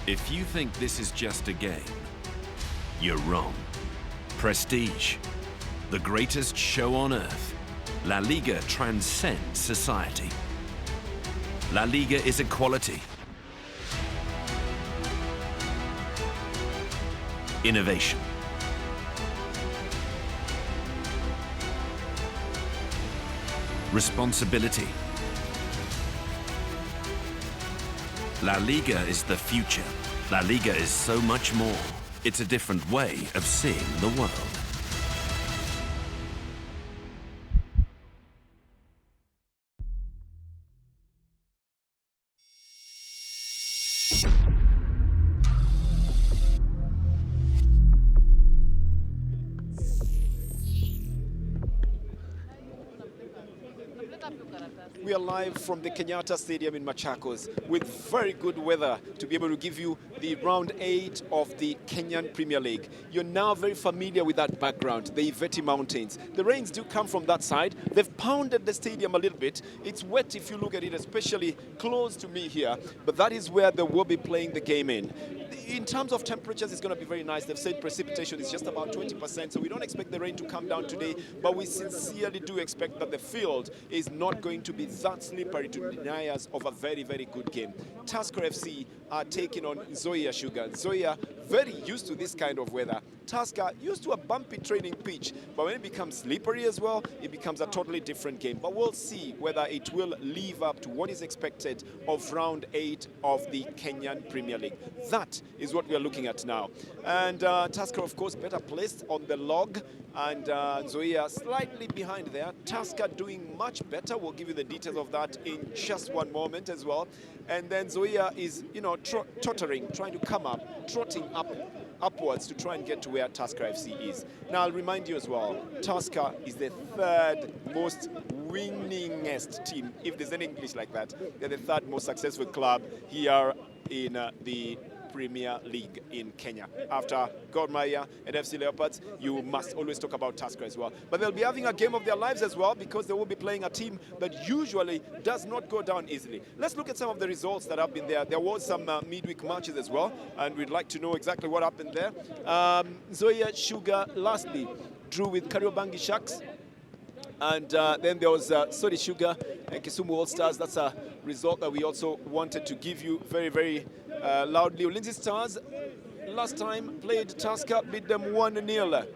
If you think this is just a game, you're wrong. Prestige, the greatest show on earth. La Liga transcends society. La Liga is equality, innovation, responsibility. La Liga is the future. La Liga is so much more. It's a different way of seeing the world. We are live from the Kenyatta Stadium in Machakos with very good weather to be able to give you the round 8 of the Kenyan Premier League. You're now very familiar with that background, the Iveti Mountains. The rains do come from that side. They've pounded the stadium a little bit. It's wet if you look at it, especially close to me here, but that is where they will be playing the game in. In terms of temperatures, it's going to be very nice. They've said precipitation is just about 20%, so we don't expect the rain to come down today, but we sincerely do expect that the field is not going to be that slippery to deny us of a very, very good game. Tusker FC are taking on Nzoia Sugar. Nzoia, very used to this kind of weather. Tusker used to a bumpy training pitch, but when it becomes slippery as well, it becomes a totally different game. But we'll see whether it will live up to what is expected of round 8 of the Kenyan Premier League. That is what we are looking at now. And Tusker, of course, better placed on the log, and Nzoia slightly behind there. Tusker doing much better. We'll give you the details of that in just one moment as well. And then Nzoia is, you know, tottering, trying to come up, trotting upwards to try and get to where Tusker FC is. Now, I'll remind you as well, Tusker is the third most winningest team, if there's any English like that. They're the third most successful club here in the Premier League in Kenya. After Gor Mahia and FC Leopards, you must always talk about Tusker as well. But they'll be having a game of their lives as well, because they will be playing a team that usually does not go down easily. Let's look at some of the results that have been there. There was some midweek matches as well, and we'd like to know exactly what happened there. Nzoia Sugar lastly drew with Kariobangi Sharks. And then there was Nzoia Sugar and Kisumu All Stars. That's a result that we also wanted to give you very, very loudly. Ulinzi Stars last time played Tusker, beat them 1-0.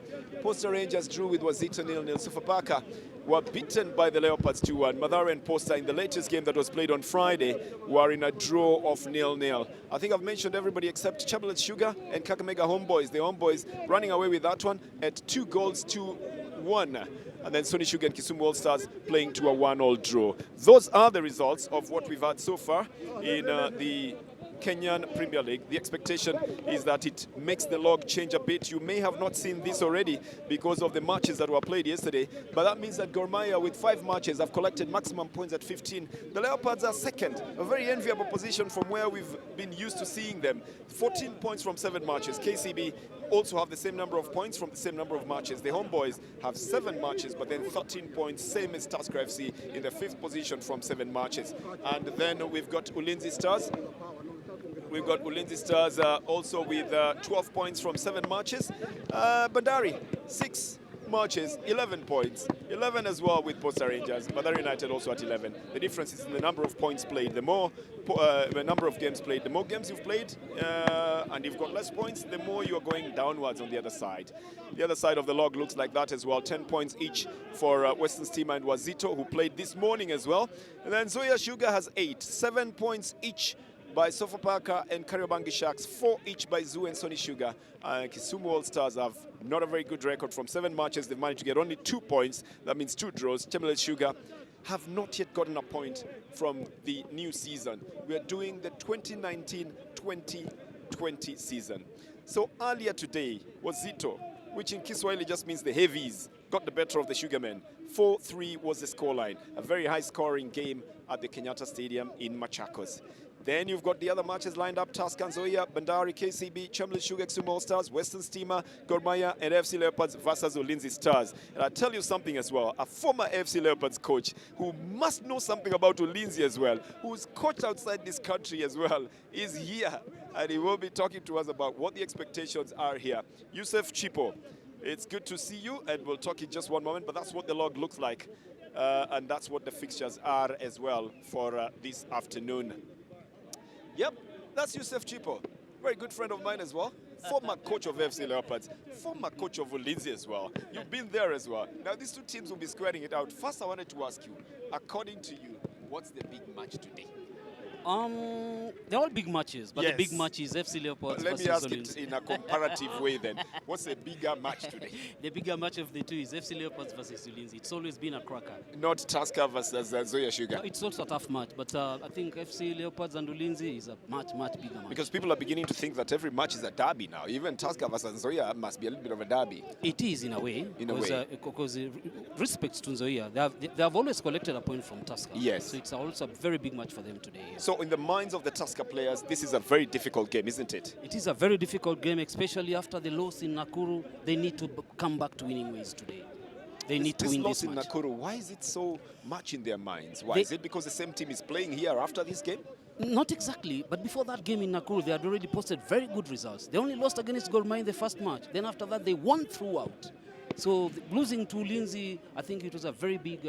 Posta Rangers drew with Wazito 0-0. Sofapaka were beaten by the Leopards 2-1. Mathare and Posta in the latest game that was played on Friday were in a draw of 0-0. I think I've mentioned everybody except Chabalet Sugar and Kakamega Homeboys. The Homeboys running away with that one at 2-1. And then Nzoia Sugar and Kisumu All Stars playing to a 1-1 draw. Those are the results of what we've had so far in the Kenyan Premier League. The expectation is that it makes the log change a bit. You may have not seen this already because of the matches that were played yesterday, but that means that Gor Mahia with 5 matches have collected maximum points at 15. The Leopards are second, a very enviable position from where we've been used to seeing them. 14 points from 7 matches. KCB also have the same number of points from the same number of matches. The Homeboys have 7 matches, but then 13 points, same as Tusker FC in the 5th position from 7 matches. And then we've got Ulinzi Stars. We've got Ulinzi Stars also with 12 points from 7 matches. Bandari, 6 matches, 11 points. 11 as well with Posta Rangers. Bandari United also at 11. The difference is in the number of points played. The more the number of games played, the more games you've played and you've got less points, the more you're going downwards on the other side. The other side of the log looks like that as well. 10 points each for Western Stima and Wazito, who played this morning as well. And then Nzoia Sugar has 8. 7 points each by Sofapaka and Kariobangi Sharks, 4 each by Zoo and Nzoia Sugar. Kisumu All Stars have not a very good record. From 7 matches, they've managed to get only 2 points. That means 2 draws. Chabalet Sugar have not yet gotten a point from the new season. We are doing the 2019-2020 season. So earlier today, Wazito, which in Kiswahili just means the heavies, got the better of the Sugarmen. 4-3 was the scoreline. A very high-scoring game at the Kenyatta Stadium in Machakos. Then you've got the other matches lined up: Tusker, Nzoia, Bandari, KCB, Nzoia Sugar FC, All Stars, Western Steamer, Gor Mahia, and FC Leopards versus Ulinzi Stars. And I'll tell you something as well, a former FC Leopards coach who must know something about Ulinzi as well, who's coached outside this country as well, is here. And he will be talking to us about what the expectations are here. Yusuf Chipo, it's good to see you, and we'll talk in just one moment, but that's what the log looks like. And that's what the fixtures are as well for this afternoon. Yep, that's Yusuf Chipo, very good friend of mine as well. Former coach of FC Leopards, former coach of Ulinzi as well. You've been there as well. Now these two teams will be squaring it out. First, I wanted to ask you, according to you, what's the big match today? They're all big matches, but yes. The big match is FC Leopards Let versus me ask Ulinzi. it in a comparative way then. What's the bigger match today? The bigger match of the two is FC Leopards versus Ulinzi. It's always been a cracker. Not Tusker versus Nzoia Sugar. No, it's also a tough match, but I think FC Leopards and Ulinzi is a much bigger match. Because people are beginning to think that every match is a derby now. Even Tusker versus Nzoia must be a little bit of a derby. It is in a way. In a way. Because respects to Nzoia, they have always collected a point from Tusker. Yes. So it's also a very big match for them today. So in the minds of the Tusker players, this is a very difficult game, isn't it? It is a very difficult game, especially after the loss in Nakuru. They need to come back to winning ways today. They need to win this match. This loss in Nakuru, why is it so much in their minds? Why? Is it because the same team is playing here after this game? Not exactly, but before that game in Nakuru, they had already posted very good results. They only lost against Gor Mahia in the first match. Then after that, they won throughout. So losing to Ulinzi, I think it was a very big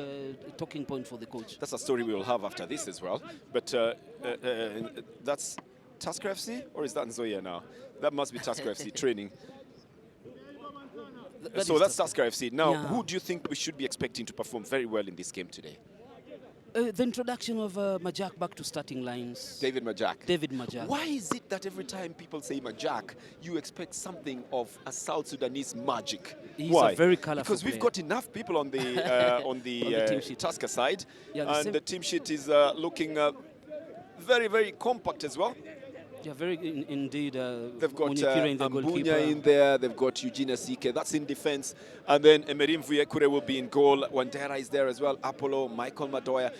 talking point for the coach. That's a story we will have after this as well. But that's Tusker FC, or is that Nzoia now? That must be Tusker FC training. So that's Tusker FC. Now, yeah. Who do you think we should be expecting to perform very well in this game today? The introduction of Majak back to starting lines. David Majak. David Majak. Why is it that every time people say Majak, you expect something of a South Sudanese magic? He's Why? a very colorful Because we've player. got enough people on the On the team sheet. Tusker side, Yeah, and the team sheet is looking very, very compact as well. Yeah, very indeed. They've got in the goalkeeper. Ambunya in there. They've got Eugene Asike. That's in defense. And then Emerim Vuyekure will be in goal. Wandera is there as well. Apollo, Michael Madoya.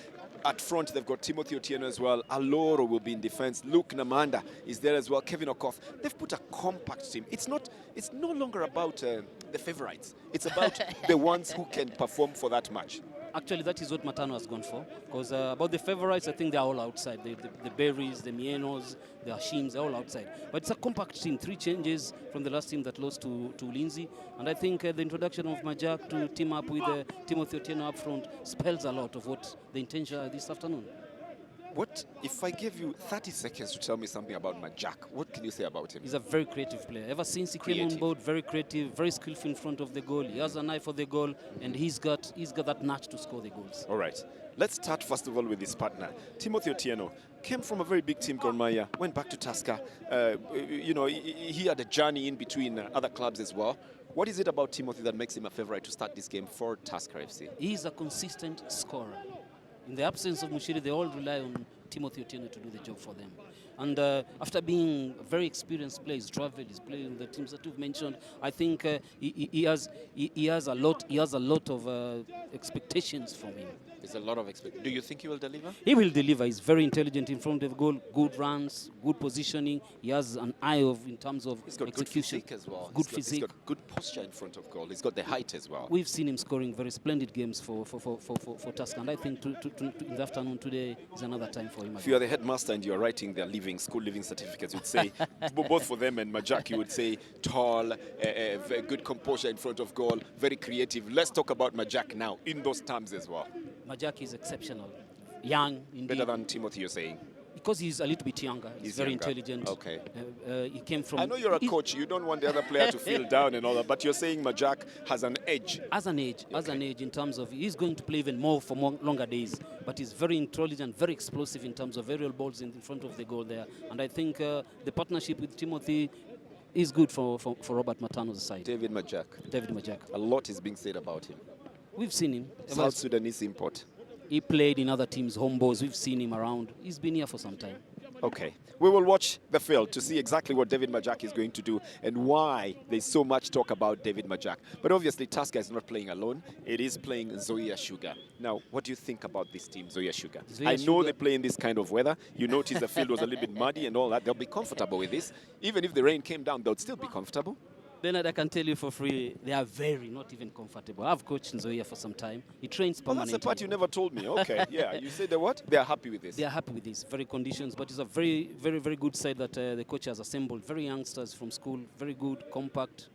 At front, they've got Timothy Otieno as well. Aloro will be in defense. Luke Namanda is there as well. Kevin Okoth. They've put a compact team. It's no longer about the favorites. It's about the ones who can perform for that match. Actually, that is what Matano has gone for. Because about the favorites, I think they're all outside. The Berries, the Mienos, the Hashims, they're all outside. But it's a compact team. 3 changes from the last team that lost to Ulinzi. And I think the introduction of Majak to team up with Timothy Otieno up front spells a lot of what the intention are this afternoon. What if I give you 30 seconds to tell me something about Majak? What can you say about him? He's a very creative player. Ever since he came on board, very creative, very skillful in front of the goal. He has an eye for the goal, and he's got that nudge to score the goals. All right. Let's start first of all with his partner. Timothy Otieno came from a very big team, Gor Mahia, went back to Tusker. He had a journey in between other clubs as well. What is it about Timothy that makes him a favorite to start this game for Tusker FC? He's a consistent scorer. In the absence of Mushiri, they all rely on Timothy Otieno to do the job for them. And after being a very experienced player, he's traveled, he's played in the teams that you've mentioned. I think he has a lot of expectations from him. There's a lot of expectations. Do you think he will deliver? He will deliver. He's very intelligent in front of the goal, good runs, good positioning. He has an eye in terms of He's got execution. good physique as well. Physique. He's got good posture in front of goal. He's got the height as well. We've seen him scoring very splendid games for Tusker, and I think in the afternoon today is another time for him. If you are the headmaster and you are writing their school living certificates, you'd say, both for them and Majak, you would say tall, very good composure in front of goal, very creative. Let's talk about Majak now in those terms as well. Majak is exceptional. Young, indeed. Better than Timothy, you're saying? Because he's a little bit younger. He's very younger. intelligent. Okay. He came from... I know you're a coach. You don't want the other player to feel down and all that, but you're saying Majak has an edge. As an age in terms of he's going to play even more for longer days, but he's very intelligent, very explosive in terms of aerial balls in front of the goal there. And I think the partnership with Timothy is good for Robert Matano's side. David Majak. A lot is being said about him. We've seen him. South Sudanese import. He played in other teams' home balls. We've seen him around. He's been here for some time. Okay. We will watch the field to see exactly what David Majak is going to do and why there's so much talk about David Majak. But obviously, Tusker is not playing alone. It is playing Nzoia Sugar. Now, what do you think about this team, Nzoia Sugar? I know they play in this kind of weather. You notice the field was a little bit muddy and all that. They'll be comfortable with this. Even if the rain came down, they'll still be comfortable. Bernard, I can tell you for free, they are not even comfortable. I've coached Nzoia for some time. He trains permanently. That's the part you never told me. Okay, yeah. You said they what? They are happy with this. They are happy with this, very conditions, but it's a very, very, very good side that the coach has assembled. Very youngsters from school, very good, compact.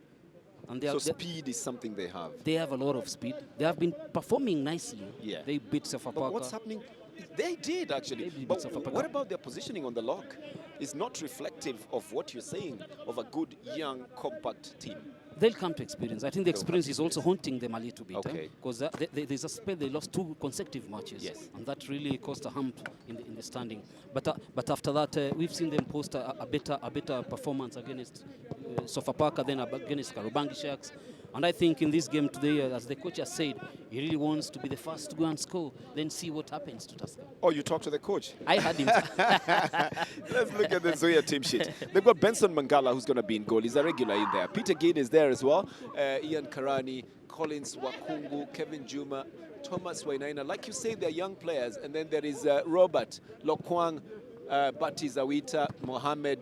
And so speed is something they have. They have a lot of speed. They have been performing nicely. Yeah. They beat Sofapaka. But what's happening? They did, actually. But what about their positioning on the lock? It's not reflective of what you're saying of a good, young, compact team. They'll come to experience. I think the experience is also haunting them a little bit. Okay. Because there's a spell they lost 2 consecutive matches. Yes. And that really caused a hump in the standing. But after that, we've seen them post a better performance against Sofapaka, then against Karubangi Sharks. And I think in this game today, as the coach has said, he really wants to be the first to go and score, then see what happens to Tusker. Oh, you talked to the coach? I had him. Let's look at the Nzoia team sheet. They've got Benson Mangala, who's going to be in goal. He's a regular in there. Peter Gid is there as well. Ian Karani, Collins Wakungu, Kevin Juma, Thomas Wainaina. Like you say, they're young players. And then there is Robert Lokwang, Bati Zawita, Mohamed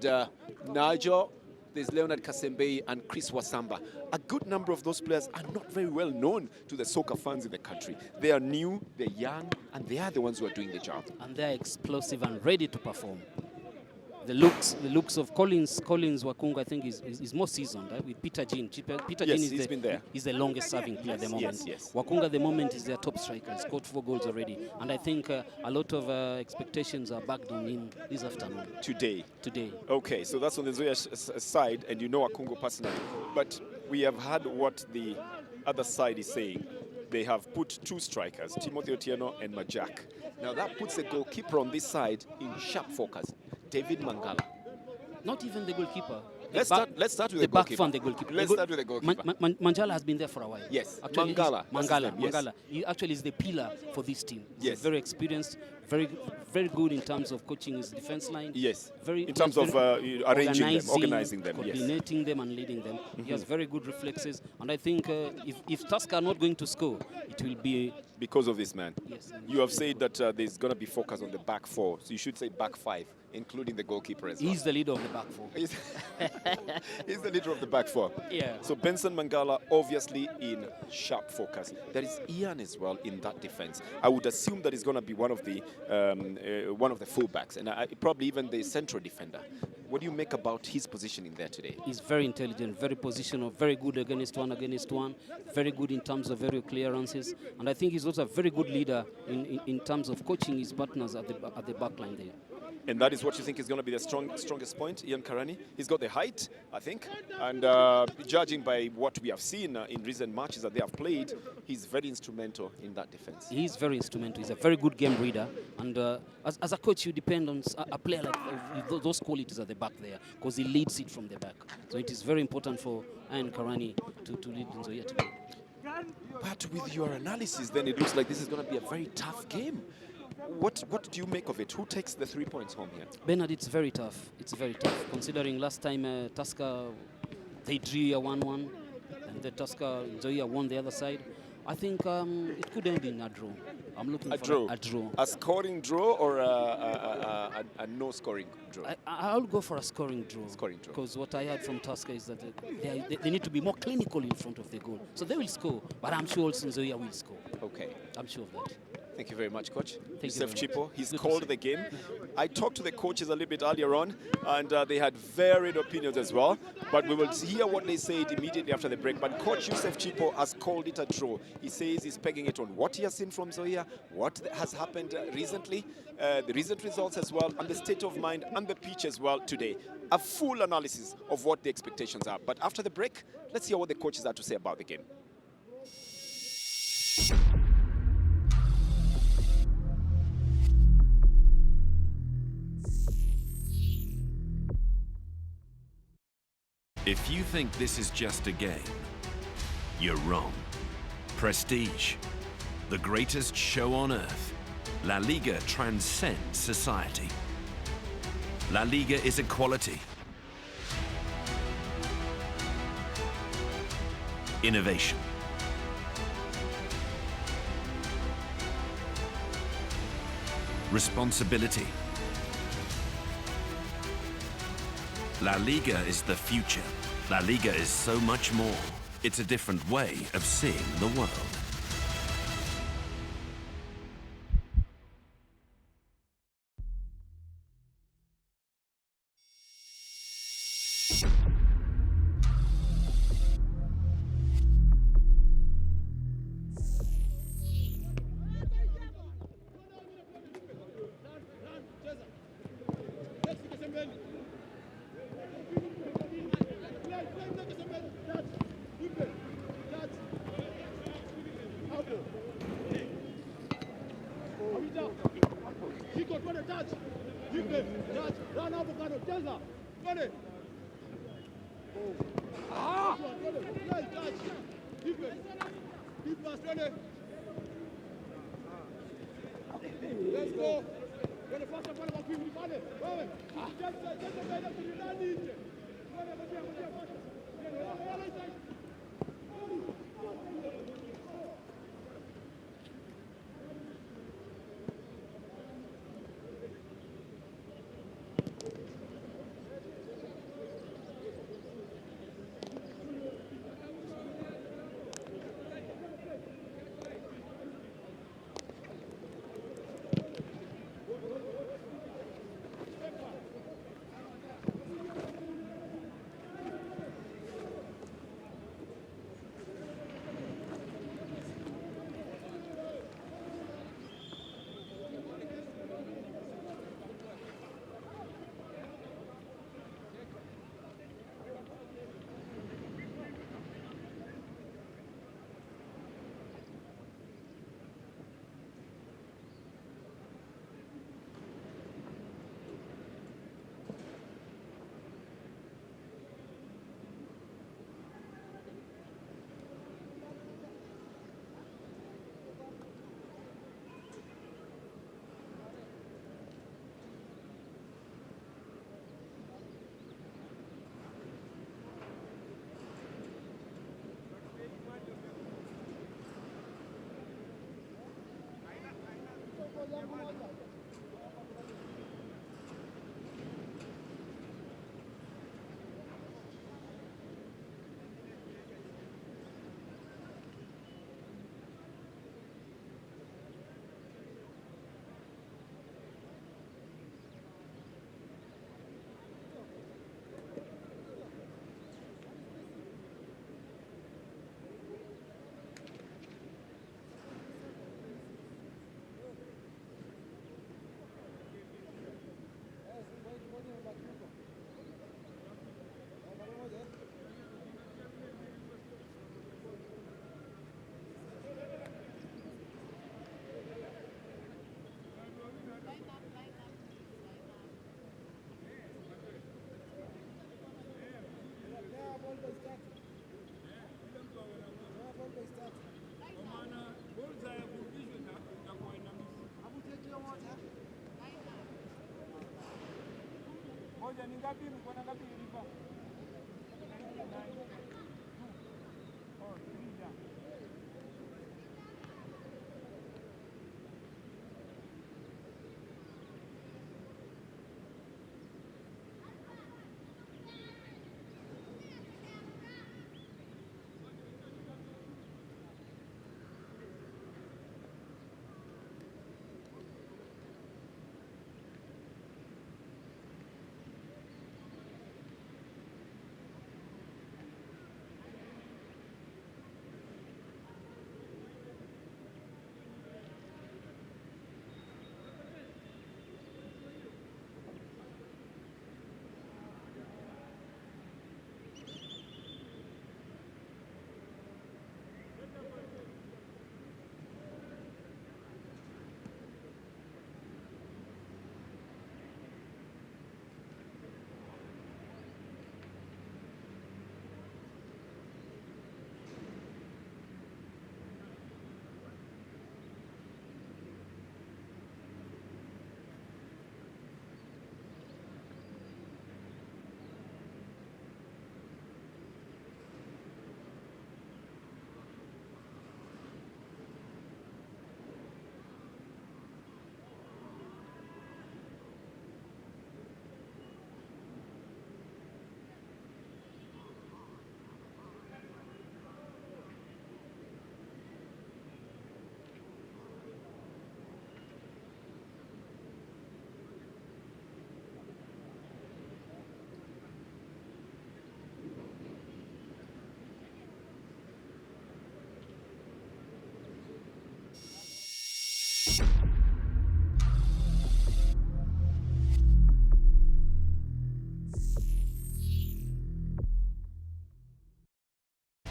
Najo. There's Leonard Kasembei and Chris Wasamba. A good number of those players are not very well known to the soccer fans in the country. They are new, they're young, and they are the ones who are doing the job. And they're explosive and ready to perform. The looks of Collins Wakungu, I think, is more seasoned with Peter Jean. Peter Yes, Jean he's been there. Is the longest serving player at the moment. Yes. Wakungu at the moment is their top striker. He's scored 4 goals already. And I think a lot of expectations are backed on him this afternoon. Today. Okay, so that's on the Nzoia side, and you know Wakungu personally. But we have heard what the other side is saying. They have put 2 strikers, Timothy Otieno and Majak. Now that puts the goalkeeper on this side in sharp focus. David Mangala. Not even the goalkeeper. Let's start with the goalkeeper. The goalkeeper. Let's start with the goalkeeper. Mangala has been there for a while. Yes. Actually, Mangala. Mangala. He actually is the pillar for this team. Yes. He's very experienced, very good in terms of coaching his defense line. Yes. In terms of arranging them, organizing them. Coordinating them and leading them. He has very good reflexes. And I think if Tusker are not going to score, it will be because of this man. Yes. You have said that there's going to be focus on the back 4. So you should say back 5, including the goalkeeper as well. He's the leader of the back 4. He's the leader of the back 4. Yeah. So Benson Mangala obviously in sharp focus. There is Ian as well in that defense. I would assume that he's going to be one of the fullbacks, and probably even the central defender. What do you make about his positioning there today? He's very intelligent, very positional, very good against one, very good in terms of aerial clearances, and I think he's also a very good leader in terms of coaching his partners at the back line there. And that is what you think is going to be the strongest point, Ian Karani? He's got the height, I think, and judging by what we have seen in recent matches that they have played, he's very instrumental in that defense. He's very instrumental. He's a very good game reader, and as a coach, you depend on a player like those qualities at the back there, because he leads it from the back. So it is very important for Ian Karani to lead Nzoia today. But with your analysis, then it looks like this is going to be a very tough game. What do you make of it? Who takes the 3 points home here? Bernard, it's very tough. It's very tough, considering last time Tusker, they drew a 1-1, and the Tusker, Nzoia won the other side. I think it could end in a draw. I'm looking for a draw. A scoring draw or a no-scoring draw? I'll go for a scoring draw. Scoring draw. Because what I heard from Tusker is that they need to be more clinical in front of the goal. So they will score, but I'm sure also Nzoia will score. Okay. I'm sure of that. Thank you very much, Coach. Yusuf Chipo, he's called the game. I talked to the coaches a little bit earlier on, and they had varied opinions as well. But we will hear what they said immediately after the break. But Coach Yusuf Chipo has called it a draw. He says he's pegging it on what he has seen from Nzoia, what has happened recently, the recent results as well, and the state of mind and the pitch as well today. A full analysis of what the expectations are. But after the break, let's hear what the coaches have to say about the game. If you think this is just a game, you're wrong. Prestige, the greatest show on earth, La Liga transcends society. La Liga is equality, innovation, responsibility. La Liga is the future. La Liga is so much more. It's a different way of seeing the world.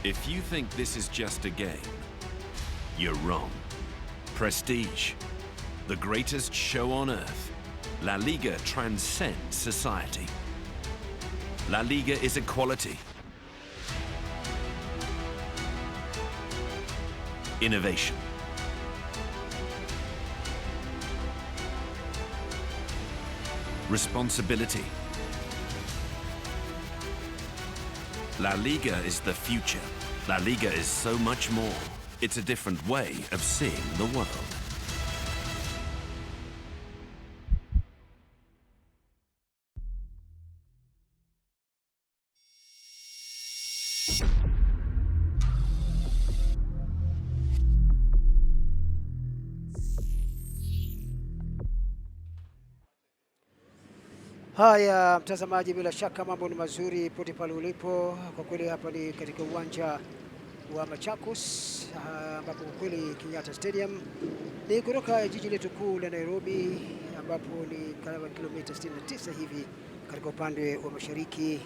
If you think this is just a game, you're wrong. Prestige, the greatest show on earth, La Liga transcends society. La Liga is equality, innovation, responsibility. La Liga is the future. La Liga is so much more. It's a different way of seeing the world. Haya mtazamaji, bila shaka mambo ni mazuri pote pale ulipo. Kwa kweli hapa ni katika uwanja wa Machakos ambapo kwa kweli Kenyatta Stadium ni kutoka jiji letu kuu la Nairobi, ambapo ni kama kilomita 69 hivi katika upande wa mashariki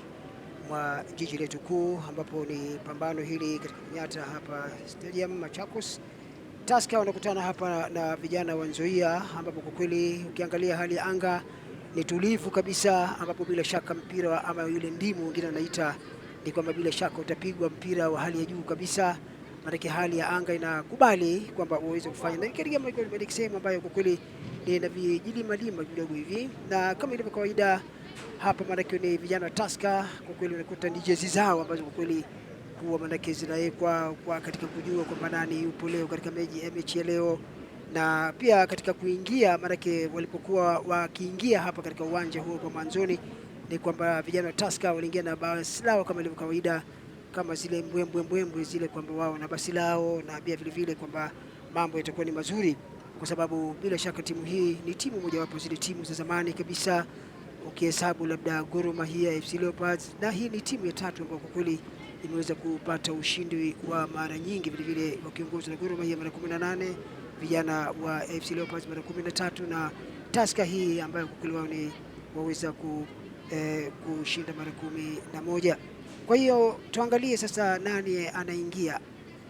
mwa jiji letu kuu, ambapo ni pambano hili katika Kenyatta hapa Stadium Machakos. Tusker wanakutana hapa na vijana wa Nzoia, ambapo kwa kweli ukiangalia hali ya anga ni tulivu kabisa, ambapo bila shaka mpira ama yule ndimu wengine anaita ni kwamba bila shaka utapigwa mpira wa hali ya juu kabisa, maana hali ya anga inakubali kwamba uweze kufanya na katika sehemu ambayo kwa kweli ni na vijilima kidogo hivi, na kama ilivyo kawaida hapa, maana ni vijana wa Tusker kwa kweli unakuta ni jezi zao ambazo kwa kweli huwa maana zinawekwa kwa katika kujua kwamba nani yupo leo katika mechi ya leo, na pia katika kuingia, maanake walipokuwa wakiingia hapa katika uwanja huo kwa mwanzoni ni kwamba vijana wa Tusker waliingia na basi lao kama ilivyo kawaida, kama zile mbwembwe zile, kwamba wao na basi lao, na pia vile vile kwamba mambo yatakuwa ni mazuri, kwa sababu bila shaka timu hii ni timu mojawapo zile timu za zamani kabisa, ukihesabu labda Gor Mahia, FC Leopards, na hii ni timu ya tatu ambayo kwa kweli imeweza kupata ushindi wa mara nyingi, vile vile wakiongozwa na Gor Mahia mara 18, vijana wa FC Leopards mara 13, na Tusker hii ambayo kwa kweli wao ni waweza kushinda mara 11. Kwa hiyo tuangalie sasa nani anaingia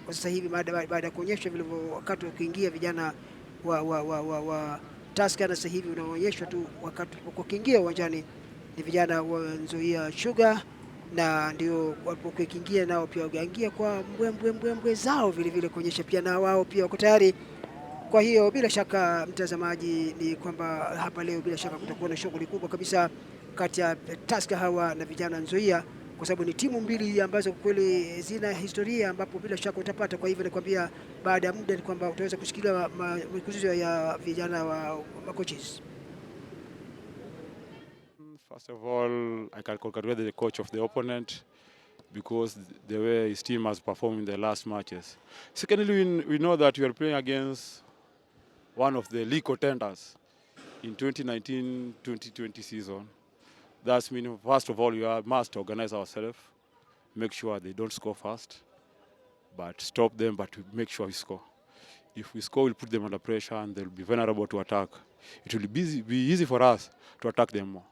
kwa sasa hivi baada ya kuonyesha vile wakati wa kuingia vijana wa Tusker, na sasa hivi unaonyeshwa tu wakati wa kuingia uwanjani ni vijana wa Nzoia Sugar, na ndio walipokuingia nao pia wakaingia kwa mbwembwe zao vile vile kuonyesha pia na wao pia wako tayari. Kwa hiyo bila shaka mtazamaji, ni kwamba hapa leo bila shaka kutakuwa na shughuli kubwa kabisa kati ya Tusker hawa na vijana Nzoia, kwa sababu ni timu mbili ambazo kweli zina historia, ambapo bila shaka utapata. Kwa hivyo nakwambia baada ya muda ni kwamba utaweza kusikia mikuzuzo ya vijana wa coaches. First of all, I can congratulate the coach of the opponent because the way his team has performed in the last matches. Secondly, we know that we are playing against one of the league contenders in 2019-2020 season. That's meaning, first of all, we must organize ourselves, make sure they don't score fast, but stop them, but make sure we score. If we score, we'll put them under pressure and they'll be vulnerable to attack. It will be easy for us to attack them more.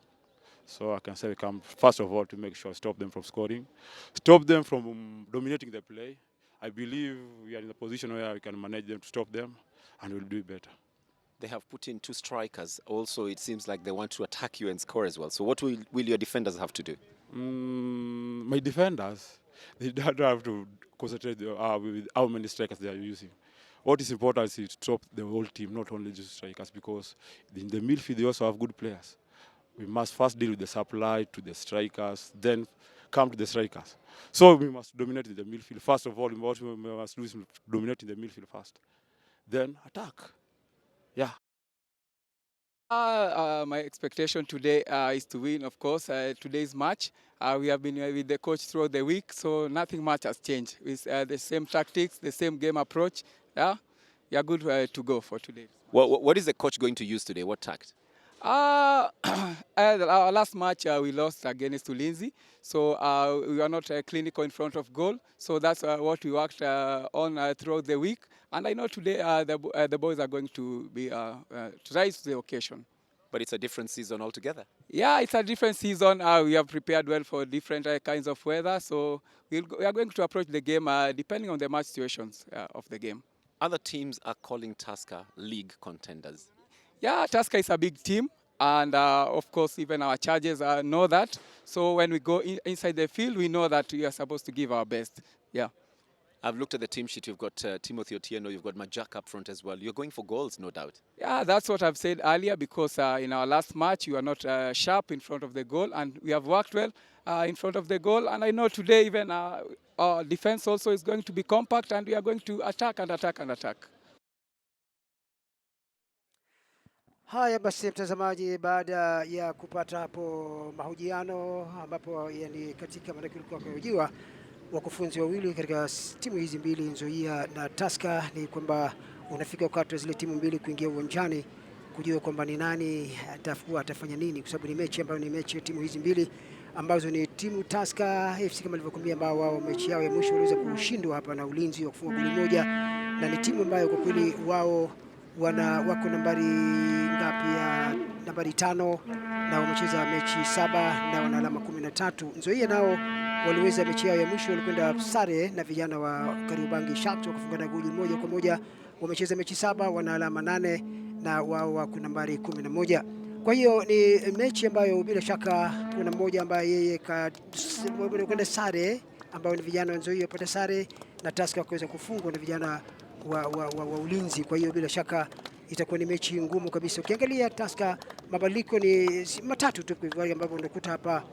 So I can say we come, first of all, to make sure stop them from scoring, stop them from dominating the play. I believe we are in a position where we can manage them to stop them, and we'll do it better. They have put in 2 strikers. Also, it seems like they want to attack you and score as well. So what will your defenders have to do? My defenders, they don't have to concentrate with how many strikers they are using. What is important is to stop the whole team, not only just strikers, because in the midfield they also have good players. We must first deal with the supply to the strikers, then come to the strikers. So we must dominate in the midfield. First of all, what we must do is dominate in the midfield first, then attack. Yeah. My expectation today is to win, of course. Today's match, we have been with the coach throughout the week, so nothing much has changed. It's the same tactics, the same game approach. Yeah, we are good to go for today. What is the coach going to use today? What tact? Our last match we lost against Ulinzi, so we were not clinical in front of goal. So that's what we worked on throughout the week. And I know today the boys are going to be to rise to the occasion. but it's a different season altogether. Yeah, it's a different season. We have prepared well for different kinds of weather, so we are going to approach the game depending on the match situations of the game. Other teams are calling Tusker league contenders. Yeah, Tusker is a big team, and of course even our charges know that. So when we go inside the field, we know that we are supposed to give our best. Yeah. I've looked at the team sheet. You've got Timothy Otieno, you've got Majak up front as well. You're going for goals, no doubt. Yeah, that's what I've said earlier, because in our last match, we were not sharp in front of the goal, and we have worked well in front of the goal. And I know today even our defense also is going to be compact, and we are going to attack and attack and attack. Haya basi, mtazamaji, baada ya kupata hapo mahojiano ambapo yani katika maana kulikuwa kuhojiwa wakufunzi wawili katika timu hizi mbili, Nzoia na Tusker, ni kwamba unafika wakati wa zile timu mbili kuingia uwanjani kujua kwamba ni nani atafanya nini, kwa sababu ni mechi ambayo ni mechi ya timu hizi mbili ambazo ni timu Tusker FC kama nilivyokuambia, ambao wao mechi yao ya mwisho waliweza kushindwa hapa na Ulinzi wa kufunga goli moja, na ni timu ambayo kwa kweli wao wako nambari ngapi ya nambari 5 na wamecheza mechi 7 na wana alama 13. Nzoia nao waliweza mechi yao ya mwisho walikwenda sare na vijana wa Kariobangi Sharks wakafungana goli 1-1. Wamecheza mechi 7, wana alama 8 na wao wako nambari 11. Kwa hiyo ni mechi ambayo bila shaka kuna mmoja ambaye yeye kwenda sare, ambao ni vijana wa Nzoia wapata sare na Tusker wakaweza kufungwa na vijana wa Ulinzi. Kwa hiyo bila shaka itakuwa ni mechi ngumu kabisa. Ukiangalia Tusker, mabadiliko ni matatu tu ambapo unakuta hapa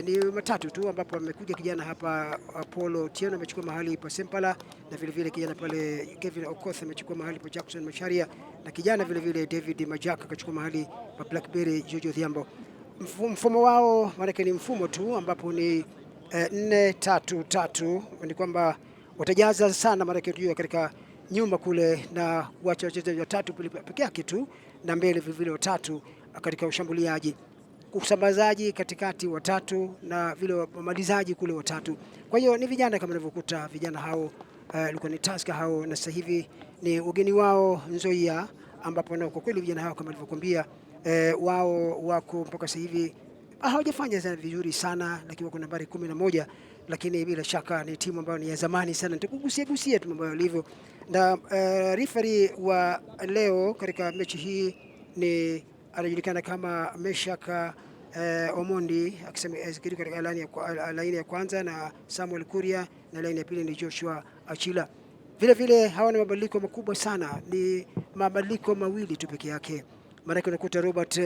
ni matatu tu, ambapo amekuja kijana hapa Apollo Tieno amechukua mahali pa Sempala, na vile vile kijana pale Kevin Okoth amechukua mahali pa Jackson Macharia, na kijana vile vile David Majak akachukua mahali pa Blackberry Jojo Dhiambo. Mfumo wao maana ni mfumo tu ambapo ni 4-3-3, ni kwamba watajaza sana mara kujua katika nyuma kule na kuacha wachezaji watatu peke yake tu, na mbele vile vile watatu katika ushambuliaji, usambazaji katikati watatu, na vile wamalizaji kule watatu. Kwa hiyo ni vijana kama unavyokuta vijana hao walikuwa ni Tusker hao, na sasa hivi ni ugeni wao Nzoia, ambapo na kwa kweli vijana hao kama nilivyokuambia wao wako mpaka sasa hivi hawajafanya sana vizuri sana, lakini wako nambari 11, lakini bila shaka ni timu ambayo ni ya zamani sana. Nitakugusia tu mambo yalivyo. Na referee wa leo katika mechi hii ni anajulikana kama Meshaka Omondi, akisema katika laini ya kwanza, na Samuel Kuria, na laini ya pili ni Joshua Achila. Vile vile hawa ni mabadiliko makubwa sana, ni mabadiliko mawili tu peke yake. Maana unakuta Robert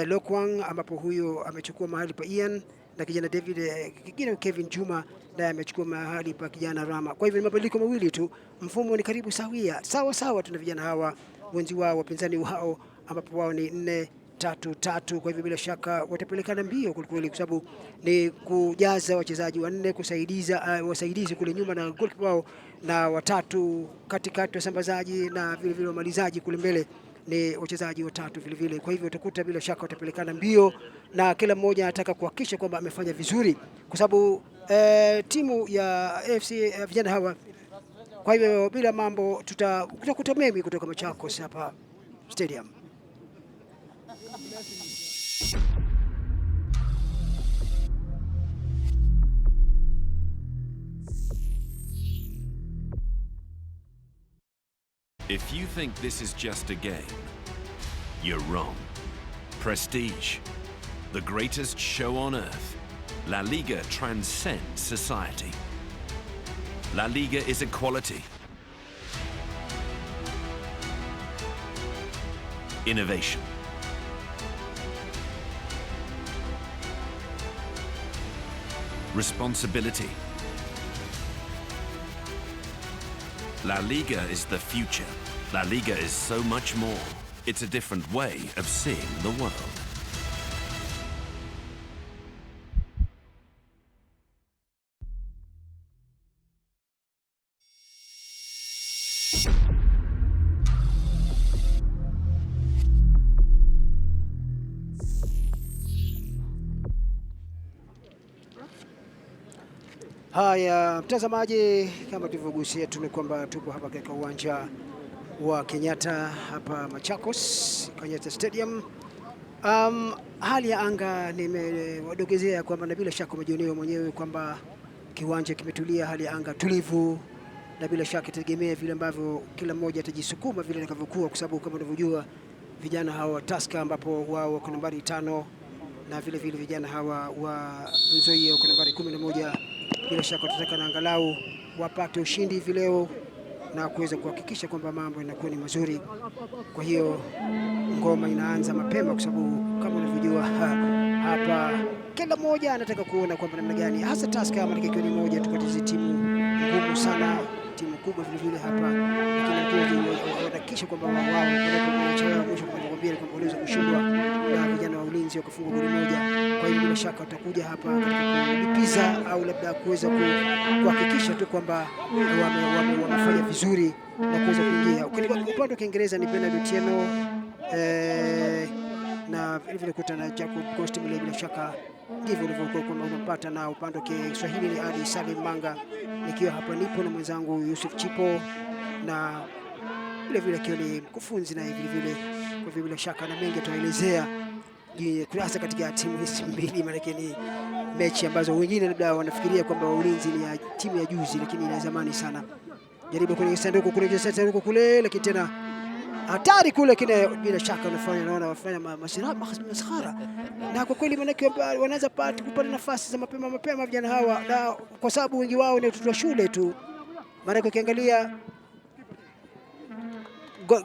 Lokwang ambapo huyo amechukua mahali pa Ian, na kijana David kijana Kevin Juma naye amechukua mahali pa kijana Rama. Kwa hivyo ni mabadiliko mawili tu, mfumo ni karibu sawa. Tuna vijana hawa wenzi wao wapinzani wao ambapo wao ni 4-3-3. Kwa hivyo bila shaka watapelekana mbio kweli, kwa sababu ni kujaza wachezaji wanne wasaidizi kule nyuma na goalkeeper wao, na watatu katikati wasambazaji, na vile vile wamalizaji kule mbele ni wachezaji watatu vile vile. Kwa hivyo utakuta bila shaka watapelekana mbio, na kila mmoja anataka kuhakikisha kwamba amefanya vizuri, kwa sababu timu ya AFC vijana hawa. Kwa hivyo bila mambo tutakuta mimi kutoka Machakos hapa stadium. If you think this is just a game, you're wrong. Prestige, the greatest show on earth, La Liga transcends society. La Liga is equality, innovation, responsibility. La Liga is the future. La Liga is so much more. It's a different way of seeing the world. Haya mtazamaji, kama tulivyogusia tu ni kwamba tupo hapa katika uwanja wa Kenyatta hapa Machakos, Kenyatta Stadium. Hali ya anga nimewadokezea kwamba na bila shaka umejionea mwenyewe kwamba kiwanja kimetulia, hali ya anga tulivu, na bila shaka tegemea vile ambavyo kila mmoja atajisukuma vile atakavyokuwa, kwa sababu kama unavyojua vijana hawa Tusker ambapo wao wako nambari 5 na vile vile vijana hawa wa Nzoia wako nambari 11, bila shaka watataka na angalau wapate ushindi hivi leo na kuweza kuhakikisha kwamba mambo yanakuwa ni mazuri. Kwa hiyo ngoma inaanza mapema, kwa sababu kama unavyojua hapa kila mmoja anataka kuona kwamba namna gani hasa Tusker kama ikiwa ni moja tu kati ya timu ngumu sana, timu kubwa vile vile hapa, lakini wanahakikisha kwamba wao wanapomaliza mwisho kuambia kwamba waliweza kushindwa na vijana wa Ulinzi wakafunga goli moja. Kwa hiyo bila shaka watakuja hapa katika kulipiza au labda kuweza kuhakikisha tu kwamba wamefanya vizuri na kuweza kuingia. Upande wa Kiingereza ni Bernard Otieno na vile vile kutana na Jacob Ghost, bila shaka ndivyo ulivyokuwa kwamba unapata. Na upande wa Kiswahili ni Ali Salim Manga, nikiwa hapa nipo na mwenzangu Yusuf Chipo, na vile vile akiwa ni mkufunzi na vile vile. Kwa hivyo bila shaka na mengi tuelezea kurasa katika timu hizi mbili, maana ni mechi ambazo wengine labda wanafikiria kwamba Ulinzi ni ya timu ya juzi, lakini ni zamani sana. Jaribu kwenye sanduku kule, lakini tena hatari kule, kile bila shaka naona wafanya maskhara, na kwa kweli manake wanaweza kupata nafasi za mapema vijana hawa, na kwa sababu wengi wao ni watoto wa shule tu. Maana ukiangalia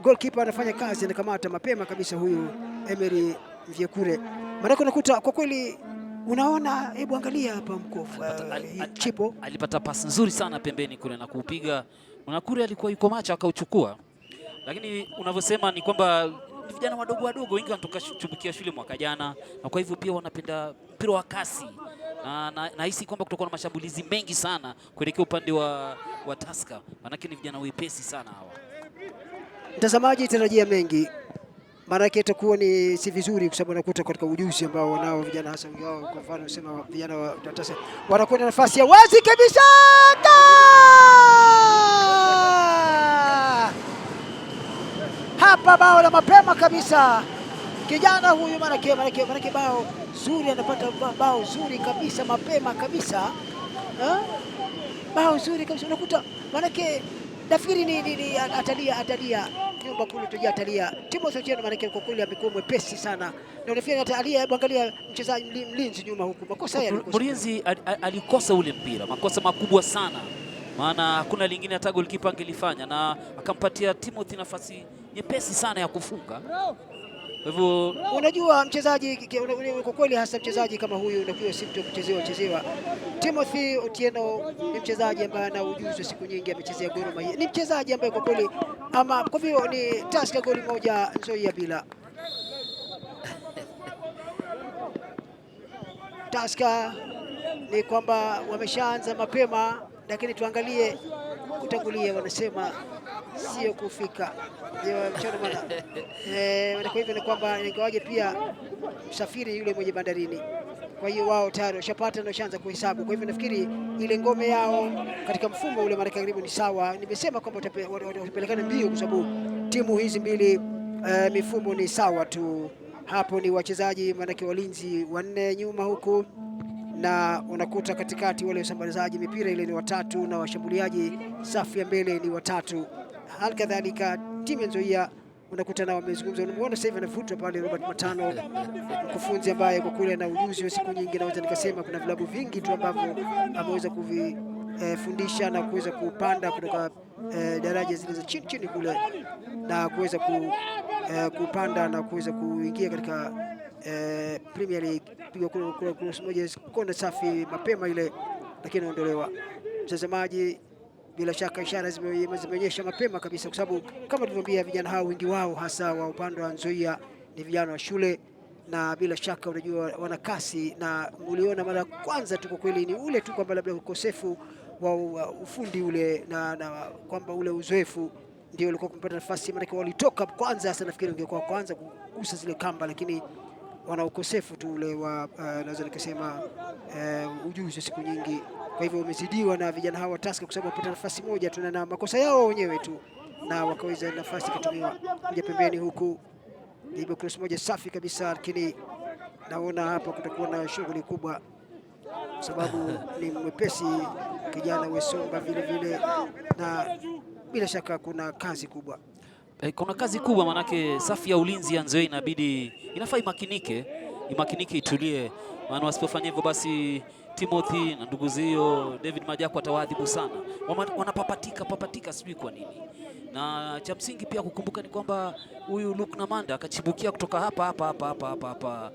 goalkeeper anafanya kazi, anakamata mapema kabisa huyu Emery Vyekure. Maana unakuta kwa kweli unaona, hebu angalia hapa mkofu Chipo alipata pasi nzuri sana pembeni kule na kuupiga. Mwanakure alikuwa yuko macho akauchukua. Lakini unavyosema ni kwamba vijana wadogo wengi wanatoka chumbukia shule mwaka jana, na kwa hivyo pia wanapenda mpira wa kasi, na nahisi kwamba kutakuwa na mashambulizi mengi sana kuelekea upande wa Tusker, maanake ni vijana wepesi sana hawa. Mtazamaji, tarajia mengi, maanake itakuwa ni si vizuri, kwa sababu nakuta katika ujuzi ambao wanao vijana, hasa wao. Kwa mfano sema vijana wa Tusker wanakwenda nafasi ya wazi kabisa, hapa bao la mapema kabisa kijana huyu, manake bao zuri, anapata bao zuri kabisa mapema kabisa, bao zuri kabisa. Unakuta manake nafikiri ni atalia nyumba kule tujia atalia Timothy Otieno, manake kwa kweli amekuwa mwepesi sana, na unafikiri atalia. Angalia mchezaji mlinzi nyuma huku, makosa yale mlinzi alikosa ule mpira, makosa makubwa sana, maana hakuna lingine hata goalkeeper angelifanya, na akampatia Timothy nafasi nyepesi sana ya kufunga. Kwa hivyo unajua mchezaji kwa kweli, hasa mchezaji kama huyu unakuwa si mtu kuchezewa. Timothy Otieno ni mchezaji ambaye ana ujuzi, siku nyingi amechezea Gor Mahia, ni mchezaji ambaye kwa kweli ama kwa hivyo ni Tusker goli moja Nzoia bila. Tusker ni kwamba wameshaanza mapema, lakini tuangalie kutangulia, wanasema sio kufika. Kwa hivyo ni kwamba ingawaje pia msafiri yule mwenye bandarini, kwa hiyo wao tayari washapata na washaanza kuhesabu. Kwa hivyo nafikiri ile ngome yao katika mfumo ule mara karibu ni sawa. Nimesema kwamba watapelekana mbio, kwa sababu timu hizi mbili mifumo ni sawa tu. Hapo ni wachezaji manake walinzi 4 nyuma huku, na unakuta katikati wale wasambazaji mipira ile ni 3, na washambuliaji safu ya mbele ni 3. Hali kadhalika timu ya Nzoia unakuta nao wamezungumza. Unamuona sasa hivi anavutwa pale Robert Matano, mkufunzi ambaye kwa kweli ana ujuzi wa siku nyingi, naweza nikasema kuna vilabu vingi tu ambavyo ameweza kuvifundisha na kuweza kupanda kutoka daraja zile za chini kule, na kuweza kupanda na kuweza kuingia katika Premier League. Piga kule moja kona safi mapema ile, lakini anaondolewa. Mtazamaji, bila shaka ishara zimeonyesha mapema kabisa, kwa sababu kama tulivyoambia vijana hao wengi wao hasa wa upande wa Nzoia ni vijana wa shule, na bila shaka unajua wana kasi, na uliona mara kwanza tu kwa kweli ni ule tu kwamba labda ukosefu wa ufundi ule na kwamba ule uzoefu ndio ulikuwa kumpata nafasi, maana walitoka kwanza. Sasa nafikiri ungekuwa kwanza kugusa zile kamba, lakini wana ukosefu tu ule wa naweza nikasema ujuzi siku nyingi. Kwa hivyo umezidiwa na vijana hawa Tusker, kwa sababu wapata nafasi moja tu na makosa yao wenyewe tu, na wakaweza nafasi kutumiwa kuja pembeni huku. Jaribu cross moja safi kabisa, lakini naona hapa kutakuwa na shughuli kubwa sababu ni mwepesi kijana Wesomba vile vile, na bila shaka kuna kazi kubwa. Kuna kazi kubwa, manake safu ya ulinzi ya Nzoia inafaa imakinike, itulie, maana wasipofanya hivyo basi Timothy na ndugu zio David Majako atawaadhibu sana. Wanapapatika sijui kwa nini. Na cha msingi pia kukumbuka ni kwamba huyu Luke Namanda akachibukia kutoka hapa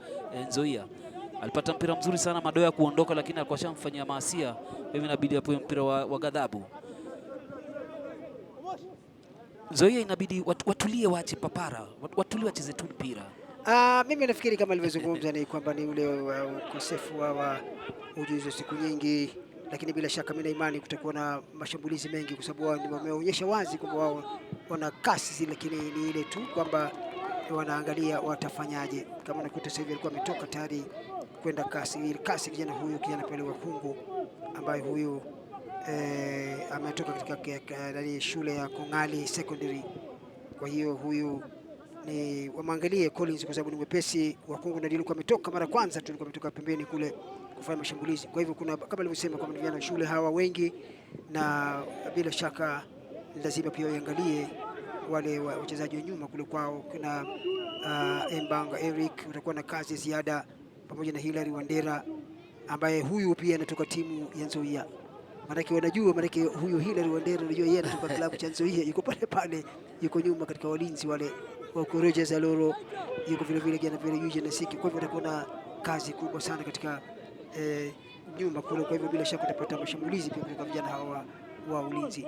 Nzoia. Alipata mpira mzuri sana madoa ya kuondoka, lakini alikuwa shamfanyia maasia, hivi inabidi apewe mpira wa ghadhabu. Nzoia inabidi watulie, waache papara, watulie, wacheze tu mpira. Mimi nafikiri kama alivyozungumza ni kwamba ni ule ukosefu wa ujuzi siku nyingi, lakini bila shaka mimi na imani kutakuwa na mashambulizi mengi kwa sababu wameonyesha wazi kwamba wao wana kasi, lakini ni ile tu kwamba wanaangalia watafanyaje. Kama nakuta sasa hivi alikuwa ametoka tayari kwenda kasi kijana pale wa Kungu ambaye huyu ametoka katika shule ya Kongali Secondary. Kwa hiyo huyu ni wamwangalie Collins kwa sababu ni mwepesi wa Kungu, na alikuwa ametoka mara kwanza tu, alikuwa ametoka pembeni kule kufanya mashambulizi. Kwa hivyo kuna kama alivyosema kwamba vijana shule hawa wengi, na bila shaka lazima pia waangalie wale wachezaji wa nyuma kule kwao. Kuna Mbanga Eric utakuwa na kazi ziada, pamoja na Hilary Wandera ambaye huyu pia anatoka timu ya Nzoia. Maanake huyu Hilary Wandera unajua yeye anatoka klabu cha Nzoia, yuko pale yuko nyuma katika walinzi wale wa Rogers Aloro, yuko vile vile jana vile Eugene Siki. Kwa hivyo atakuwa na kazi kubwa sana katika nyuma kule. Kwa hivyo bila shaka utapata mashambulizi pia kwa vijana hawa wa ulinzi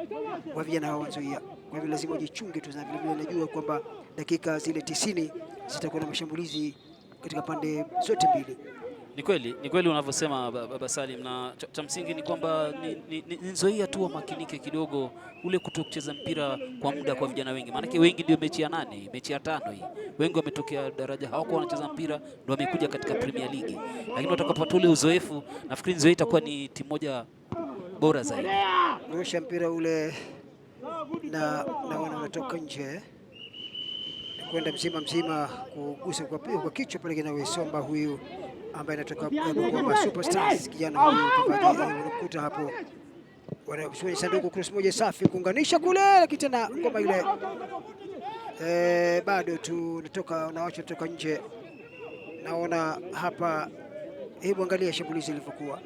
wa vijana hawa wa Nzoia. Kwa hivyo lazima wajichunge tu, na vile vile najua kwamba dakika zile 90 zitakuwa na mashambulizi katika pande zote mbili. Ni kweli unavyosema Baba Salim, na cha msingi ni kwamba ni Nzoia tu wamakinike kidogo, ule kutokucheza mpira kwa muda kwa vijana wengi, maanake wengi ndio mechi ya 8, mechi ya 5 hii, wengi wametokea daraja, hawakuwa wanacheza mpira ndio wamekuja katika Premier League, lakini watakapopata ule uzoefu nafikiri Nzoia itakuwa ni timu moja bora zaidi. Rusha mpira ule na wanatoka nje kwenda mzima kugusa kwa kichwa pale na Wesomba huyu ambaye anatoka kwa Superstars. Kijana huyu unakuta hapo wanashughuli sanduku, cross moja safi kuunganisha kule, lakini tena ngoma ile bado tu natoka na wacha kutoka nje. Naona hapa, hebu angalia shambulizi lilivyokuwa.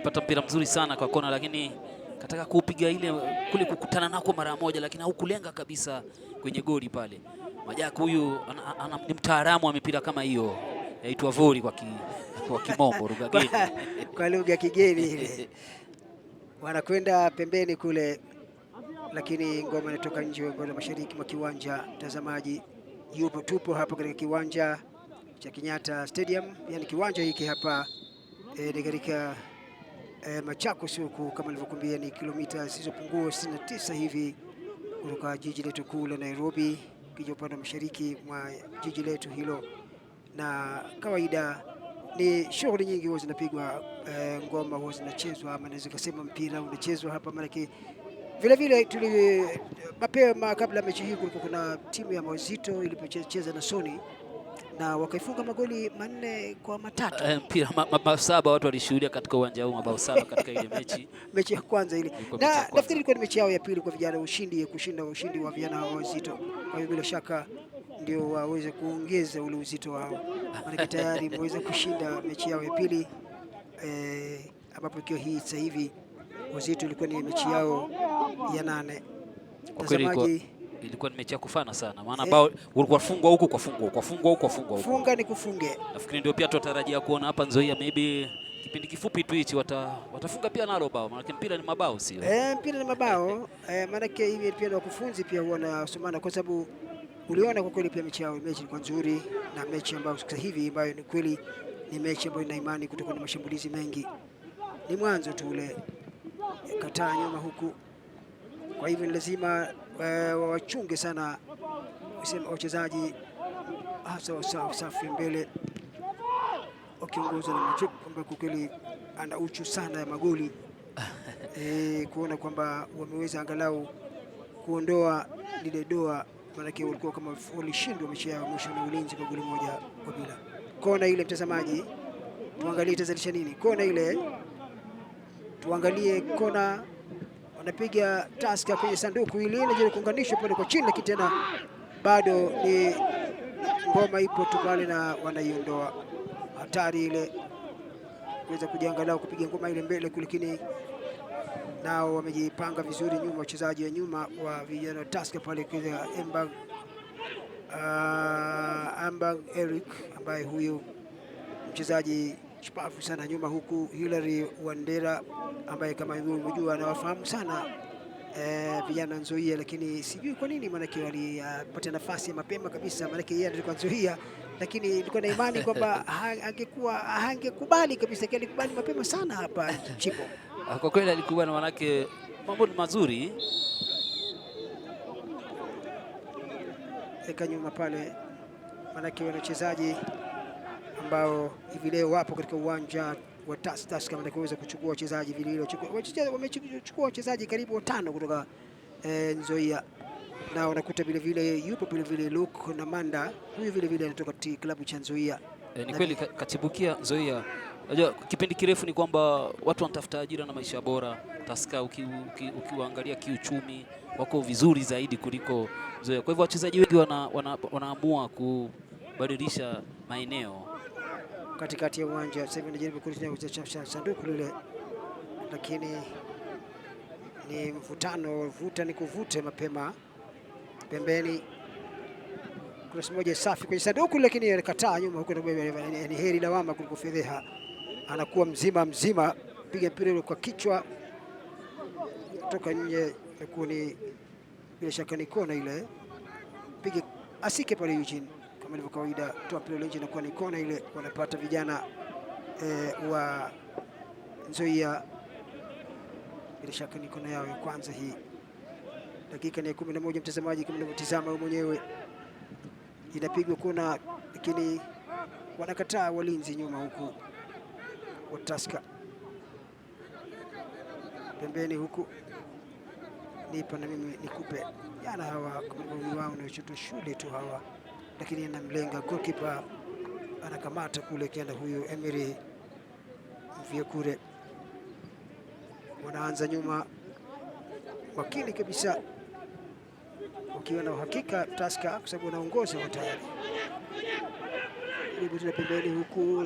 Pata mpira mzuri sana kwa kona, lakini kataka kupiga ile kule kukutana nako mara moja, lakini haukulenga kabisa kwenye goli pale. Majako huyu ni mtaalamu wa mipira kama hiyo, yaitwa volley kwa kimombo, lugha geni kwa lugha kigeni ile. Wanakwenda pembeni kule, lakini ngoma inatoka nje kwa mashariki mwa kiwanja. Mtazamaji, tupo hapa katika kiwanja cha Kenyatta Stadium, yani kiwanja hiki hapa ni katika Machakos huku, kama nilivyokuambia ni kilomita zisizopungua 69 hivi kutoka jiji letu kuu la Nairobi, kija upande wa mashariki mwa jiji letu hilo. Na kawaida ni shughuli nyingi huwa zinapigwa, ngoma huwa zinachezwa, ama naweza kusema mpira unachezwa hapa. Maana vile vile mapema kabla mechi hii kulikuwa kuna timu ya Mawazito ilipocheza na Sony na wakaifunga magoli 4-3. Mpira mabao 7 watu walishuhudia katika uwanja huu, mabao 7 katika ile mechi ya kwanza ile. Na nafikiri ilikuwa ni mechi yao ya pili kwa vijana, kushinda wa vijana wazito. Kwa hiyo bila shaka ndio waweze kuongeza ule uzito wao, maana tayari waweze kushinda mechi yao ya pili, ambapo ikiwa hii sasa hivi wazito ilikuwa ni mechi yao ya 8. Mtazamaji, ilikuwa ni mechi ya kufana sana, maana bao ulikuwa fungwa huko kwa fungwa huko. Funga ni kufunge. Nafikiri ndio pia tutarajia kuona hapa Nzoia maybe kipindi kifupi tu hichi watafunga pia nalo bao, maana mpira ni mabao, sio? Mpira ni mabao. Maana hivi pia wakufunzi pia wanasomana, kwa sababu uliona kwa kweli pia mechi ilikuwa nzuri, na mechi ambayo sasa hivi ambayo ni kweli ni mechi ambayo ina imani kutoka na mashambulizi mengi. Ni mwanzo tu ule kataa nyuma huku. Kwa hivyo ni lazima wachunge sana wachezaji, hasa safu mbele wakiongozwa na Machip, kwamba kwa kweli ana uchu sana ya magoli kuona kwamba wameweza angalau kuondoa lile doa, maanake walikuwa kama walishindwa mechi yao mwisho na Ulinzi kwa goli 1-0. Kona ile mtazamaji, tuangalie itazalisha nini. Kona ile, tuangalie kona, wanapiga Tusker kwenye sanduku ile ile kuunganishwa pale kwa chini, lakini tena bado ni ngoma ipo tu pale na wanaiondoa. Hatari ile kuweza kujiangalau kupiga ngoma ile mbele, lakini nao wamejipanga vizuri nyuma, wachezaji wa nyuma wa vijana Tusker pale kwa Ambang Eric ambaye huyu mchezaji shupavu sana nyuma, huku Hilary Wandera ambaye kama unajua anawafahamu sana vijana Nzoia, lakini sijui kwa nini maanake walipata nafasi mapema kabisa, maanake yeye alikuwa Nzoia, lakini nilikuwa na imani kwamba hangekubali kabisa, alikubali mapema sana hapa Chipo. Kwa kweli alikuwa na manake mambo mazuri. Eka nyuma pale, manake wanachezaji ambao hivi leo wapo katika uwanja wa Tusker kama kuweza kuchukua wachezaji vile vile. Wamechukua wachezaji karibu 5 kutoka Nzoia, na wanakuta vile vile yupo vile vile Luke na Manda, huyu vile vile anatoka klabu cha Nzoia. Ni kweli katibukia Nzoia. Unajua kipindi kirefu ni kwamba watu wanatafuta ajira na maisha bora. Tusker ukiwaangalia kiuchumi wako vizuri zaidi kuliko Nzoia. Kwa hivyo wachezaji wengi wanaamua kubadilisha maeneo katikati ya uwanja. Sasa hivi anajaribu kulicha sanduku lile, lakini ni mvutano, vuta ni kuvute mapema pembeni. Cross moja safi kwenye sanduku, lakini alikataa nyuma huko, ni heri lawama kuliko fedheha. Anakuwa mzima, piga mpira ile kwa kichwa kutoka nje, inakuwa ni bila shaka ni kona ile, piga asike pale Eugene kama ilivyo kawaida, toa mpira nje, inakuwa ni kona ile, wanapata vijana wa Nzoia. Bila shaka ni kona yao ya kwanza hii. Dakika ni 11 mtazamaji, kama unavyotazama wewe mwenyewe, inapigwa kona, lakini wanakataa walinzi nyuma huku wa Tusker. Pembeni huku nipa na mimi nikupe, jana hawa kama wao na shule tu hawa, lakini anamlenga goalkeeper, anakamata kule kienda huyu Emery Mvyekure. Wanaanza nyuma wakili kabisa, ukiwa na uhakika Tusker kwa sababu wanaongoza tayari. Tuna pembeni huku,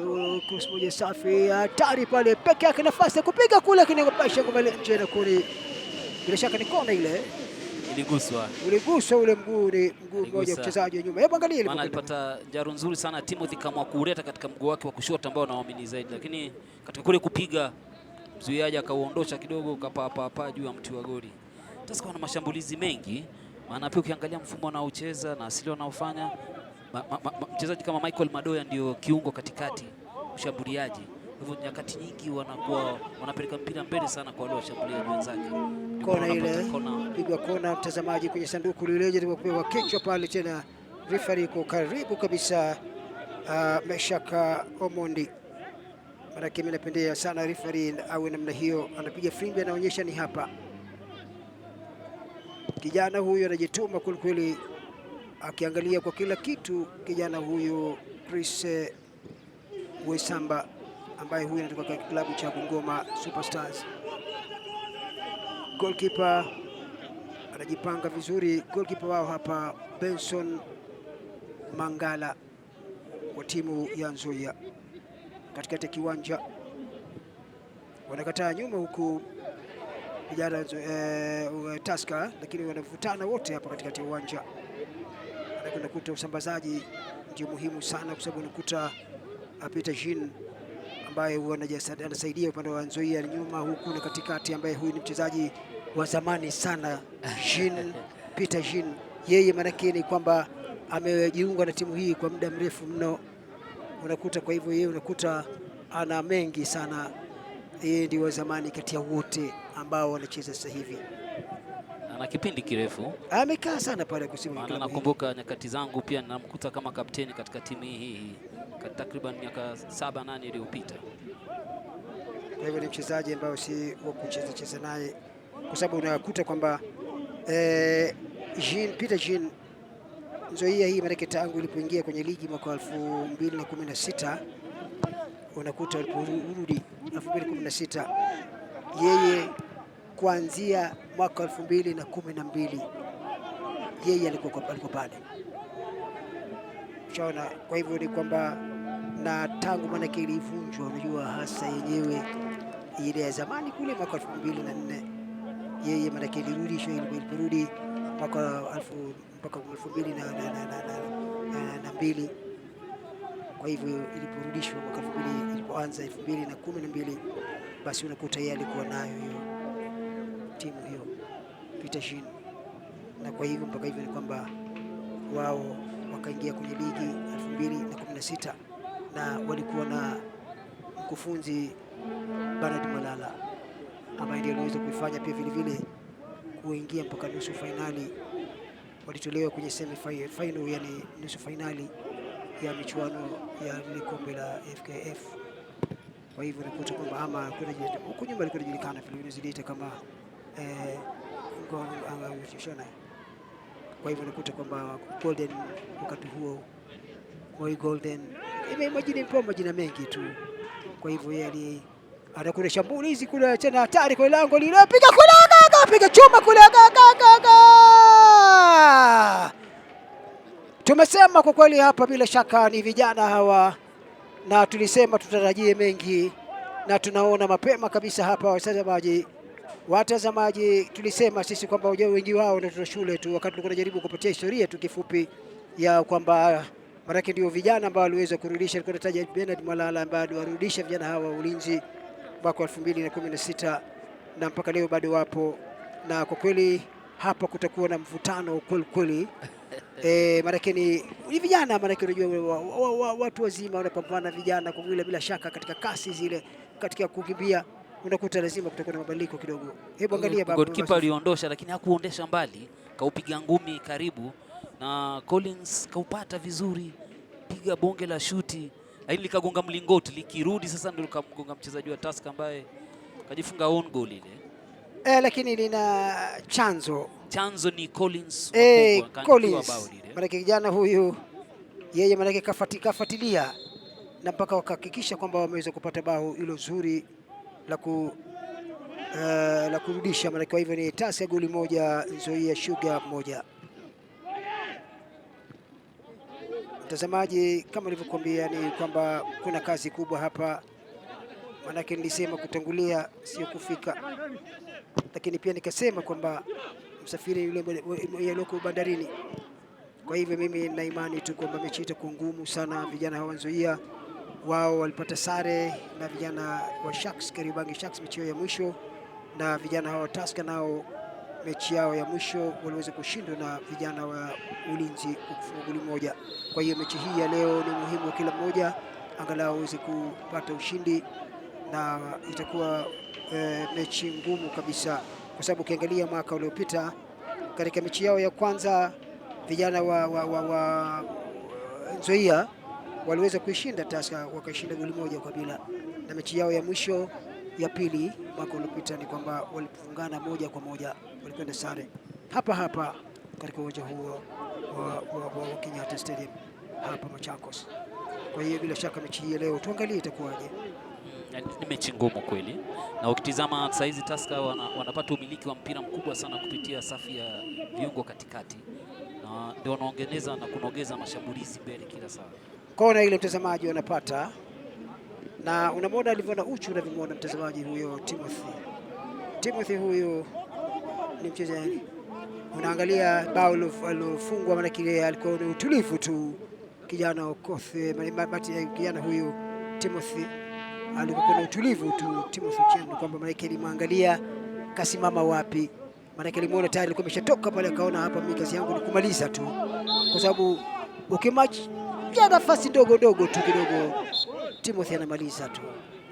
cross moja safi, hatari pale peke yake, nafasi ya kupiga kule, kinapasha kwa nje na kule. Bila shaka ni kona ile uliguswa ule mguu, ni mguu mmoja mchezaji wa nyuma. Hebu angalia ile, maana alipata jaru nzuri sana Timothy kama kuleta katika mguu wake wa kushoto ambao anaamini zaidi, lakini katika kule kupiga mzuiaji akauondosha kidogo, kapaa juu ya mti wa goli. Tusker wana mashambulizi mengi, maana pia ukiangalia mfumo anaocheza na asili wanaofanya, mchezaji kama Michael Madoya ndio kiungo katikati mshambuliaji, hivyo nyakati nyingi wanapeleka mpira mbele sana kwa wale washambuliaji wenzake. Kona ile pigwa kona, mtazamaji, kwenye sanduku lile jaribu kupewa kichwa pale, tena referee iko karibu kabisa, Meshaka Omondi. Mara kimi napendea sana referee awe namna hiyo, anapiga fimbo, anaonyesha ni hapa. Kijana huyu anajituma kweli, akiangalia kwa kila kitu. Kijana huyu Chris Wesamba ambaye huyu anatoka klabu cha Bungoma Superstars. Goalkeeper anajipanga vizuri, goalkeeper wao hapa Benson Mangala wa timu ya Nzoia. Katikati ya kiwanja wanakataa nyuma huku vijana Tusker, lakini wanavutana wote hapa katikati ya uwanja. Anakuta usambazaji ndio muhimu sana, kwa sababu unakuta Peter Jean ambaye anasaidia upande wa Nzoia nyuma huku na katikati, ambaye huyu ni mchezaji wa zamani sana Peter Jean. Yeye manake ni kwamba amejiunga na timu hii kwa muda mrefu mno, unakuta. Kwa hivyo yeye unakuta ana mengi sana, yeye ndio wa zamani kati ya wote ambao wanacheza sasa hivi. Ana kipindi kirefu amekaa sana pale kusema. Nakumbuka nyakati zangu pia namkuta kama kapteni katika timu hii takriban miaka 7-8 iliyopita. Kwa hivyo ni mchezaji ambaye si wa kucheza naye, kwa sababu unakuta kwamba Peter Jean Nzoia hii maana tangu ilipoingia kwenye ligi mwaka 2016 unakuta aliporudi 2016 yeye kuanzia mwaka 2012 yeye alikuwa pale. Unaona, kwa hivyo ni kwamba na tangu maana ilivunjwa, unajua hasa yenyewe ile ya zamani kule mwaka 2004 yeye maana ilirudishwa, iliporudi mwaka 2002. Kwa hivyo iliporudishwa mwaka 2000, ilipoanza 2012, basi unakuta yeye alikuwa nayo hiyo timu hiyo Peter Jean, na kwa hivyo mpaka hivyo ni kwamba wao wakaingia kwenye ligi 2016 na walikuwa na mkufunzi Bernard Malala ambaye ndiye aliweza kuifanya pia vile vile kuingia mpaka nusu finali. Walitolewa kwenye semi final, yani nusu finali ya michuano ya kombe la FKF. Kwa hivyo nakuta kwamba ama huko nyuma alikuwa anajulikana vile ziliita kama shona. Kwa hivyo nakuta kwamba Golden wakati huo Moi Golden majina mengi tu. Kwa hivyo yeye anakuwa shambulizi kule tena hatari kwa lango lile, piga kule, piga chuma kule. Tumesema kwa kweli hapa bila shaka ni vijana hawa, na tulisema tutarajie mengi, na tunaona mapema kabisa hapa watazamaji, tulisema sisi kwamba wengi wao ndio shule tu, wakati tulikuwa tunajaribu kupatia historia tu kifupi ya kwamba maraki ndio vijana ambao waliweza kurudisha. Alikuwa anataja Bernard Malala ambaye aliwarudisha vijana hawa Ulinzi mwaka 2016 na mpaka leo bado wapo, na kwa kweli hapa kutakuwa na mvutano kweli. Maraki ni vijana, maraki unajua watu wazima wanapambana vijana kwa vile bila shaka katika kasi zile, katika kukimbia unakuta lazima kutakuwa na mabadiliko kidogo. Hebu angalia baba, goalkeeper aliondosha lakini hakuondesha mbali, kaupiga ngumi karibu na Collins kaupata vizuri, piga bonge la shuti lakini likagonga mlingoti, likirudi sasa ndio likamgonga mchezaji wa Tusker ambaye kajifunga own goal ile. Lakini lina chanzo ni Collins. Collins maana kijana huyu yeye maana kafuatilia na mpaka wakahakikisha kwamba wameweza kupata bao hilo zuri la kurudisha. Maana kwa hivyo ni Tusker goli moja, Nzoia Sugar moja. Mtazamaji, kama nilivyokuambia ni kwamba kuna kazi kubwa hapa, maanake nilisema kutangulia sio kufika, lakini pia nikasema kwamba msafiri yule aliyoko bandarini. Kwa hivyo mimi na imani tu kwamba mechi itakuwa ngumu sana. Vijana hawa Nzoia wao walipata sare na vijana wa Sharks, Kariobangi Sharks mechi yao ya mwisho, na vijana hawa Tusker nao mechi yao ya mwisho waliweza kushindwa na vijana wa Ulinzi kufunga goli moja. Kwa hiyo mechi hii ya leo ni muhimu kila mmoja angalau aweze kupata ushindi, na itakuwa mechi ngumu kabisa, kwa sababu ukiangalia mwaka uliopita katika mechi yao ya kwanza vijana wa Nzoia waliweza kuishinda Tusker, wakashinda goli moja kwa bila, na mechi yao ya mwisho ya pili mwaka uliopita ni kwamba walifungana moja kwa moja, walikwenda sare hapa katika uwanja huo wa Kenyatta Stadium hapa Machakos. Kwa hiyo bila shaka mechi hii leo tuangalie itakuwaje. Ni mechi ngumu kweli, na ukitizama saizi Tusker wanapata umiliki wa mpira mkubwa sana kupitia safu ya viungo katikati, na ndio wanaongeza na kunogeza mashambulizi mbele kila saa. Kona ile mtazamaji wanapata, na unamwona alivyoona uchu, unavyomuona mtazamaji huyo Timothy huyo ni mchezaji. Unaangalia bao alofungwa, maana kile alikuwa ni utulivu tu kijana Okoth, kijana huyo Timothy alikuwa na utulivu tu Timothy Chendo, kwamba maana kile limwangalia kasimama wapi, maana kile limuona tayari alikuwa ameshatoka pale, akaona hapa mimi kazi yangu ni kumaliza tu, kwa sababu ukimachi nafasi ndogo tu kidogo Timothy anamaliza tu.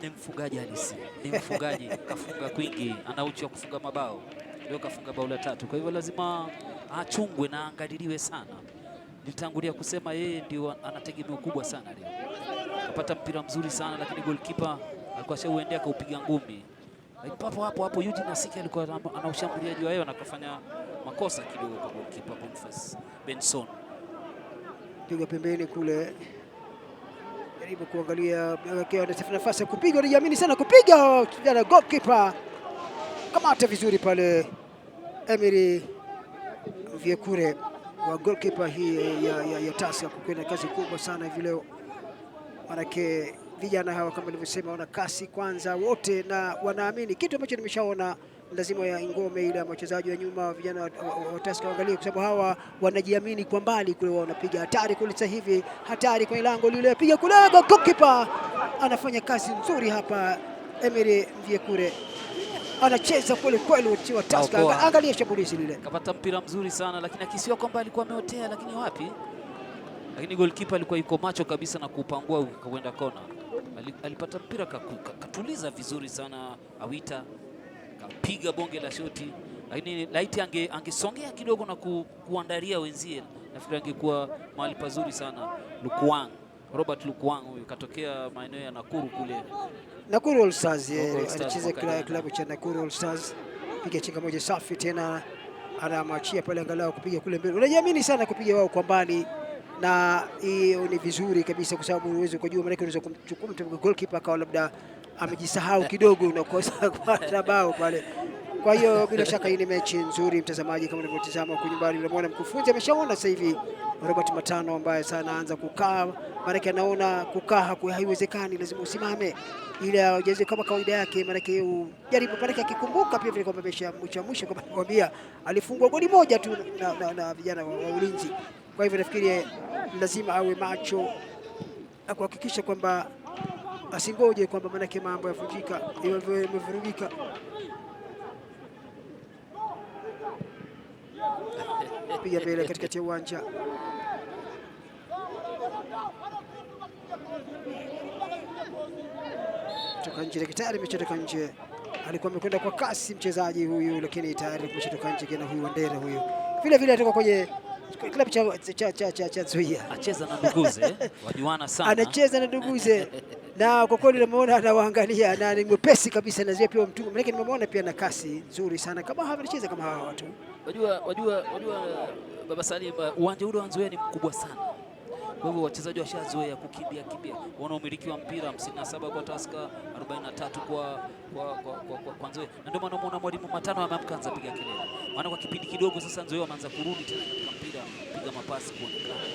Ni mfungaji halisi, ni mfungaji kafunga kwingi, ana uchu wa kufunga mabao, leo kafunga bao la 3. Kwa hivyo lazima achungwe na angaliliwe sana. Nilitangulia kusema yeye ndio ana tegemeo kubwa sana leo. Kapata mpira mzuri sana, lakini goalkeeper alikuwa shauendea kaupiga ngumi. Hapo Eugene Nasiki alikuwa ana ushambuliaji wa yeye, na kufanya makosa. makosa kidogo kwa goalkeeper Boniface Benson. Piga pembeni kule, jaribu kuangalia nafasi ya kupiga, anajiamini sana kupiga, kijana goalkeeper kamata vizuri pale Emery Mvyekure wa goalkeeper hii ya Tusker kukwenda kazi kubwa sana hivi leo, manake vijana hawa kama nilivyosema wana kasi kwanza wote, na wanaamini kitu ambacho nimeshaona lazima ya ngome ile ya wachezaji wa nyuma vijana wa Tusker waangalie, kwa sababu hawa wanajiamini kwa mbali kule, wanapiga hatari kule. Sasa hivi hatari kwenye lango lile, piga kule, goalkeeper anafanya kazi nzuri hapa. Emery Mvyekure anacheza kweli kweli wa Tusker, angalia shambulizi lile, kapata mpira mzuri sana, lakini akisiwa kwamba alikuwa ameotea, lakini wapi, lakini goalkeeper alikuwa yuko macho kabisa na kupangua kwenda kona. Alipata mpira katuliza vizuri sana Awita, kapiga bonge la shoti, lakini laiti angesongea kidogo na kuandalia wenzie, nafikiri angekuwa mahali pazuri sana. Robert Lukwang huyu katokea maeneo ya Nakuru kule, Nakuru All Stars, alicheza klabu cha Nakuru All Stars. Piga chenga moja safi tena, anamwachia pale angalau kupiga kule mbele. Unajiamini sana kupiga wao kwa mbali, na hiyo ni vizuri kabisa, kwa sababu uwezo kujua, maana unaweza kumchukua mtu goalkeeper akawa labda amejisahau kidogo, unakosa kupata bao pale. Kwa hiyo bila shaka hii ni mechi nzuri, mtazamaji, kama unavyotazama huko nyumbani. Unamwona mkufunzi ameshaona sasa hivi Robert Matano ambaye sana anaanza kukaa, maana anaona kukaa haiwezekani, lazima usimame ili ajeze kama kawaida yake, maana jaribu, maana akikumbuka pia vile kwamba mwisho kama nikwambia alifungwa goli moja tu na vijana wa Ulinzi. Kwa hivyo nafikiri lazima awe macho na kuhakikisha kwamba asingoje kwamba maana mambo yavunjika, imevurugika. Piga mbele katikati ya uwanja, toka nje, tayari ametoka nje. Alikuwa amekwenda kwa kasi mchezaji huyu, lakini tayari ametoka nje. Kena huyu Wandera huyu vile vile atoka kwenye klabu cha Nzoia, acheza na nduguze wajuana sana, anacheza na nduguze na kwa kweli nimeona anawaangalia na ni mwepesi kabisa, na pia mtu maana nimemwona pia na kasi nzuri sana, kama hawa anacheza kama hawa watu. Wajua Baba Salim, uwanja ule wa Nzoia ni mkubwa sana, kwa hivyo wachezaji washazoea kukimbia. Wana umiliki wa mpira 57 kwa Tusker, 43 kwa Nzoia, na ndio maana unaona mwalimu Matano ameamka anza piga kelele, maana kwa kipindi kidogo sasa Nzoia wameanza kurudi tena katika mpira, piga mapasi kuonekana,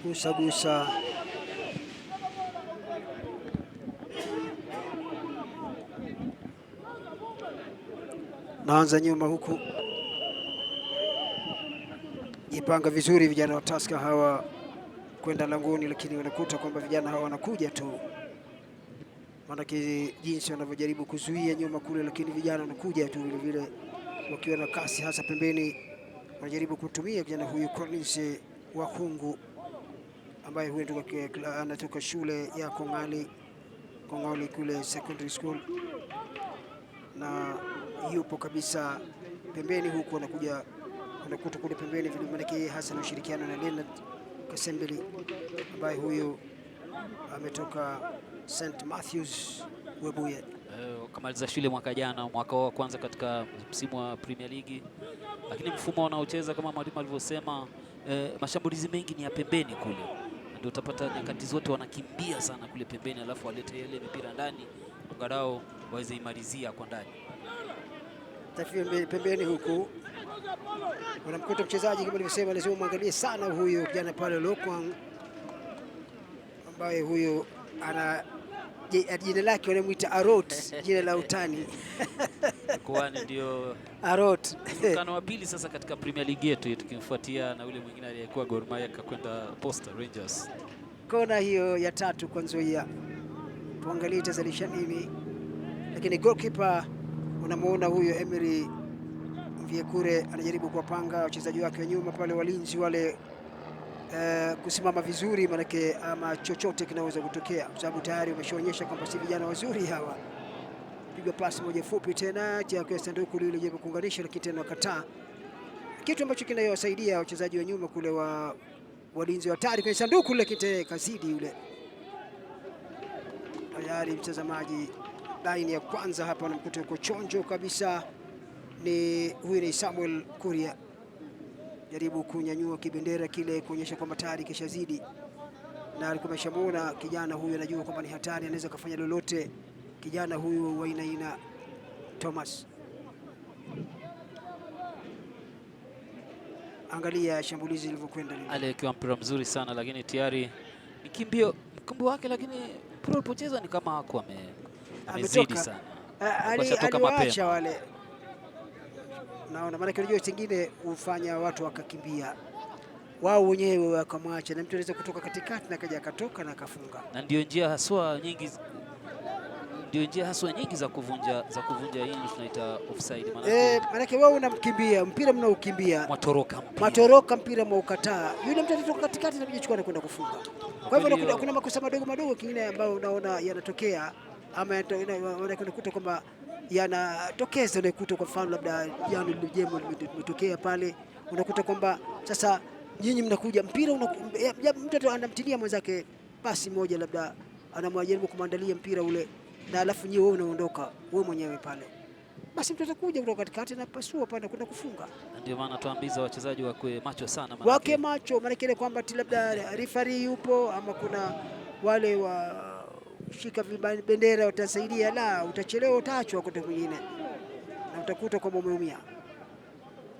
gusa naanza nyuma huku, jipanga vizuri vijana wa Tusker hawa kwenda langoni, lakini wanakuta kwamba vijana hawa wanakuja tu, maanake jinsi wanavyojaribu kuzuia nyuma kule, lakini vijana wanakuja tu vile vile wakiwa na kasi, hasa pembeni wanajaribu kutumia kijana huyu Collins wa Hungu ambaye huyu anatoka shule ya Kongoli kule secondary school, na yupo kabisa pembeni huku, wanakuta kule pembeni vile, maana hasa na ushirikiano na Leonard Kasembeli ambaye huyu ametoka St Matthews Webuye. Kamaliza shule mwaka jana, mwaka wa kwanza katika msimu wa Premier League, lakini mfumo wanaocheza kama mwalimu alivyosema, mashambulizi mengi ni ya pembeni kule, ndio utapata nyakati zote wanakimbia sana kule pembeni, alafu walete ile mipira ndani angalau waweze imalizia kwa ndani. Pembeni huku wanamkuta mchezaji kama nilivyosema, lazima muangalie sana huyu kijana pale Lokwang, ambaye huyu ana jina lake wanamuita Arot, jina la utani kwani ndio Arot. Mkano wa pili sasa katika Premier League yetu, tukimfuatia na ule mwingine aliyekuwa Gor Mahia kakwenda Posta Rangers. Kona hiyo ya tatu kwa Nzoia, tuangalie itazalisha nini, lakini goalkeeper unamuona huyo Emery Mvyekure anajaribu kuwapanga wachezaji wake wa nyuma pale, walinzi wale kusimama vizuri, manake ama chochote kinaweza kutokea, kwa sababu tayari wameshaonyesha kwamba si vijana wazuri hawa. Piga pasi moja fupi tena kwa sanduku lile jaribu kuunganisha, lakini tena wakataa, kitu ambacho kinayowasaidia wachezaji wa nyuma kule wa walinzi hatari kwenye sanduku, lakini kazidi yule. Tayari mtazamaji, line ya kwanza hapa namkuta uko chonjo kabisa huyu ni Samuel Kuria, jaribu kunyanyua kibendera kile kuonyesha kwamba tayari kishazidi, na alikuwa ameshamuona kijana huyu, anajua kwamba ni hatari, anaweza kufanya lolote kijana huyu wa aina Thomas. Angalia shambulizi lilivyokwenda lile. Aliwekewa mpira mzuri sana, lakini tayari ni kimbio wake, lakini mpira ulipocheza ni kama hakuwa amezidi sana. Aliwaacha wale, naona maana unajua kingine hufanya watu wakakimbia wao wenyewe wakamwacha, na mtu anaweza kutoka katikati na kaja akatoka na akafunga, na ndio njia haswa nyingi za kuvunja hii tunaita offside. Maana wao unamkimbia mpira, mnaukimbia matoroka mpira mwaukataa, yule mtu anatoka katikati na kujichukua na kwenda kufunga. Kwa hivyo kuna makosa madogo kingine ambayo unaona yanatokea, ama unakuta kwamba yanatokeza, unakuta kwa mfano labda jana lijemo limetokea pale, unakuta kwamba sasa nyinyi mnakuja mpira mtu anamtilia mwenzake pasi moja, labda anamwajaribu kumwandalia mpira ule, na alafu nyinyi wewe unaondoka wewe mwenyewe pale, basi mtu atakuja kutoka katikati na pasua pale kwenda kufunga. Ndio maana tuambiza wachezaji wakwe macho sana, wake macho, maana kile kwamba labda referee yupo ama kuna wale wa shika bendera watasaidia, la utachelewa, utaachwa kote mwingine na utakuta kwamba umeumia.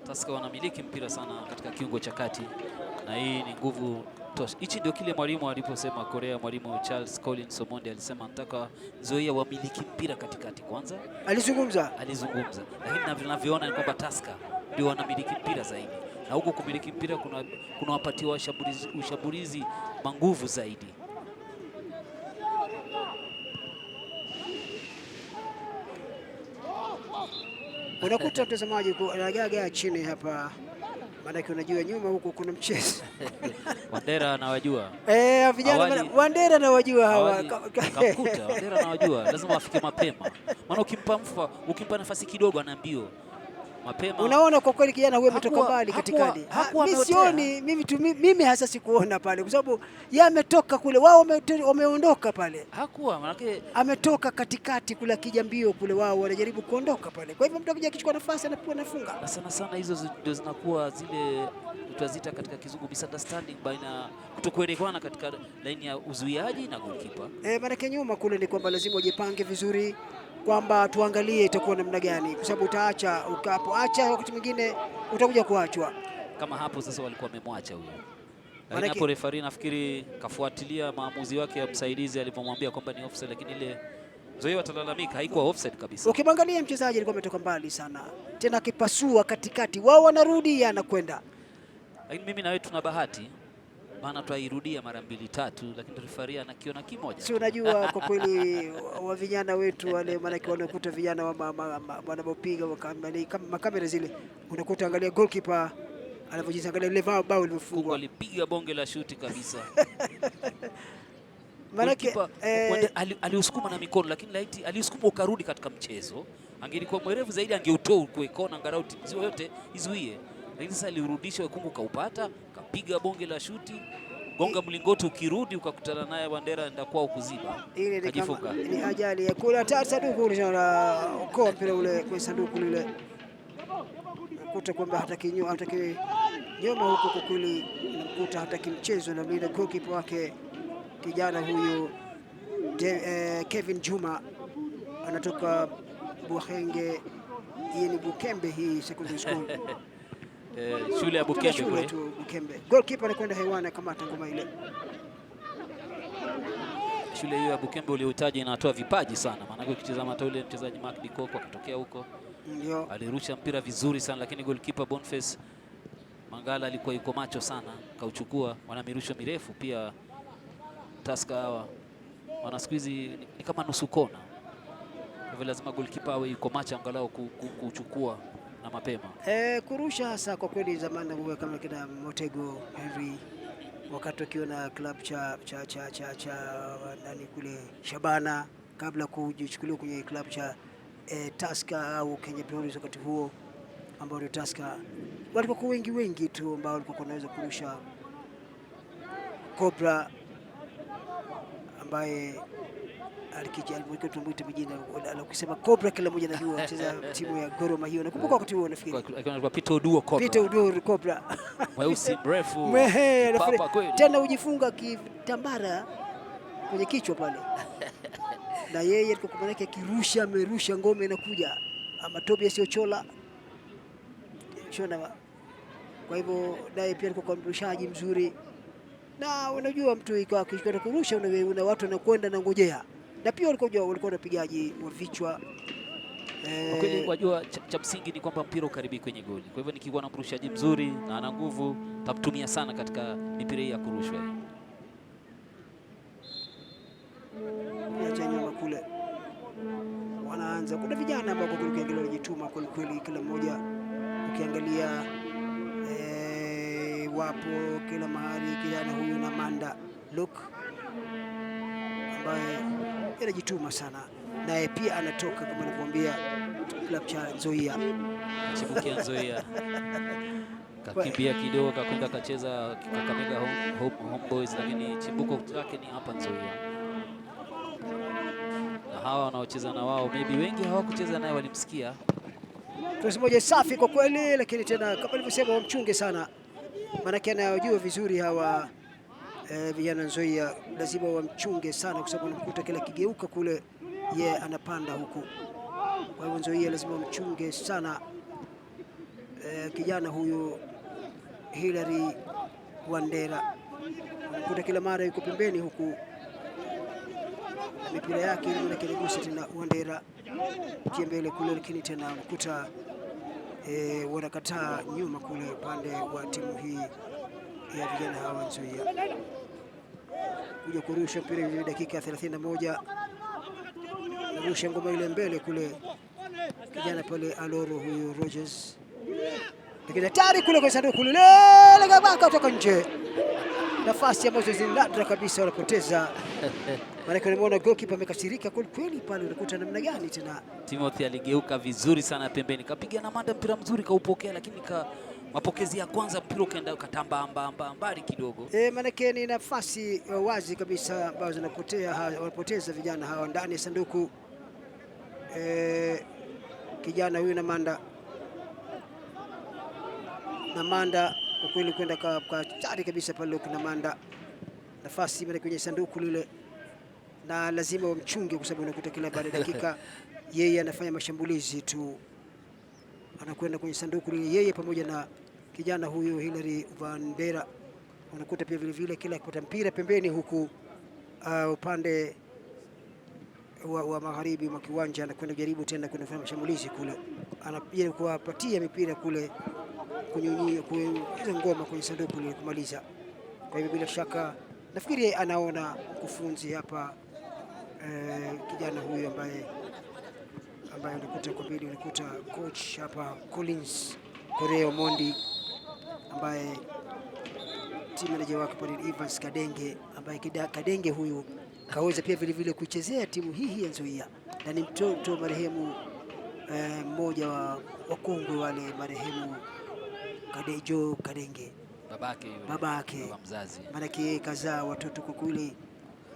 Tusker wanamiliki mpira sana katika kiungo cha kati, na hii ni nguvu tosha. Hichi ndio kile mwalimu aliposema Korea, mwalimu Charles Collins Omondi alisema nataka Nzoia wamiliki mpira katikati kwanza. Alizungumza, lakini tunavyoona ni kwamba Tusker ndio wanamiliki mpira zaidi, na huko kumiliki mpira kuna wapatiwa ushambulizi manguvu zaidi. Unakuta mtazamaji anagaga chini hapa, maana unajua nyuma huko kuna mchezo. Wandera anawajua. Vijana Wandera anawajua hawa. Kamkuta Wandera anawajua, lazima afike mapema. Maana ukimpa nafasi kidogo anaambia mapema. Unaona kwa kweli kijana huyo ametoka mbali katikati. Mimi sioni, mimi hasa sikuona pale kwa sababu yeye ametoka kule, wao wameondoka pale. Maana ametoka katikati kule, akija mbio kule, wao wanajaribu kuondoka pale. Kwa hivyo mtu akija akichukua nafasi anafunga. Na sana hizo ndio zinakuwa zile tutazita katika kizungu misunderstanding baina kutokuelewana katika laini ya uzuiaji na goalkeeper. Maana nyuma kule ni kwamba lazima ujipange vizuri, kwamba tuangalie itakuwa namna gani, kwa sababu utaacha ukapoacha wakati mwingine utakuja kuachwa kama hapo. Sasa walikuwa wamemwacha huyo, lakini hapo referee nafikiri kafuatilia maamuzi wake ya msaidizi alipomwambia kwamba ni offside, lakini ile Nzoia watalalamika haikuwa offside kabisa. Ukimwangalia mchezaji alikuwa ametoka mbali sana, tena akipasua katikati, wao wanarudi anakwenda. Lakini mimi na wewe tuna bahati, maana twairudia mara 2-3, lakini referee anakiona kimoja. Si unajua kwa kweli wa vijana wetu wale, maana wanakuta vijana wanapopiga makamera zile, unakuta angalia goalkeeper anapojiangalia ile bao limefungwa, alipiga bonge la shuti kabisa. Maana aliusukuma na mikono, lakini laiti aliusukuma ukarudi katika mchezo, angelikuwa mwerevu zaidi angeutoa kwa kona angalau timu yote izuie. Lakini sasa aliurudisha wekungu, kaupata, kapiga bonge la shuti, gonga mlingoti, ukirudi ukakutana naye Wandera enda kwao kuziba, kajifunga. Ni ajali ya kula sanduku ule na ukoa mpira ule kwa sanduku lile, kuta kwamba hataki nyuma huko kwa kweli, nakuta hataki mchezo na ile goalkeeper wake kijana huyu Kevin Juma anatoka Buhenge, hii ni Bukembe hii secondary school. Shule ya Bukembe kule. Goalkeeper anakwenda hewani kama ngoma ile. Shule hiyo ya Bukembe uliotaja inatoa vipaji sana, maana ukitazama hata yule mchezaji Mark Dikoko akitokea huko ndio alirusha mpira vizuri sana, lakini goalkeeper Boniface Mangala alikuwa yuko macho sana, kauchukua. Wana mirusho mirefu pia Tusker hawa, wana siku hizi ni kama nusu kona, hivyo lazima goalkeeper awe yuko macho angalau kuchukua na mapema. Kurusha hasa kwa kweli zamani huwa kama kina Motego Henry wakati akiwa na club cha nani kule Shabana, kabla kujichukuliwa kwenye club cha Tusker au Kenya Police, wakati huo ambao ni Tusker walikuwa wengi tu ambao walikuwa wanaweza kurusha. Cobra ambaye alikija tumuite majina na kusema Cobra, kila mmoja anajua cheza timu ya Gor Mahia. Nakumbuka wakati huo nafikiri alikuwa Peter Oduor Cobra. Peter Oduor Cobra. Mweusi mrefu. Papa kweli. Tena ujifunga kitambara kwenye kichwa pale. Na yeye alikuwa kwa maana akirusha, amerusha ngome inakuja. Ama Tobias Ochola. Shona. Kwa hivyo naye pia alikuwa mrushaji mzuri. Na unajua mtu ikiwa akishika kurusha una watu wanakwenda na ngojea. Na pia walikuwa wanapigaji wa vichwa. Kwa kweli wajua cha msingi ni kwamba mpira ukaribi kwenye goli. Kwa hivyo nikiwa na mrushaji mzuri na ana nguvu, tamtumia sana katika mipira hii ya kurushwa. Acha nyuma kule. Wanaanza. Kuna vijana ambao ukiangalia wanajituma kweli, kila mmoja ukiangalia wapo kila mahali. Kijana huyu na Manda Luke ambaye anajituma sana, naye pia anatoka kama nilivyokuambia club cha Nzoia. Chibukia Nzoia. Kakimbia kidogo kakwenda kacheza Kakamega Homeboys, lakini chimbuko lake ni hapa Nzoia. Na hawa wanaocheza na wao maybe wengi hawakucheza naye walimsikia. Tosi moja safi kwa kweli, lakini tena kama nilivyosema wamchunge sana. Maana anajua vizuri hawa vijana Nzoia, lazima wamchunge sana kwa sababu unakuta kila kigeuka kule ye anapanda huku. Kwa hivyo Nzoia lazima wamchunge sana kijana huyu Hilary Wandera. Unakuta kila mara yuko pembeni huku mipira yake ile inakegusa tena Wandera kiembele kule, lakini tena unakuta wanakataa nyuma kule upande wa timu hii ya vijana hawa Nzoia. Kuja kurusha mpira ile dakika 31. Kurusha ngoma ile mbele kule kijana pale Aloro huyu Rogers. Lakini hatari kule kwa sanduku kule legabaka kutoka nje. Nafasi ambazo zinadra kabisa wanapoteza. Maana nimeona goalkeeper amekasirika kweli pale, unakuta namna gani tena. Timothy aligeuka vizuri sana pembeni, kapiga na Manda mpira mzuri kaupokea, lakini mapokezi ya kwanza mpira ukaenda ukatamba mbali kidogo. Maana ni nafasi wazi kabisa ambazo wanapoteza vijana hawa ndani ya sanduku. Kijana huyu na Manda kwa kweli kwenda kwa tari kabisa pale kuna Manda. Nafasi mbele kwenye sanduku lile, na lazima wamchunge kwa sababu unakuta kila baada ya dakika yeye anafanya mashambulizi tu, anakwenda kwenye sanduku lile yeye pamoja na kijana huyu Hilary Wandera. Unakuta pia vile kila akipata mpira pembeni huku upande wa magharibi mwa kiwanja anakwenda kujaribu tena kufanya mashambulizi kule, anapiga kuwapatia mipira kule kunyunyia ngoma kwenye sanduku lile kumaliza. Kwa hivyo bila shaka nafikiri anaona mkufunzi hapa kijana huyu ambaye unakuta kwa pili, unakuta coach hapa Collins Koreo Mondi ambaye team manager wake pale Evans Kadenge, ambaye Kadenge huyu kaweza pia vile kuichezea timu hii ya Nzoia, na ni mtoto marehemu mmoja wa wakongwe wale marehemu Kadejo Kadenge, babake baba mzazi. Maana kazaa watoto kwa kule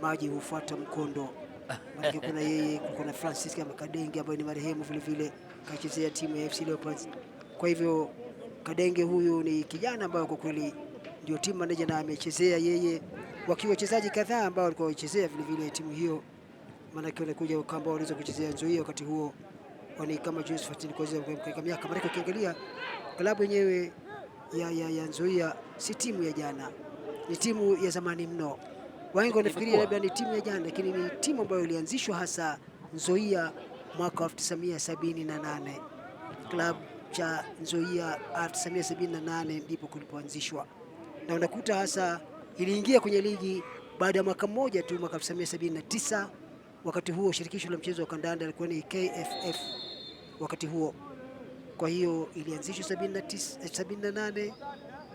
maji hufuata mkondo. Maana kuna yeye, kuna Francis kama Kadenge ambaye ni marehemu vile kachezea timu ya FC Leopards. Kwa hivyo Kadenge huyu ni kijana ambaye kwa kweli ndio team manager na amechezea yeye, wakiwa wachezaji kadhaa ambao walikuwa wachezea vile timu hiyo. Maana wanakuja kama waliweza kuchezea Nzoia wakati huo wani kama Josephat kwa miaka. Maana ukiangalia klabu yenyewe ya Nzoia si timu ya jana, ni timu ya zamani mno. Wengi wanafikiria labda ni timu ya jana, lakini ni timu ambayo ilianzishwa hasa Nzoia mwaka 1978. Klabu cha Nzoia 1978 ndipo kulipoanzishwa, na unakuta hasa iliingia kwenye ligi baada ya mwaka mmoja tu, mwaka 1979. Wakati huo shirikisho la mchezo wa kandanda lilikuwa ni KFF wakati huo. Kwa hiyo ilianzishwa 78,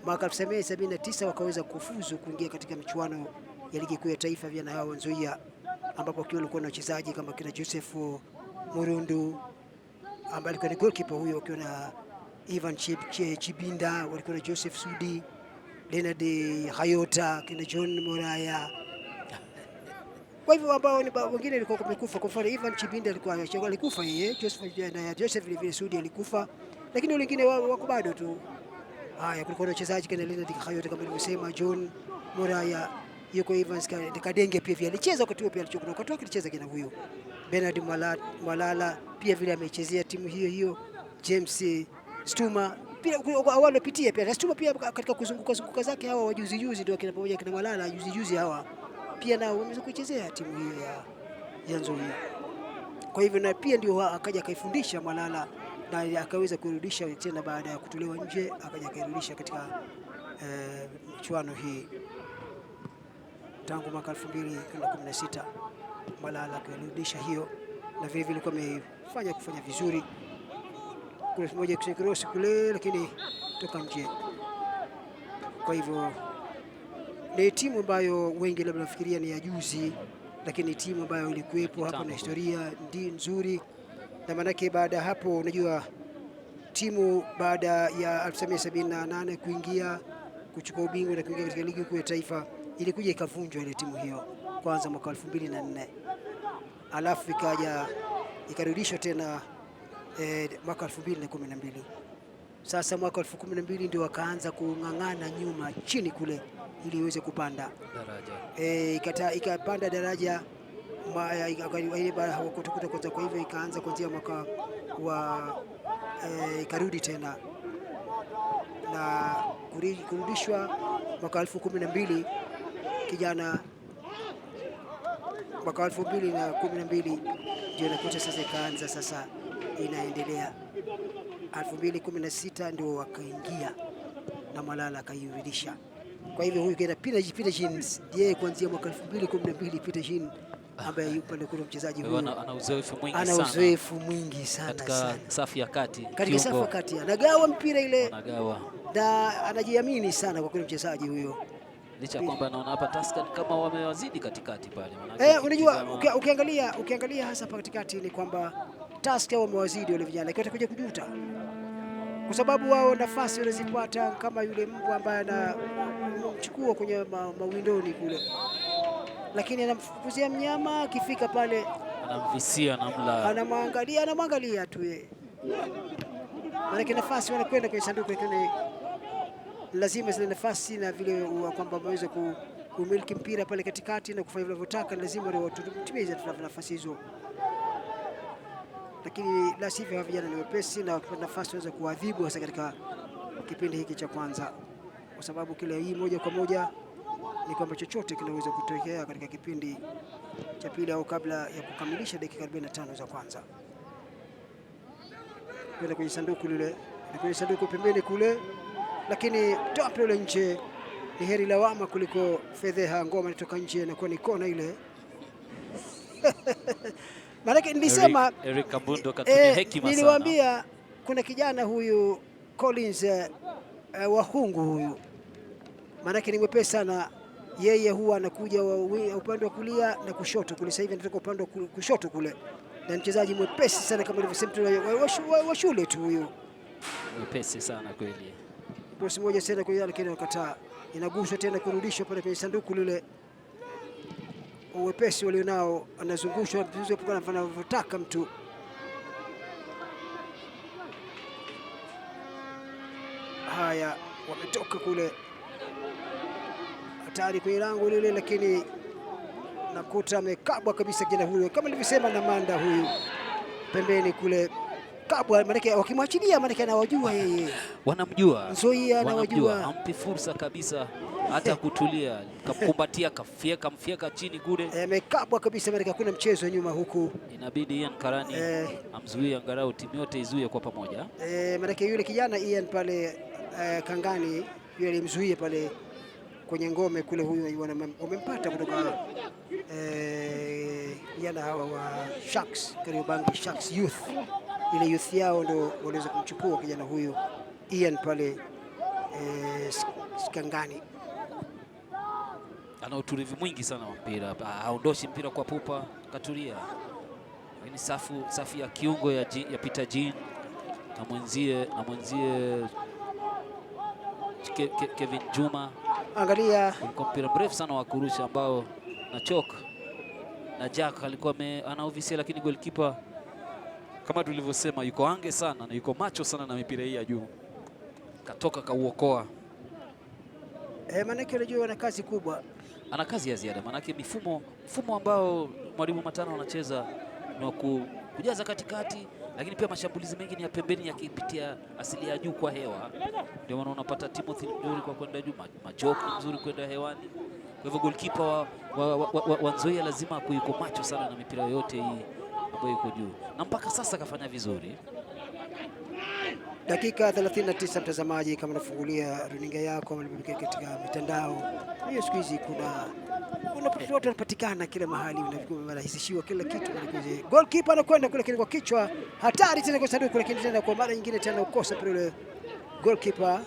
mwaka 1979 wakaweza kufuzu kuingia katika michuano ya ligi kuu ya taifa vijana hawa Nzoia, ambapo kiwa walikuwa na wachezaji kama kina Joseph Murundu ambaye alikuwa ni goalkeeper huyo, wakiwa na Ivan Chibinda, walikuwa na Joseph Sudi, Leonard Hayota, kina John Moraya. Kwa hivyo ambao ni wengine walikuwa wamekufa, kwa mfano Ivan Chibinde alikufa yeye, Joseph vile vile Sudi alikufa, lakini wengine wako bado tu. Haya, kulikuwa na wachezaji kama Leonard Kayote kama nilivyosema, John Moraya, yuko Evans Kadenge pia vile alicheza wakati huo, pia alichokuwa wakati wake alicheza kina huyo Bernard Malala pia vile amechezea timu hiyo, James Stuma pia walopitia pia Stuma pia katika kuzunguka zake hawa wajuzi ndio kina pamoja kina Malala juzi hawa pia nao wameweza kuchezea timu hiyo ya Nzoia. Kwa hivyo na pia ndio akaja akaifundisha Malala na akaweza kurudisha tena baada ya kutolewa nje, akaja akairudisha katika michuano hii tangu mwaka 2016. Malala akarudisha hiyo na vile vile kufanya vizuri kule moja cross kule, lakini toka nje. Kwa hivyo ni timu ambayo wengi labda nafikiria ni ya juzi, lakini timu ambayo ilikuwepo hapa na historia nzuri, na manake baada ya hapo unajua timu baada ya 1978 kuingia kuchukua ubingwa na kuingia katika ligi kuu ya taifa ilikuja ikavunjwa ile timu hiyo kwanza mwaka 2004, alafu ikarudishwa tena mwaka 2012. Sasa mwaka 2012 ndio wakaanza kung'ang'ana nyuma chini kule ili iweze kupanda daraja, ikapanda daraja hawakutukuta kwanza. Kwa hivyo ikaanza kuanzia mwaka wa ikarudi tena na kurudishwa mwaka 2012 kijana, mwaka 2012 ndio nakuta sasa ikaanza sasa inaendelea. 2016 ndio wakaingia na Malala akairudisha. Kwa hivyo huyu kenda Peter Jeans yeye kuanzia mwaka 2012 Peter Jean ambaye yupo ndio mchezaji huyu ana uzoefu mwingi sana katika safu ya kati, katika safu ya kati anagawa mpira ile, na anajiamini sana kwa kweli mchezaji huyo, licha kwamba naona hapa Tusker kama wamewazidi katikati pale. Unajua ukiangalia hasa hapa katikati ni kwamba Tusker wamewazidi wale vijana, lakini watakuja kujuta kwa sababu wao nafasi wanazipata kama yule mbwa ambaye anamchukua kwenye mawindoni kule, lakini anamfukuzia mnyama, akifika pale anamvisia, anamwangalia tu yeye, maana nafasi wanakwenda kwenye sanduku, lakini lazima zile nafasi na vile kwamba waweze kumiliki mpira pale katikati na kufanya wanavyotaka, lazima ndio watimize nafasi hizo, lakini la sivyo vijana ni wepesi na wakipata nafasi wanaweza kuadhibu hasa katika kipindi hiki cha kwanza, kwa sababu kile hii moja kwa moja ni kwamba chochote kinaweza kutokea katika kipindi cha pili au kabla ya kukamilisha dakika 45 za kwanza. Kwenda kwenye sanduku lile, kwenye sanduku pembeni kule, lakini tope ule nje. Ni heri lawama kuliko fedheha. Ngoma inatoka nje na kuwa ni kona ile. Maanake nilisema Eric Kambundo katumia hekima sana. Niliwaambia kuna kijana huyu Collins Wahungu huyu, maanake ni mwepesi sana yeye, huwa anakuja upande wa kulia na kushoto kule. Sasa hivi anatoka upande wa kushoto kule, na mchezaji mwepesi sana kama nilivyosema wa shule tu huyu, mwepesi sana kweli. Bosi moja tena kwa yale, lakini wakataa, inaguswa tena kurudishwa pale kwenye sanduku lile. Uwepesi walionao, anazungushwa anavyotaka mtu. Haya, wametoka kule hatari kwenye lango lile, lakini nakuta amekabwa kabisa kijana huyo, kama nilivyosema na Manda huyu pembeni kule kabwa, maana wakimwachilia, maana anawajua yeye, wanamjua Nzoia, anawajua, hampi fursa kabisa hata kutulia, kamkumbatia, kamfieka chini kule, amekabwa kabisa, maana kuna mchezo nyuma huku, inabidi Ian Karani amzuie, angalau timu yote izuie kwa pamoja. Maana yule kijana Ian pale Kangani yule alimzuia pale kwenye ngome kule, huyu wamempata kutoka jana hawa wa Sharks, Kariobangi Sharks Youth, ile youth yao ndio waliweza kumchukua kijana huyu Ian pale Kangani. Ana utulivu mwingi sana wa mpira, haondoshi mpira kwa pupa, katulia. Lakini safu ya kiungo ya Peter Jean na mwenzie Kevin Juma, angalia ulikuwa mpira mrefu sana wa kurusha ambao nachoka. na Jack alikuwa anaovisia, lakini goalkeeper kama tulivyosema yuko ange sana na yuko macho sana na mipira hii ya juu, katoka kauokoa. Maanake unajua ana kazi kubwa, ana kazi ya ziada, maanake mfumo ambao mwalimu Matano anacheza ni wa kujaza katikati, lakini pia mashambulizi mengi ni ya pembeni yakipitia asili ya juu kwa hewa. Ndio maana unapata Timothy mzuri kwa kwenda juu, Majoki mzuri kwenda hewani. Kwa hivyo goalkeeper wa Nzoia lazima yuko macho sana na mipira yote hii ambayo iko juu, na mpaka sasa kafanya vizuri. Dakika 39, mtazamaji, kama unafungulia runinga yako katika mitandao hiyo, siku hizi kuna watu wanapatikana kila mahali, unarahisishiwa kila kitu. Goalkeeper anakwenda kule kwa kichwa, hatari tena kwa sanduku, lakini tena kwa mara nyingine tena ukosa pale. Goalkeeper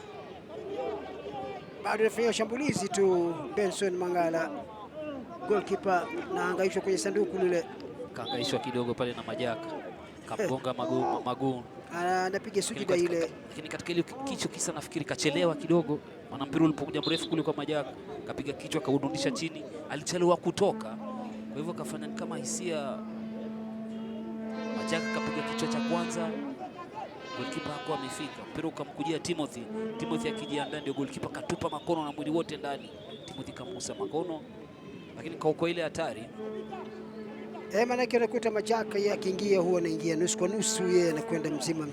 bado anafanya shambulizi tu. Benson Mangala, goalkeeper, na hangaishwa kwenye sanduku lile, kaangaishwa kidogo pale na Majaka, kamgonga maguu anapiga sujuda ile, lakini katika ile kichwa kisa nafikiri kachelewa kidogo, maana mpira ulipokuja mrefu kule kwa Majaka kapiga kichwa kaudundisha chini, alichelewa kutoka, kwa hivyo kafanya kama hisia. Majaka kapiga kichwa cha kwanza, goalkeeper hakuwa amefika, mpira ukamkujia Timothy akijiandaa, ndio goalkeeper katupa makono na mwili wote ndani, Timothy kamusa makono, lakini kauko ile hatari. Maanake anakuta Majaka yeye akiingia huwa anaingia nusu kwa nusu, yeye anakwenda mzima.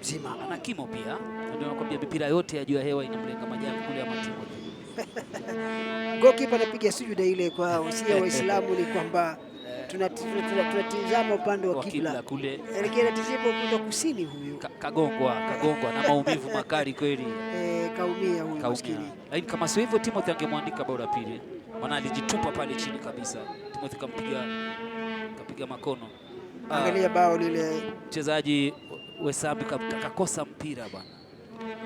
Ana kimo pia, ndio nakwambia mipira yote ya juu ya hewa inamlenga Majaka kule ama Timothy. Goalkeeper anapiga sujuda ile, kwa usia Waislamu ni kwamba tunatizama upande wa kibla kule, lakini anatizama upande wa kusini. Huyu kagongwa na maumivu makali kweli, kaumia huyu maskini. Lakini kama sio hivyo Timothy angemwandika bao la pili, maana alijitupa pale chini kabisa. Timothy kapiga makono. Angalia bao lile, mchezaji Wesambi kakosa mpira bwana.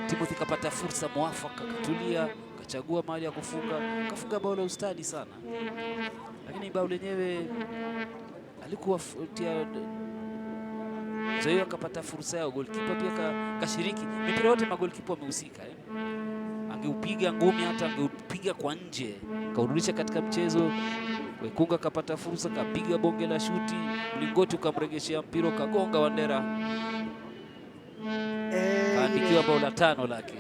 Timothy kapata fursa mwafaka, katulia, kachagua mahali ya kufunga, kafunga bao la ustadi sana, lakini bao lenyewe alikuwa Nzoia akapata fursa yao. Goalkeeper pia kashiriki mipira yote, magolikipa wamehusika. Angeupiga ngumi, hata angeupiga kwa nje, kaurudisha katika mchezo. Wekunga kapata fursa, kapiga bonge la shuti, mlingoti ukamregeshea mpira, kagonga Wandera, kaandikiwa bao la 5 lake.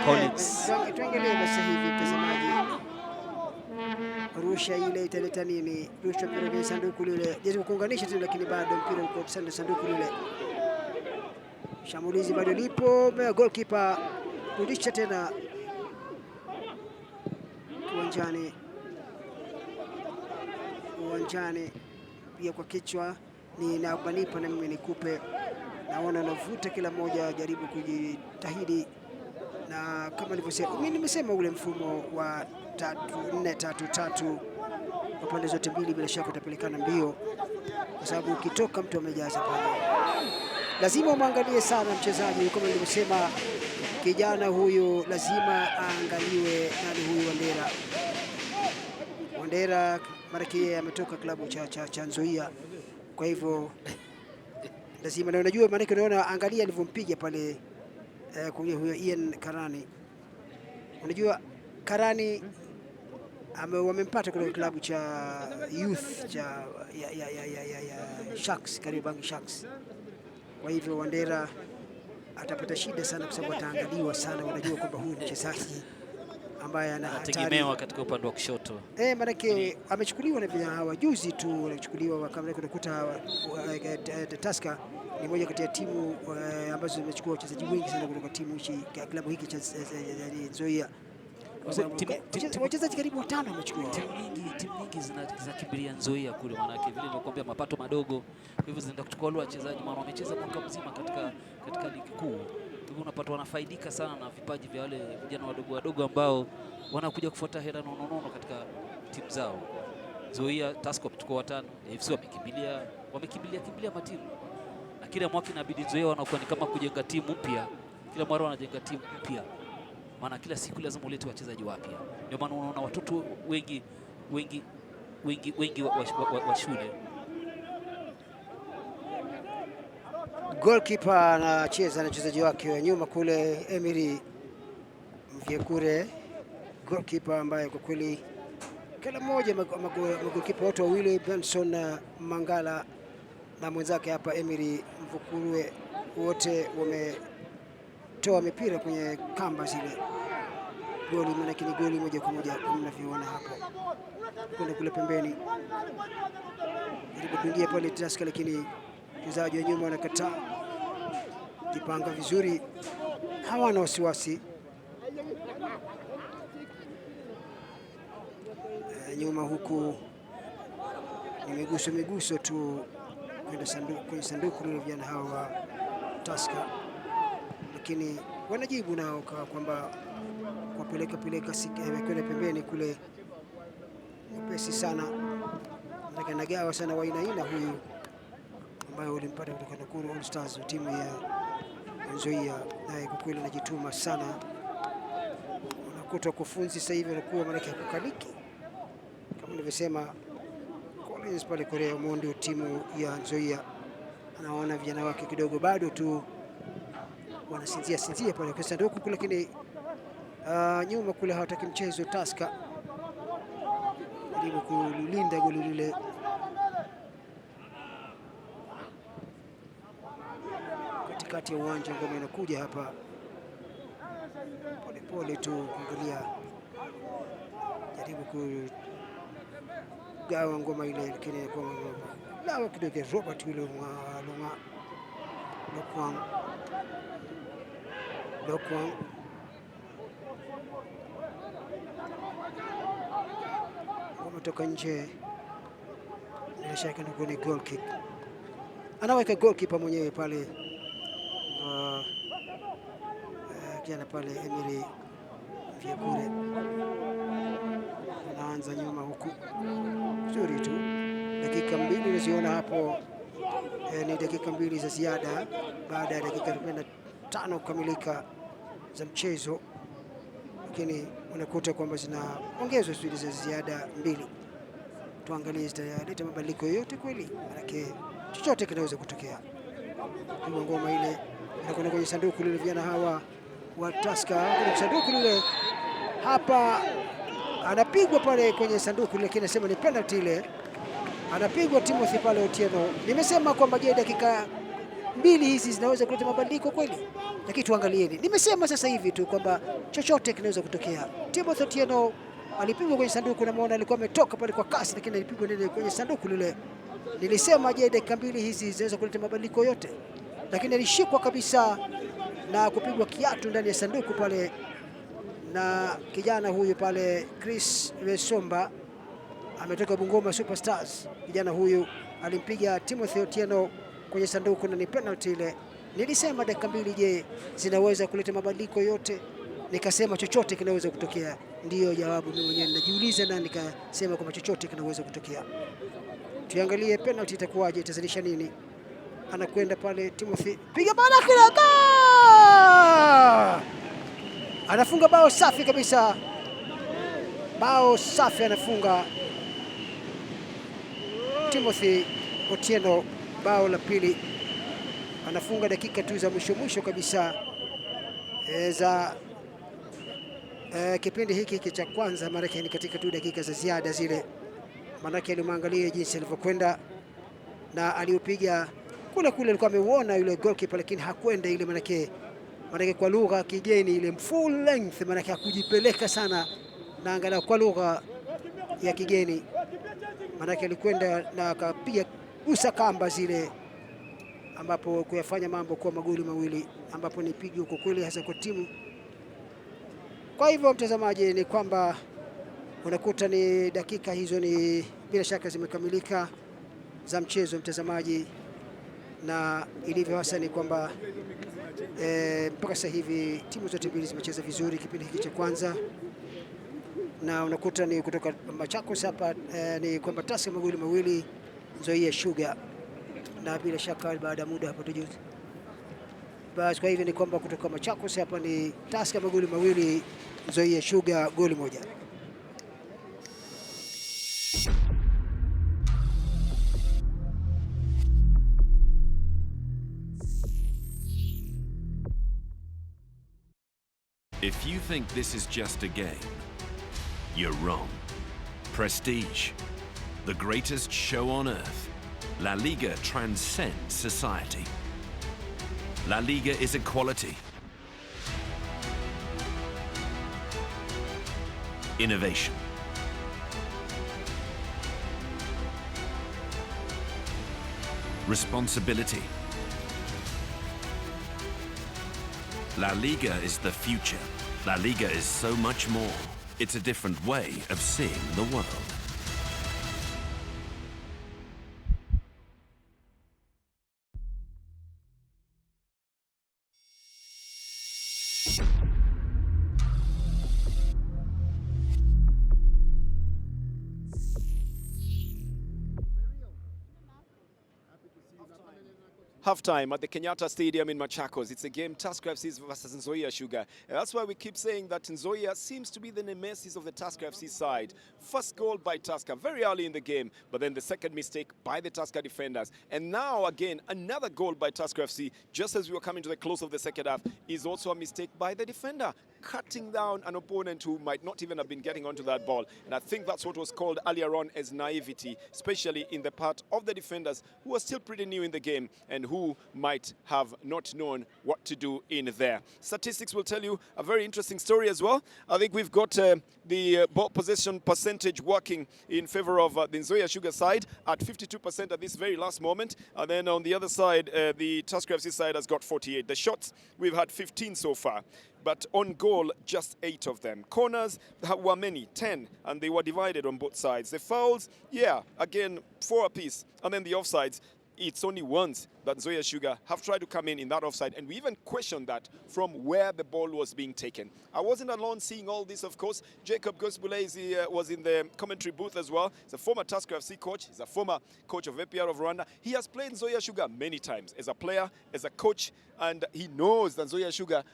Collins, tuangalie basi hivi mtazamaji, rusha ile italeta nini? Rusha mpira kwenye sanduku lile, jaribu kuunganisha tu, lakini bado mpira uko sana sanduku lile. Shambulizi bado lipo, goalkeeper rudisha tena uwanjani pia kwa kichwa. Ni nabanipa na mimi nikupe, naona navuta kila mmoja jaribu kujitahidi, na kama nilivyosema, mimi nimesema ule mfumo wa 3-4-3-3 kwa pande zote mbili bila shaka utapelekana mbio, kwa sababu ukitoka mtu amejaza pale, lazima umwangalie sana mchezaji. Kama nilivyosema, kijana huyu lazima aangaliwe. Nani huyu? Wandera maraki ametoka klabu cha Nzoia, kwa hivyo lazima, na unajua maana unaona, angalia alivyompiga pale kwa huyo Ian Karani. Unajua Karani wamempata kule klabu cha youth cha Sharks, Kariobangi Sharks. Kwa hivyo Wandera atapata shida sana, kwa sababu ataangaliwa sana. Unajua kwamba huyu mchezaji ambaye anategemewa katika upande wa kushoto. Maanake amechukuliwa na vijana hawa juzi tu, wanachukuliwa kama unakuta Tusker ni moja kati ya timu ambazo zimechukua wachezaji wengi sana kutoka timu hii, klabu hiki cha Nzoia. Wachezaji karibu 5 wamechukua. Timu nyingi zinakimbilia Nzoia kule, maanake vile nilikwambia, mapato madogo, kwa hivyo zinaenda kuchukua wale wachezaji, maana wamecheza mwaka mzima katika ligi kuu. Hivyo unapata wanafaidika sana na vipaji vya wale vijana wadogo ambao wanakuja kufuata hela nono katika timu zao. Nzoia, Tusker wamechukua 5, FC wamekimbilia matimu, na kila mwaka inabidi Nzoia wanakuwa ni kama kujenga timu mpya, kila mara wanajenga timu mpya, maana kila siku lazima ulete wachezaji wapya. Ndio maana unaona watoto wengi wa shule. Goalkeeper anacheza na mchezaji wake wa nyuma kule, Emery Mvyekure, goalkeeper ambaye kwa kweli kila mmoja magolikipa wote wawili, Benson na Mangala na mwenzake hapa Emery Mvukurwe, wote wametoa mipira kwenye kamba zile. Goli maanake ni goli moja kwa moja kama mnavyoona hapo, kwenda kule pembeni ili kuingia pale Tusker, lakini mchezaji wa nyuma anakataa. Jipanga vizuri, hawana wasiwasi. Nyuma huku ni miguso tu kwenda kwenye sanduku lile vijana hawa wa Tusker, lakini wanajibu nao kwamba kupeleka kwenda pembeni kule nyepesi sana. Nagawa sana Wainaina huyu ambaye ulimpata kutoka Nakuru All Stars, timu ya Nzoia, naye kwa kweli anajituma sana. Unakuta kufunzi sasa hivi anakuwa maanake hakukaliki kama nilivyosema. Collins pale Korea Mondo, timu ya Nzoia, anaona vijana wake kidogo bado tu wanasinzia pale kwa sanduku kule, lakini nyuma kule hawataki mchezo. Tusker jaribu kulinda goli lile. Katikati ya uwanja ngoma inakuja hapa pole tu kuangalia, jaribu kugawa ngoma ile, lakini kwa lawa kidogo. Robert yule Longa Lokwang umetoka nje, bila shaka ndio ni goal kick. Anaweka goalkeeper mwenyewe pale kijana pale Emery Vyakure, anaanza nyuma huku nzuri tu. Dakika 2 unaziona hapo, ni dakika 2 za ziada baada ya dakika 45 kukamilika za mchezo, lakini unakuta kwamba zinaongezwa studio za ziada 2. Tuangalie zitaleta mabadiliko yoyote kweli, manake chochote kinaweza kutokea. Kwa ngoma ile inakwenda kwenye sanduku lile, vijana hawa wa Tusker kwenye sanduku lile hapa, anapigwa pale kwenye sanduku lile, lakini nasema ni penalty ile, anapigwa Timothy pale Otieno. Nimesema kwamba je, dakika 2 hizi zinaweza kuleta mabadiliko kweli? Lakini tuangalieni, nimesema sasa hivi tu kwamba chochote kinaweza kutokea. Timothy Otieno alipigwa kwenye sanduku, na maana alikuwa ametoka pale kwa kasi, lakini alipigwa nile kwenye sanduku lile. Nilisema je, dakika 2 hizi zinaweza kuleta mabadiliko yote, lakini alishikwa kabisa na kupigwa kiatu ndani ya sanduku pale na kijana huyu pale Chris Wesomba, ametoka Bungoma Superstars. Kijana huyu alimpiga Timothy Otieno kwenye sanduku na ni penalty ile. Nilisema dakika 2, je, zinaweza kuleta mabadiliko yote? Nikasema chochote kinaweza kutokea. Ndiyo jawabu mimi mwenyewe najiuliza, na nikasema kwamba chochote kinaweza kutokea. Tuangalie penalty itakuwaje, itazalisha nini? Anakwenda pale Timothy, piga bala kile, anafunga bao safi kabisa, bao safi anafunga Timothy Otieno, bao la pili anafunga dakika tu za mwisho kabisa za kipindi hiki cha kwanza, maanake ni katika tu dakika za ziada zile, maanake alimwangalia jinsi alivyokwenda na aliupiga kule alikuwa ameuona yule goalkeeper, lakini hakwenda ile, maanake kwa lugha kigeni ile full length, maanake hakujipeleka sana, na angalau kwa lugha ya kigeni, maanake alikwenda na akapiga gusa kamba zile, ambapo kuyafanya mambo kwa magoli mawili, ambapo ni pigo kwa kweli hasa kwa timu. Kwa hivyo mtazamaji, ni kwamba unakuta ni dakika hizo ni bila shaka zimekamilika za mchezo mtazamaji, na ilivyo hasa ni kwamba mpaka sasa hivi timu zote mbili zimecheza vizuri kipindi hiki cha kwanza, na unakuta ni kutoka Machakos hapa ni kwamba Tusker magoli mawili, Nzoia Sugar, na bila shaka baada ya muda hapo tujuzi. Basi kwa hivyo ni kwamba kutoka Machakos hapa ni Tusker magoli mawili, Nzoia Sugar goli moja. If you think this is just a game, you're wrong. Prestige, the greatest show on earth. La Liga transcends society. La Liga is equality, innovation, responsibility. La Liga is the future. La Liga is so much more. It's a different way of seeing the world. Halftime at the Kenyatta Stadium in Machakos. It's a game Tusker FC versus Nzoia Sugar. And that's why we keep saying that Nzoia seems to be the nemesis of the Tusker FC side. First goal by Tusker very early in the game, but then the second mistake by the Tusker defenders. And now again, another goal by Tusker FC, just as we were coming to the close of the second half, is also a mistake by the defender, cutting down an opponent who might not even have been getting onto that ball. And I think that's what was called earlier on as naivety, especially in the part of the defenders who are still pretty new in the game and who might have not known what to do in there. Statistics will tell you a very interesting story as well. I think we've got the ball possession percentage working in favor of the Nzoia Sugar side at 52% at this very last moment. And then on the other side, the Tusker FC side has got 48. The shots, we've had 15 so far. But on goal, just 8 of them. Corners were many, 10, and they were divided on both sides. The fouls, yeah, again, 4 apiece. And then the offsides, it's only once that Nzoia Sugar have tried to come in that offside, and we even questioned that from where the ball was being taken. I wasn't alone seeing all this, of course. Jacob Gosbulezi was in the commentary booth as well. He's a former Tusker FC coach. He's a former coach of KPL of Rwanda. He has played Nzoia Sugar many times as a player, as a coach, and he knows that Nzoia Sugar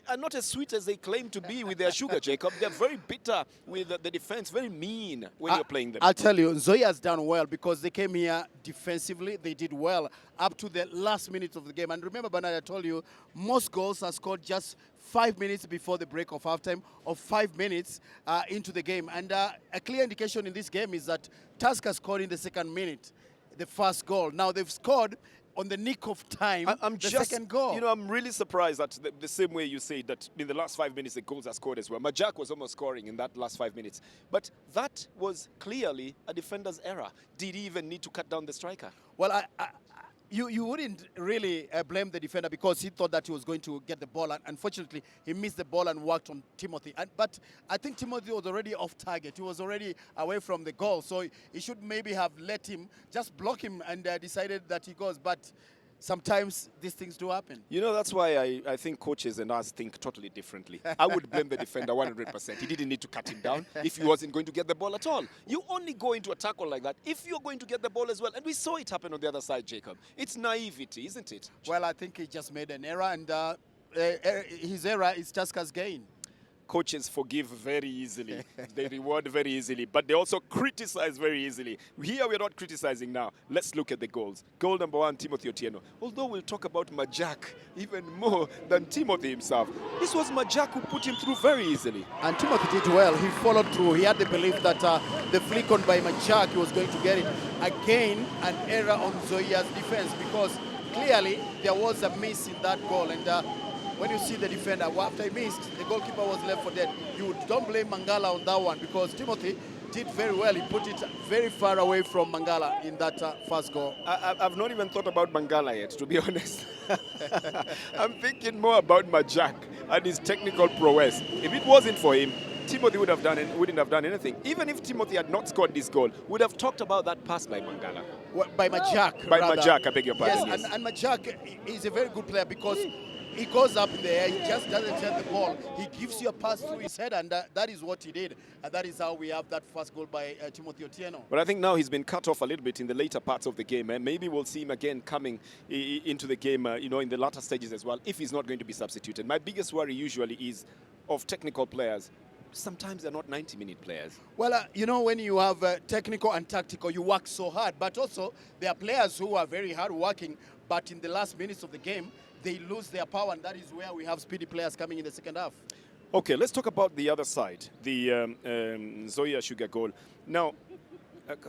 are not as sweet as they claim to be with their sugar, Jacob. They're very bitter with the defense, very mean when you're playing them. I'll tell you, Nzoia has done well because they came here defensively. They did well up to the last minute of the game. And remember, Bernard, I told you, most goals are scored just 5 minutes before the break of halftime or 5 minutes into the game. And a clear indication in this game is that Tusker scored in the second minute, the first goal. Now they've scored on the nick of time, second goal. You know, I'm really surprised that the same way you say that in the last 5 minutes the goals are scored as well. Machakos was almost scoring in that last 5 minutes. But that was clearly a defender's error. Did he even need to cut down the striker? Well, you wouldn't really blame the defender because he thought that he was going to get the ball. And unfortunately, he missed the ball and worked on Timothy. But I think Timothy was already off target. He was already away from the goal. So he should maybe have let him, just block him and decided that he goes. But sometimes these things do happen. You know, that's why I think coaches and us think totally differently. I would blame the defender 100%. He didn't need to cut him down if he wasn't going to get the ball at all. You only go into a tackle like that if you're going to get the ball as well. And we saw it happen on the other side, Jacob. It's naivety, isn't it? Well, I think he just made an error, and his error is Tusker's gain. Coaches forgive very easily. They reward very easily, but they also criticize very easily. Here we're not criticizing now. Let's look at the goals. Goal number 1, Timothy Otieno. Although we'll talk about Majak even more than Timothy himself. This was Majak who put him through very easily. And Timothy did well. He followed through. He had the belief that the flick on by Majak, he was going to get it. Again, an error on Nzoia's defense because clearly there was a miss in that goal. And when you see the defender, after he missed, the goalkeeper was left for dead. You don't blame Mangala on that one because Timothy did very well. He put it very far away from Mangala in that first goal. I've not even thought about Mangala yet, to be honest. I'm thinking more about Majak and his technical prowess. If it wasn't for him, Timothy wouldn't have done anything. Even if Timothy had not scored this goal, would have talked about that pass by Mangala. Well, by Majak. By Majak, I beg your pardon. Yes, and Majak is a very good player because he goes up in the air, he just doesn't take the ball. He gives you a pass through his head, and that is what he did. And that is how we have that first goal by Timothy Otieno. But I think now he's been cut off a little bit in the later parts of the game. And maybe we'll see him again coming into the game, in the latter stages as well, if he's not going to be substituted. My biggest worry usually is of technical players. Sometimes they're not 90-minute players. Well, when you have technical and tactical, you work so hard. But also, there are players who are very hard-working, but in the last minutes of the game, they lose their power, and that is where we have speedy players coming in the second half. Okay, let's talk about the other side, the Nzoia Sugar goal. Now,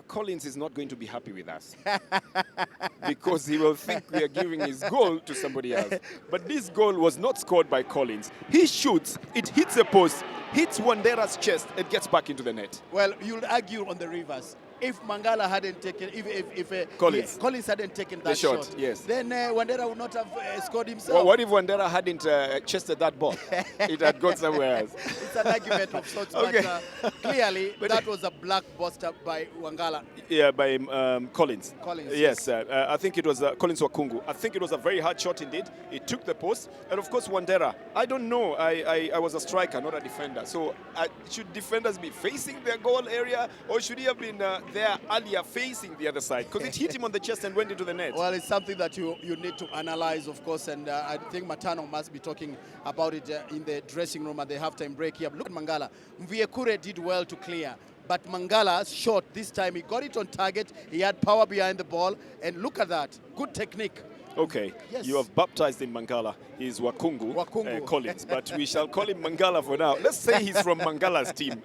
Collins is not going to be happy with us because he will think we are giving his goal to somebody else. But this goal was not scored by Collins. He shoots, it hits the post, hits Wandera's chest, and gets back into the net. Well, you'll argue on the reverse. If Mangala hadn't taken, if Collins hadn't taken that shot, yes, then Wandera would not have scored himself. Well, what if Wandera hadn't chested that ball? It had gone somewhere else. It's an argument of sorts, okay. But clearly that was a blockbuster by Wangala. Yeah, by Collins. Collins. Yes, I think it was Collins Wakungu. I think it was a very hard shot indeed. It took the post, and of course Wandera. I don't know. I was a striker, not a defender. So should defenders be facing their goal area, or should he have been there earlier facing the other side? Because it hit him on the chest and went into the net. Well, it's something that you need to analyze, of course, and I think Matano must be talking about it in the dressing room at the halftime break here. Look at Mangala. Mviekure did well to clear, but Mangala's shot this time, he got it on target, he had power behind the ball, and look at that, good technique. Okay, yes. You have baptized him Mangala. He's Wakungu. Collins, but we shall call him Mangala for now. Let's say he's from Mangala's team.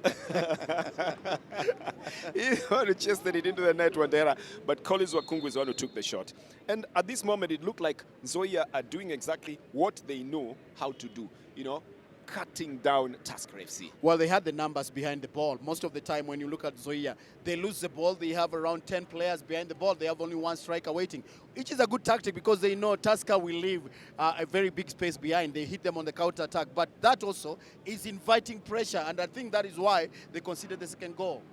He's the one who chested it into the net, Wandera, but Collins Wakungu is the one who took the shot. And at this moment, it looked like Nzoia are doing exactly what they know how to do, you know, cutting down Tusker FC. Well, they had the numbers behind the ball. Most of the time when you look at Nzoia, they lose the ball. They have around 10 players behind the ball. They have only one striker waiting, which is a good tactic because they know Tusker will leave a very big space behind. They hit them on the counter attack. But that also is inviting pressure, and I think that is why they considered the second goal.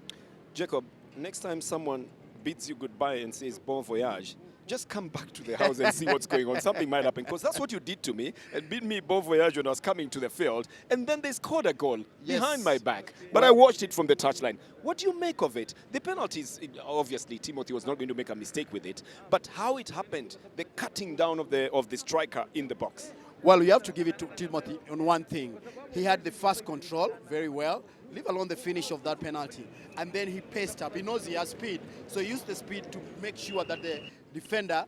Jacob, next time someone bids you goodbye and says bon voyage, just come back to the house and see what's going on. Something might happen, because that's what you did to me and bid me bon voyage when I was coming to the field, and then they scored a goal behind my back. But I watched it from the touchline. What do you make of it? The penalties, obviously, Timothy was not going to make a mistake with it, but how it happened, the cutting down of the striker in the box. Well, you have to give it to Timothy on one thing. He had the first control very well, leave alone the finish of that penalty. And then he paced up. He knows he has speed, so he used the speed to make sure that the defender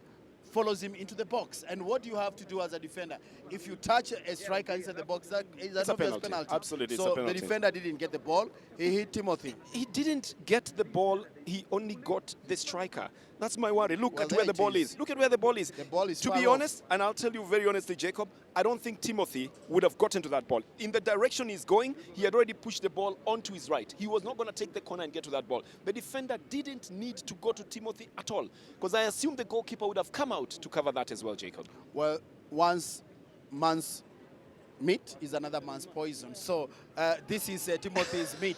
follows him into the box. And what do you have to do as a defender? If you touch a striker inside the box, that is a penalty. Absolutely, so it's a penalty. The defender didn't get the ball. He hit Timothy. He didn't get the ball. He only got the striker. That's my worry. Look at where the ball is. Look at where the ball is. The ball is to be honest, and I'll tell you very honestly, Jacob, I don't think Timothy would have gotten to that ball. In the direction he's going, he had already pushed the ball onto his right. He was not going to take the corner and get to that ball. The defender didn't need to go to Timothy at all, because I assume the goalkeeper would have come out to cover that as well, Jacob. Well, once man's meat is another man's poison. So this is Timothy's meat,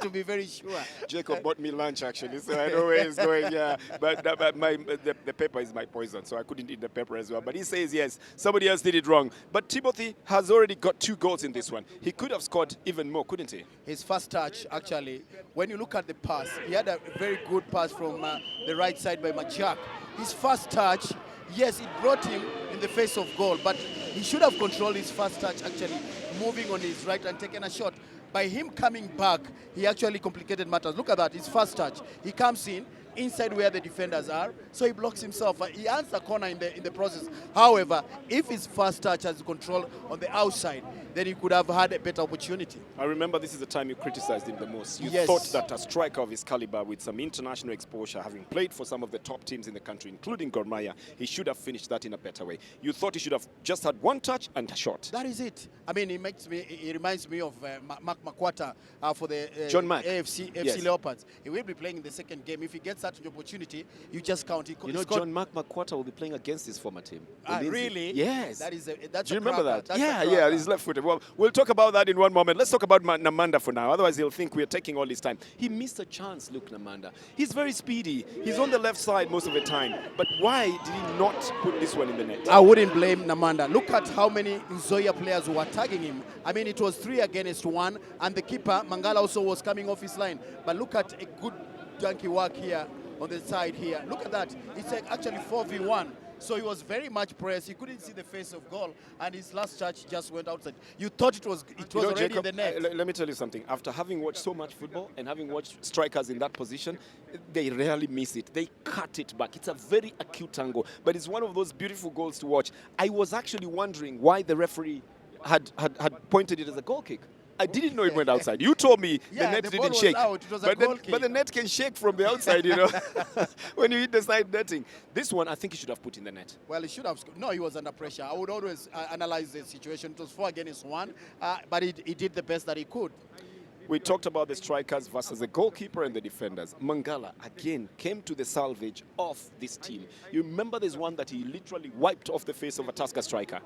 to be very sure. Jacob bought me lunch, actually, so I know where he's going. Yeah, but the pepper is my poison, so I couldn't eat the pepper as well. But he says, yes, somebody else did it wrong. But Timothy has already got 2 goals in this one. He could have scored even more, couldn't he? His first touch, actually, when you look at the pass, he had a very good pass from the right side by Machakos. His first touch, yes, it brought him in the face of goal, but he should have controlled his first touch, actually, moving on his right and taking a shot. By him coming back, he actually complicated matters. Look at that, his first touch. He comes in, inside where the defenders are, so he blocks himself. He earns a corner in the process. However, if his first touch has control on the outside, then he could have had a better opportunity. I remember this is the time you criticized him the most. You Yes. thought that a striker of his caliber with some international exposure, having played for some of the top teams in the country, including Gor Mahia, he should have finished that in a better way. You thought he should have just had one touch and a shot. That is it. I mean, it reminds me of Mark Makwata for the John Mack. AFC Yes. Leopards. He will be playing in the second game. If he gets that opportunity, you just count. You know, John Mark Makwata will be playing against his former team. Really? Yes. That's Do you a remember cracker. that? That's a Yeah, cracker. he's left-footed. Well, we'll talk about that in one moment. Let's talk about Namanda for now. Otherwise, he'll think we're taking all his time. He missed a chance, look, Namanda. He's very speedy. He's on the left side most of the time. But why did he not put this one in the net? I wouldn't blame Namanda. Look at how many Nzoia players were tagging him. I mean, it was 3 against 1, and the keeper, Mangala, also was coming off his line. But look at a good donkey work here on the side here. Look at that. It's actually 4v1. So he was very much pressed. He couldn't see the face of goal, and his last touch just went outside. You thought it was already Jacob, in the net. Let me tell you something. After having watched so much football and having watched strikers in that position, they rarely miss it. They cut it back. It's a very acute angle, but it's one of those beautiful goals to watch. I was actually wondering why the referee had pointed it as a goal kick. I didn't know it went outside. You told me the net didn't shake. Out. It was a goal kick. But the net can shake from the outside, when you hit the side netting. This one, I think he should have put in the net. Well, he should have. No, he was under pressure. I would always analyze the situation. It was 4-1, but he did the best that he could. We talked about the strikers versus the goalkeeper and the defenders. Mangala, again, came to the salvage of this team. You remember there's one that he literally wiped off the face of a Tusker striker.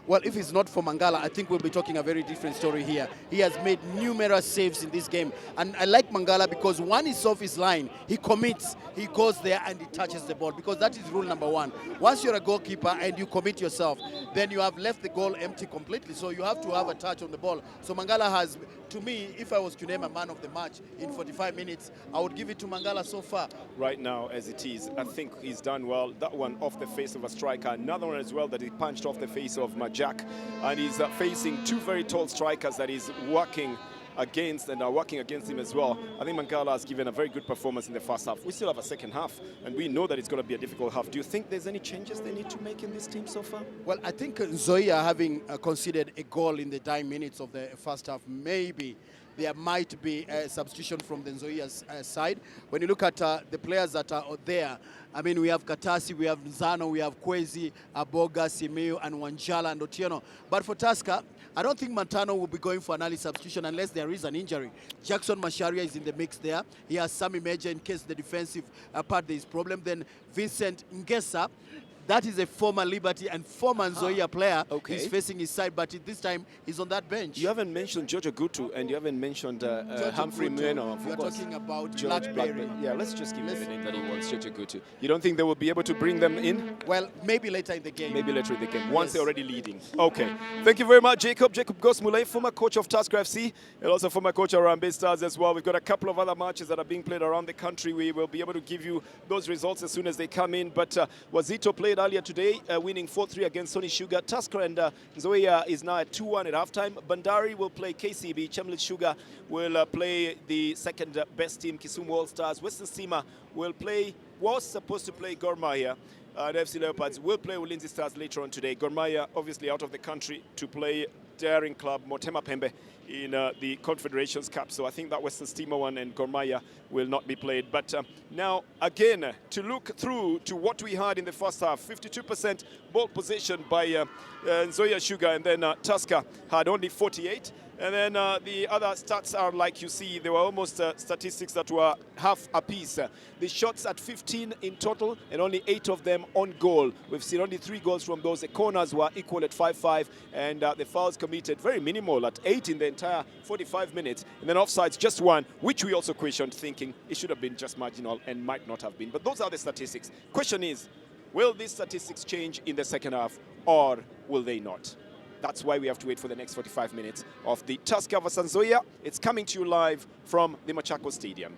Well, if it's not for Mangala, I think we'll be talking a very different story here. He has made numerous saves in this game. And I like Mangala because when he's off his line, he commits. He goes there and he touches the ball, because that is rule number one. Once you're a goalkeeper and you commit yourself, then you have left the goal empty completely. So you have to have a touch on the ball. So Mangala has, to me, if I was to name a man of the match in 45 minutes, I would give it to Mangala so far. Right now, as it is, I think he's done well. That one off the face of a striker. Another one as well that he punched off the face of Jack, and he's facing two very tall strikers that he's working against and are working against him as well. I think Mangala has given a very good performance in the first half. We still have a second half, and we know that it's going to be a difficult half. Do you think there's any changes they need to make in this team so far? Well, I think Nzoia, having conceded a goal in the dying minutes of the first half, maybe there might be a substitution from the Nzoia's side. When you look at the players that are there, I mean, we have Katasi, we have Nzano, we have Kwezi, Aboga, Simeo, and Wanjala and Otieno. But for Tusker, I don't think Mantano will be going for an early substitution unless there is an injury. Jackson Masharia is in the mix there. He has Sammy Major in case the defensive part there is problem. Then Vincent Ngesa, that is a former Liberty and former Nzoia player. Okay. He's facing his side, but this time he's on that bench. You haven't mentioned Jojo Gutu, and you haven't mentioned Humphrey Mweno. We are talking about George Blackberry. Yeah, let's just give him the name that he wants, Jojo Gutu. You don't think they will be able to bring them in? Well, maybe later in the game. Maybe later in the game, once they're already leading. Okay. Thank you very much, Jacob. Jacob Gosmulay, former coach of Tusker FC, and also former coach of Harambee Stars as well. We've got a couple of other matches that are being played around the country. We will be able to give you those results as soon as they come in. But Wazito played earlier today, winning 4-3 against Sony Sugar. Tusker and Nzoia is now at 2-1 at halftime. Bandari will play KCB. Chamlet Sugar will play the second best team, Kisumu All Stars. Western Stima was supposed to play Gor Mahia. The FC Leopards will play Ulinzi Stars later on today. Gor Mahia obviously out of the country to play Daring Club Motema Pembe in the Confederations Cup. So I think that Western Stima one and Gor Mahia will not be played. But now, again, to look through to what we had in the first half, 52% ball possession by Nzoia Sugar, and then Tusker had only 48. And then the other stats are like you see, there were almost statistics that were half apiece. The shots at 15 in total and only 8 of them on goal. We've seen only 3 goals from those. The corners were equal at 5-5, and the fouls committed very minimal at 8 in the entire 45 minutes. And then offsides just 1, which we also questioned, thinking it should have been just marginal and might not have been. But those are the statistics. Question is, will these statistics change in the second half or will they not? That's why we have to wait for the next 45 minutes of the Tusker vs Nzoia. It's coming to you live from the Machakos Stadium.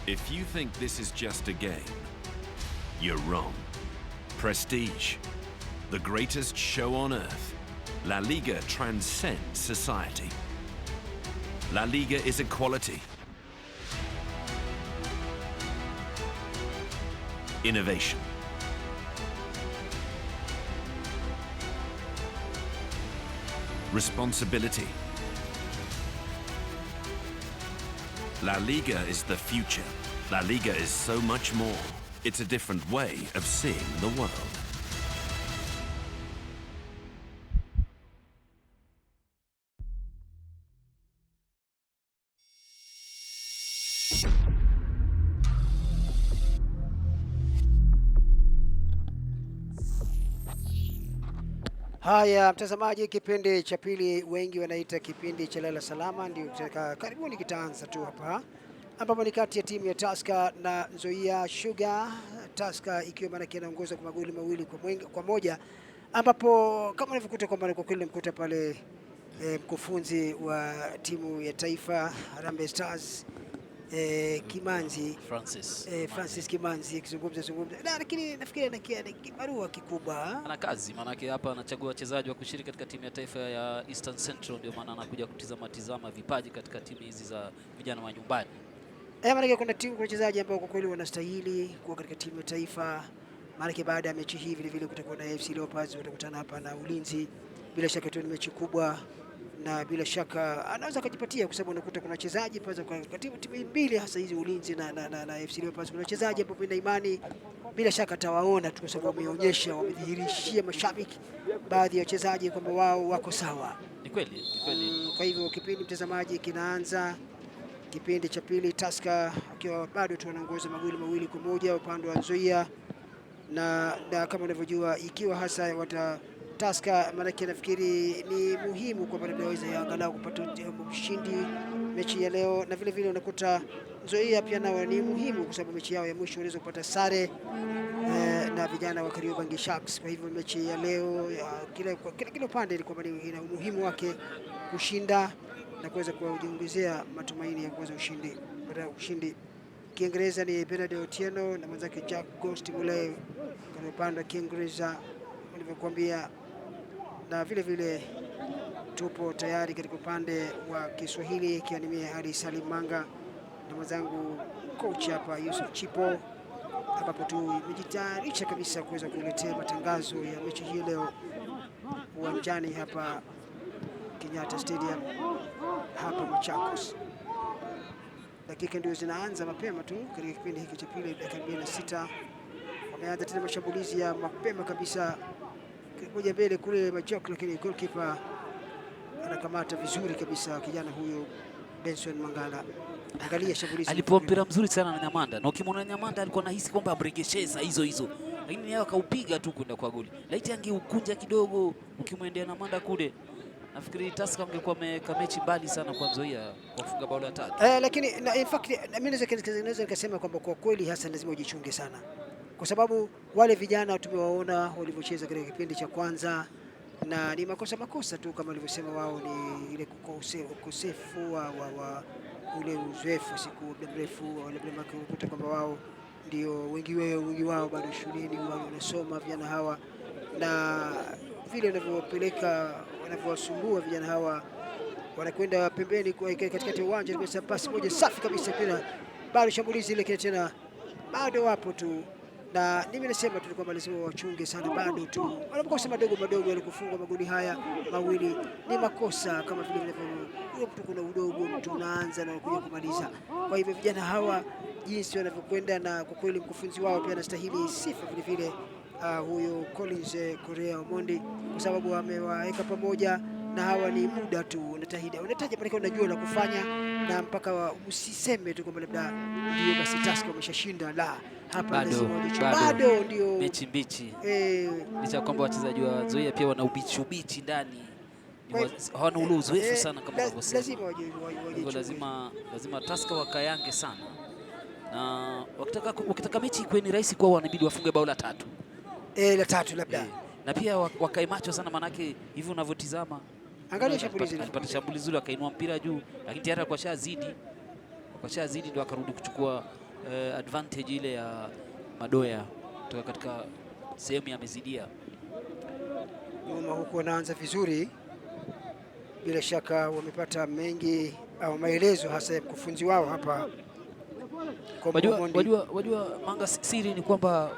If you think this is just a game, you're wrong. Prestige, the greatest show on earth. La Liga transcends society. La Liga is equality, innovation, responsibility. La Liga is the future. La Liga is so much more. It's a different way of seeing the world. Haya, mtazamaji, kipindi cha pili wengi wanaita kipindi cha lala salama ndio karibuni kitaanza tu hapa, ambapo ni kati ya timu ya Tusker na Nzoia Sugar. Tusker ikiwa maana inaongoza kwa magoli mawili kwa moja, ambapo kama unavyokuta kwamba kwa kweli mkuta pale mkufunzi wa timu ya taifa Harambee Stars Kimanzi Francis Kimanzi akizungumza, lakini nafikiri ana kibarua kikubwa. Ana kazi, maanake hapa anachagua wachezaji wa kushiriki katika timu ya taifa ya Eastern Central, ndio maana anakuja kutizama vipaji katika timu hizi za vijana wa nyumbani. Maanake kuna wachezaji ambao kwa kweli wanastahili kuwa katika timu ya taifa. Maanake baada ya mechi hii vile kutakuwa na FC Leopards, watakutana hapa na Ulinzi. Bila shaka tu ni mechi kubwa, na bila shaka anaweza kujipatia, kwa sababu unakuta kuna wachezaji pale kwa timu mbili, hasa hizi Ulinzi na FC Leopards. Kuna wachezaji ambao na imani bila shaka atawaona tu, kwa sababu wameonyesha, wamedhihirishia mashabiki baadhi ya wachezaji kwamba wao wako sawa. Ni kweli. Kwa hivyo kipindi mtazamaji kinaanza, kipindi cha pili, Tusker akiwa bado tu anaongoza magoli 2-1 upande wa Nzoia, na kama unavyojua ikiwa hasa Tusker, maanake nafikiri ni muhimu kwa sababu waweza angalau kupata ushindi mechi ya leo, na vile unakuta Nzoia pia nao ni muhimu kwa sababu mechi yao ya mwisho waliweza kupata sare na vijana wa Kariobangi Sharks. Kwa hivyo mechi ya leo kila upande ilikuwa ina umuhimu wake kushinda na kuweza kujiongezea matumaini ya kuweza ushindi. Kiingereza ni Bernard Otieno na mwenzake Jack Ghost Mulay kwa upande wa Kiingereza nilivyokuambia, na vile tupo tayari katika upande wa Kiswahili ikiwa ni Ali Salim Manga na mwenzangu coach hapa Yusuf Chipo, ambapo tumejitayarisha kabisa kuweza kuletea matangazo ya mechi hii leo uwanjani hapa Kenyatta Stadium hapa Machakos. Dakika ndio zinaanza mapema tu katika kipindi hiki cha pili, dakika 46. Wameanza tena mashambulizi ya mapema kabisa kuja mbele kule Machakos, lakini goalkeeper anakamata vizuri kabisa kijana huyo Benson Mangala. Angalia shambulizi, alipoa mpira mzuri sana na Nyamanda, na ukimwona Nyamanda alikuwa anahisi kwamba abregesheza hizo, lakini yeye akaupiga tu kwenda kwa goli. Laiti angeukunja kidogo, ukimwendea Nyamanda kule, nafikiri Tusker angekuwa ameweka mechi mbali sana kwa Nzoia kwa kufunga bao la 3. Lakini in fact mimi naweza nikasema kwamba kwa kweli hasa lazima ujichunge sana, kwa sababu wale vijana tumewaona walivyocheza katika kipindi cha kwanza, na ni makosa tu kama walivyosema wao, ni ile ukosefu wa ule uzoefu siku muda mrefu, wale kukuta kwamba wao ndio wengi wao bado shuleni, wao wanasoma vijana hawa, na vile wanavyowasumbua vijana hawa, wanakwenda pembeni katikati ya uwanja. Nimesema pasi moja safi kabisa, pia bado shambulizi ile tena bado wapo tu, na mimi nasema tu kwamba lazima wachunge sana bado tu. Wanapokosa madogo walikufunga magoli haya mawili ni makosa, kama vile mtu kuna udogo mtu unaanza na kuja kumaliza. Kwa hivyo vijana hawa jinsi wanavyokwenda, na kwa kweli mkufunzi wao pia anastahili sifa vile huyo Collins Korea Omondi, kwa sababu amewaweka pamoja, na hawa ni muda tu unataja pale, unajua la kufanya, na mpaka usiseme tu kwamba labda ndio basi Tusker wameshashinda. La, hapa bado ndio mechi mbichi, licha kwamba wachezaji wa Nzoia pia wana ubichi ndani, hawana ule uzoefu sana kama wanavyosema. Lazima Tusker wakayange sana, na wakitaka mechi ikuwe ni rahisi kwao, wanabidi wafunge bao la 3. La 3 labda. Na pia wakae macho sana, manake hivi unavyotizama, angalia shambulizi, alipata shambulizi zuri, akainua mpira juu, lakini tayari alikuwa shazidi, ndio akarudi kuchukua advantage ile ya madoya kutoka katika sehemu ya mezidia nyuma, huku wanaanza vizuri. Bila shaka wamepata mengi au maelezo hasa ya mkufunzi wao hapa. Wajua Manga, siri ni kwamba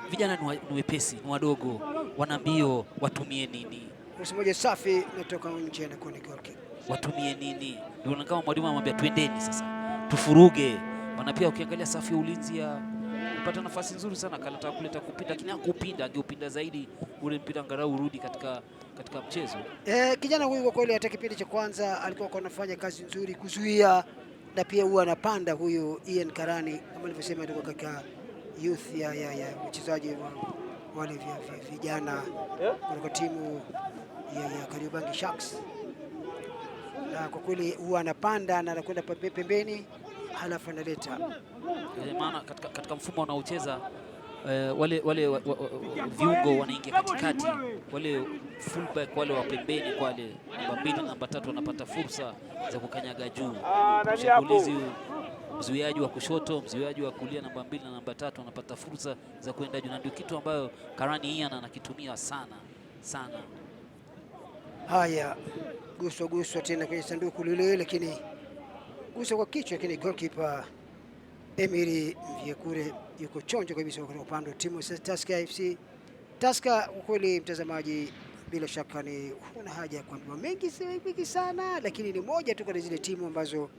vijana ni wepesi, ni wadogo, wana mbio. Watumie nini? Moja safi natoka nje na kwenye goalkeeper. Watumie nini? Ndio kama mwalimu anamwambia twendeni sasa tufuruge. Maana pia ukiangalia safu ya Ulinzi upata nafasi nzuri sana, kalata kuleta kupinda, lakini angeupinda zaidi ule mpira, angalau urudi katika mchezo. Kijana huyu kwa kweli hata kipindi cha kwanza alikuwa anafanya kazi nzuri kuzuia, na pia huwa anapanda huyu Ian Karani, kama nilivyosema, ndio katika youth ya wachezaji wale vijana kutoka timu ya Kariobangi Sharks, na kwa kweli huwa anapanda na anakwenda pembeni, halafu analeta. Maana katika mfumo wanaocheza wale viungo wanaingia katikati, wale fullback wale wa pembeni, wale namba 2 na namba 3 wanapata fursa za kukanyaga juu. Shambulizi mzuiaji wa kushoto, mzuiaji wa kulia namba 2 na namba 3 wanapata fursa za kwenda juu, na ndio kitu ambayo Karani Ian anakitumia sana. Haya, guswa tena kwenye sanduku lile, lakini guswa kwa kichwa, lakini goalkeeper Emiri Mvyekure yuko chonjo kabisa kwa upande wa timu ya Tusker FC. Tusker kweli, mtazamaji, bila shaka ni huna haja ya kuambiwa mengi sana, lakini ni moja tu kati zile timu ambazo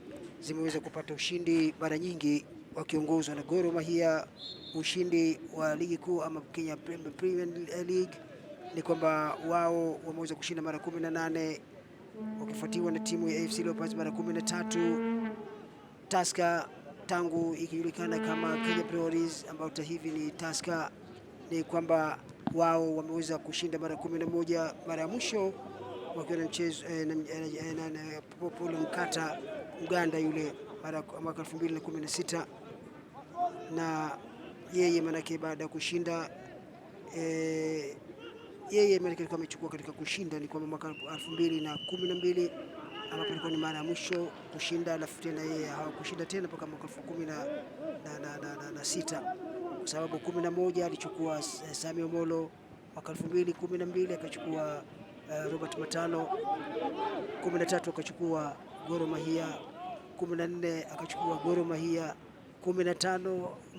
zimeweza kupata ushindi mara nyingi wakiongozwa na Gor Mahia. Ushindi wa ligi kuu ama Kenya Premier League ni kwamba wao wameweza kushinda mara 18 wakifuatiwa na timu ya AFC Leopards mara 13. Tusker tangu ikijulikana kama Kenya Breweries ambao hivi ni Tusker, ni kwamba wao wameweza kushinda mara 11, mara ya mwisho wakiwa na mchezo na Popolo Mkata Uganda yule mwaka 2016, na yeye manake baada ya kushinda yeye manake alikuwa amechukua katika kushinda ni kwa mwaka 2012 ambapo ilikuwa ni mara ya mwisho kushinda, alafu tena yeye hawakushinda tena mpaka mwaka 2016 kwa sababu 11 alichukua Sami Omolo, mwaka 2012 akachukua Robert Matano, 13 akachukua Gor Mahia, 14 akachukua Gor Mahia, 15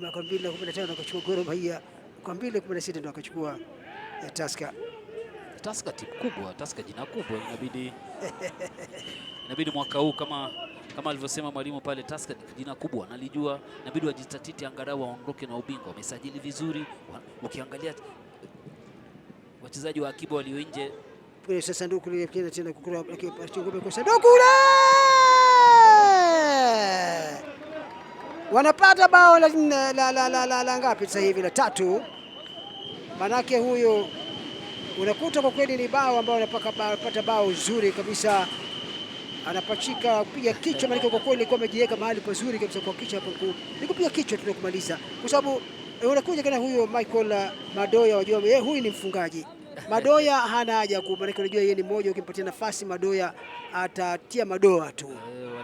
mwaka 2015 akachukua Gor Mahia, mwaka 2016 ndio akachukua Tusker. Tusker timu kubwa, Tusker jina kubwa, inabidi mwaka huu kama alivyosema mwalimu pale, Tusker jina kubwa nalijua, inabidi wajitatiti angalau waondoke na ubingwa. Wamesajili vizuri, ukiangalia wachezaji wa akiba walio nje kule sasa sanduku lile tena kukura chungume kwa sanduku la wanapata bao la ngapi sasa hivi? La 3. Manake huyo unakuta kwa kweli ni bao ambao anapata bao zuri kabisa, anapachika kupiga kichwa, manake kwa kweli alikuwa amejiweka mahali pazuri kabisa kwa kichwa hapo, ni kupiga kichwa tunakumaliza, kwa sababu unakuja kana huyo Michael Madoya, wajua yeye huyu ni mfungaji. Madoya hana haja manake unajua yeye ni mmoja, ukimpatia nafasi Madoya atatia madoa tu.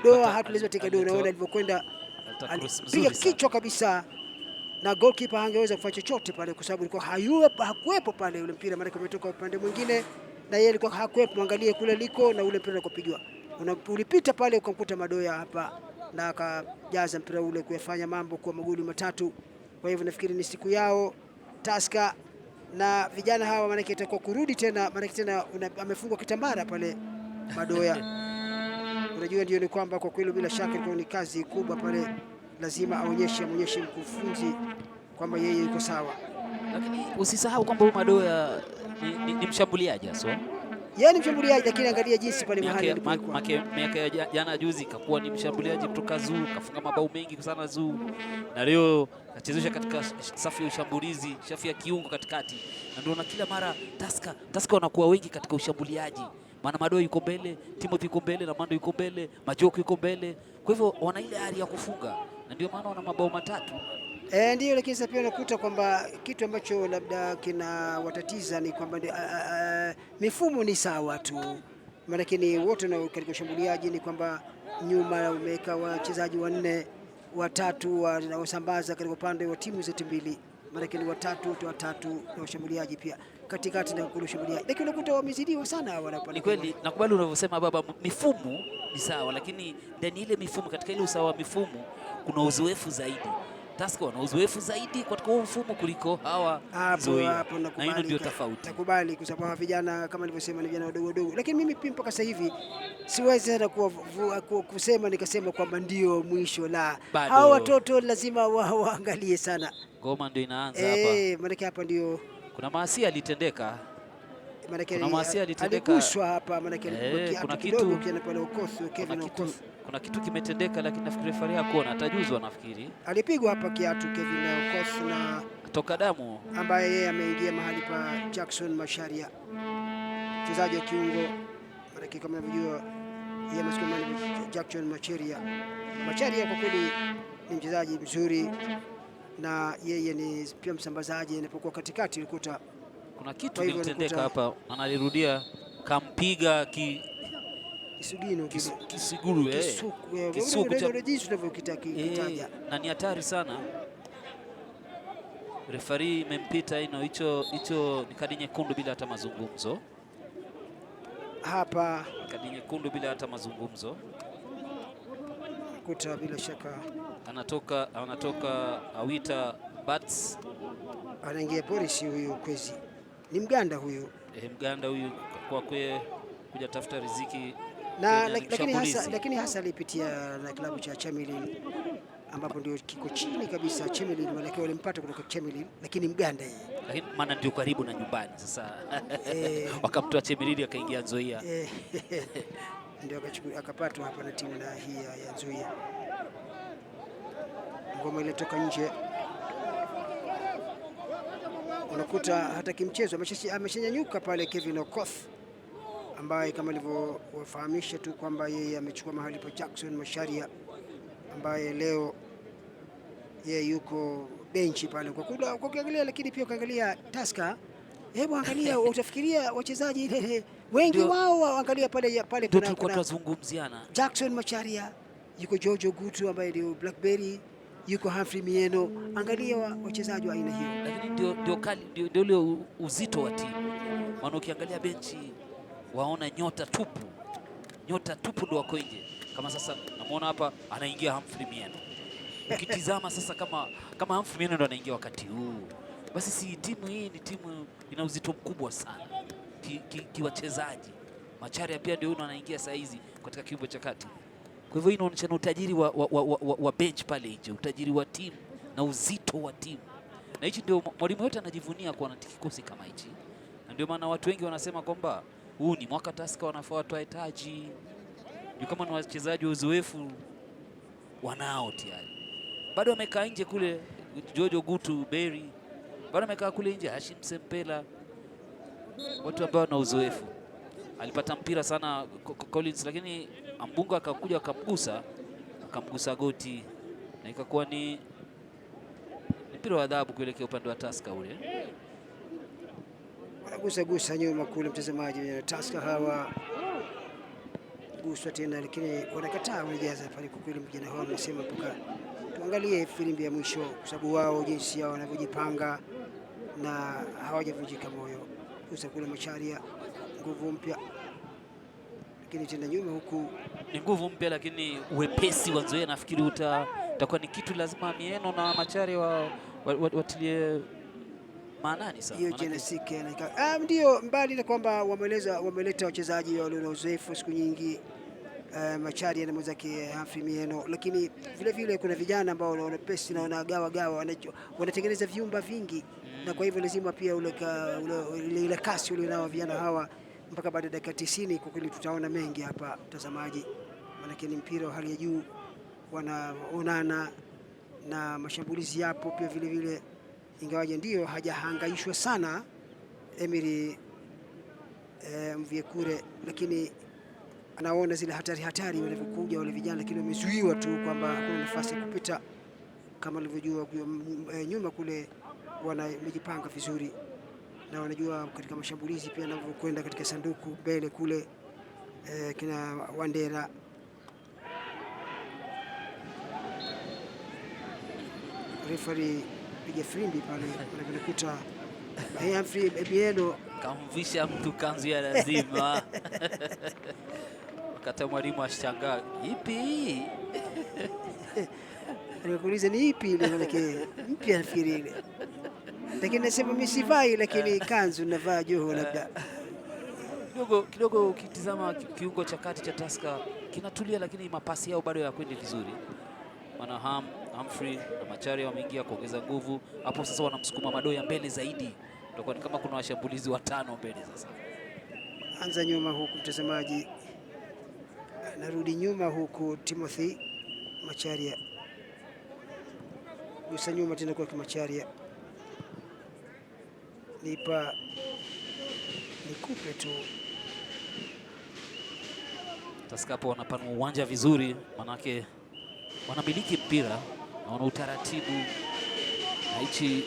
Doa hatulazima tika doa, unaona alivyokwenda alipiga kichwa kabisa, na goalkeeper hangeweza kufanya chochote pale kwa sababu alikuwa hakuepo pale. Ule mpira maana umetoka upande mwingine na yeye alikuwa hakuepo, angalie kule liko na ule mpira ukapigwa, ulipita pale ukamkuta Madoya hapa na akajaza mpira ule kuyafanya mambo kwa magoli 3. Kwa hivyo nafikiri ni siku yao Tusker na vijana hawa, maana itakuwa kurudi tena, maana tena amefungwa kitambara pale Madoya. Unajua ndio ni kwamba kwa kweli bila shaka ni kazi kubwa pale, lazima aonyeshe mkufunzi kwamba yeye yuko sawa. Lakini usisahau kwamba huyu Madoya ni mshambuliaji so. Yeye ni mshambuliaji, lakini angalia jinsi pale mahali alipokuwa. Miaka ya jana juzi kakuwa ni mshambuliaji kutoka Zoo, kafunga mabao mengi sana Zoo, na leo achezesha katika safu ya ushambulizi, safu ya kiungo katikati, na ndio na kila mara Tusker wanakuwa wengi katika ushambuliaji, maana Madoya yuko mbele, Timothy yuko mbele, na Mando yuko mbele, Majoko yuko mbele, kwa hivyo wana ile ari ya kufunga, na ndio maana wana mabao 3. Ndio, lakini sasa pia unakuta kwamba kitu ambacho labda kina watatiza ni kwamba mifumo ni sawa tu, maana wote na katika ushambuliaji ni kwamba nyuma umeweka wachezaji 4, 3 wanaosambaza katika upande wa timu zote mbili, maana ni 3 na washambuliaji pia katikati na kule ushambuliaji, lakini unakuta wamezidiwa sana wanapanda. Ni kweli, nakubali unavyosema baba, mifumo ni sawa, lakini ndani ile mifumo, katika ile usawa wa mifumo kuna uzoefu zaidi. Tusker wana uzoefu zaidi katika huo mfumo kuliko hawa Nzoia, na hiyo ndio tofauti. Nakubali kwa sababu vijana kama nilivyosema ni vijana wadogo, lakini mimi pia mpaka sasa hivi siwezi hata kusema nikasema kwamba ndio mwisho, la hao watoto lazima waangalie sana. Ngoma ndio inaanza hapa. Maana hapa ndio kuna maasia alitendeka. Aliguswa hapa, maana kuna kitu pale ukosi Kevin Okoth. Kuna kitu kimetendeka, lakini nafikiri refa hakuona, atajuzwa nafikiri. Alipigwa hapa kiatu Kevin Okoth na kutoka damu, ambaye yeye ameingia mahali pa Jackson Masharia, mchezaji wa kiungo, maana kama mnajua yeye mskomani Jackson Masharia kwa kweli ni mchezaji mzuri, na yeye ni pia msambazaji. Anapokuwa katikati ulikuta kuna kitu kilitendeka hapa, analirudia kampiga Kisugino kile. Kisiguru Kisuku ndio jinsi tunavyokitaja. Na ni hatari sana. Referee imempita hicho ni kadi nyekundu bila hata mazungumzo. Hapa kadi nyekundu bila hata mazungumzo. Kuta bila shaka anatoka Awita Bats, anaingia polisi huyu Kwezi. Ni Mganda huyu. Mganda huyu kwa kuja tafuta riziki na lakini hasa alipitia na klabu cha Chemelil ambapo ndio kiko chini kabisa. Chemelil wale walimpata kutoka Chemelil, lakini Mganda yeye. Lakini maana ndio karibu na nyumbani sasa. Wakamtoa Chemelil akaingia Nzoia. Ndio akapatwa hapa na timu na hii ya Nzoia. Ngoma ilitoka nje. Unakuta hata kimchezo ameshanyanyuka pale Kevin Okoth, ambaye kama alivyofahamisha tu kwamba yeye amechukua mahali pa Jackson Macharia, ambaye leo yeye yuko benchi pale kwa kuangalia, lakini pia ukiangalia Tusker, hebu angalia utafikiria wachezaji wengi wao, angalia pale tunazungumziana Jackson Macharia, yuko Jojo Gutu ambaye ndio Blackberry, yuko Humphrey Mieno, angalia wachezaji wa aina hiyo. Lakini ndio ule uzito wa timu, maana ukiangalia benchi waona nyota tupu ndio wako nje. Kama sasa namuona hapa anaingia Humphrey Mieno. Ukitizama sasa kama Humphrey Mieno ndo anaingia wakati huu, basi si timu hii ni timu ina uzito mkubwa sana kiwachezaji. Macharia pia ndio anaingia saa hizi katika kiumbo cha kati. Kwa hivyo inaonyesha utajiri wa bench pale nje, utajiri wa timu na uzito wa timu, na hichi ndio mwalimu yote anajivunia kuwa na kikosi kama hichi, na ndio maana watu wengi wanasema kwamba huu ni mwaka Tusker wanafaa watoe taji. Ndio kama ni wachezaji wa uzoefu wanao tayari, bado wamekaa nje kule. Jojo Gutu Berry bado amekaa kule nje. Hashim Sempela, watu ambao wana uzoefu. Alipata mpira sana Collins, lakini Ambunga akakuja akamgusa goti, na ikakuwa ni mpira wa adhabu kuelekea upande wa Tusker ule. Wanagusa nyuma kule, mtazamaji wa Tusker hawa guswa tena, lakini wanakataa kujaza pale. Kwa kweli mjana hao wamesema mpaka tuangalie filimbi ya mwisho, kwa sababu wao jinsi yao wanavyojipanga na hawajavunjika moyo. Gusa kule Macharia, nguvu mpya, lakini tena nyuma huku ni nguvu mpya, lakini uwepesi wa Nzoia nafikiri utakuwa ni kitu lazima Mieno na Macharia watilie maanani sana. Hiyo jenesike ndio mbali na kwamba wameleta wachezaji walio na uzoefu siku nyingi, Macharia na mwenzake Humphrey Mieno, lakini vile vile kuna vijana ambao wana pesi na wanagawa wanatengeneza viumba vingi, na kwa hivyo lazima pia ile kasi ule nao vijana hawa mpaka baada ya dakika 90. Kwa kweli tutaona mengi hapa mtazamaji, maana ni mpira wa hali ya juu, wanaonana na mashambulizi yapo pia vile vile, ingawaje ndio hajahangaishwa sana Emery Mvyekure, lakini anaona zile hatari wanavyokuja wale vijana, lakini wamezuiwa tu kwamba hakuna nafasi ya kupita. Kama alivyojua nyuma kule wamejipanga vizuri na wanajua katika mashambulizi pia wanavyokwenda katika sanduku mbele kule, kina Wandera. Referee piga filimbi pale, wanakuta Humphrey Mieno kamvisha mtu kanzu ya lazima. Wakati mwalimu ashangaa, ipi hii? Alikuuliza ni ipi ile, manake mpya nafikiri ile, lakini nasema mimi sivai, lakini kanzu navaa joho labda. Kidogo ukitizama kiungo cha kati cha Tusker kinatulia, lakini mapasi yao bado yakwende vizuri. Maana Humphrey na Macharia wameingia kuongeza nguvu hapo. Sasa wanamsukuma Madoya mbele zaidi, ndio ni kama kuna washambulizi 5 mbele. Sasa anza nyuma huku, mtazamaji, narudi nyuma huku. Timothy Macharia gusa nyuma tena kwa Macharia, nikupe tu. Tusker hapo wanapanua uwanja vizuri, manake wanamiliki mpira na wana utaratibu, na hichi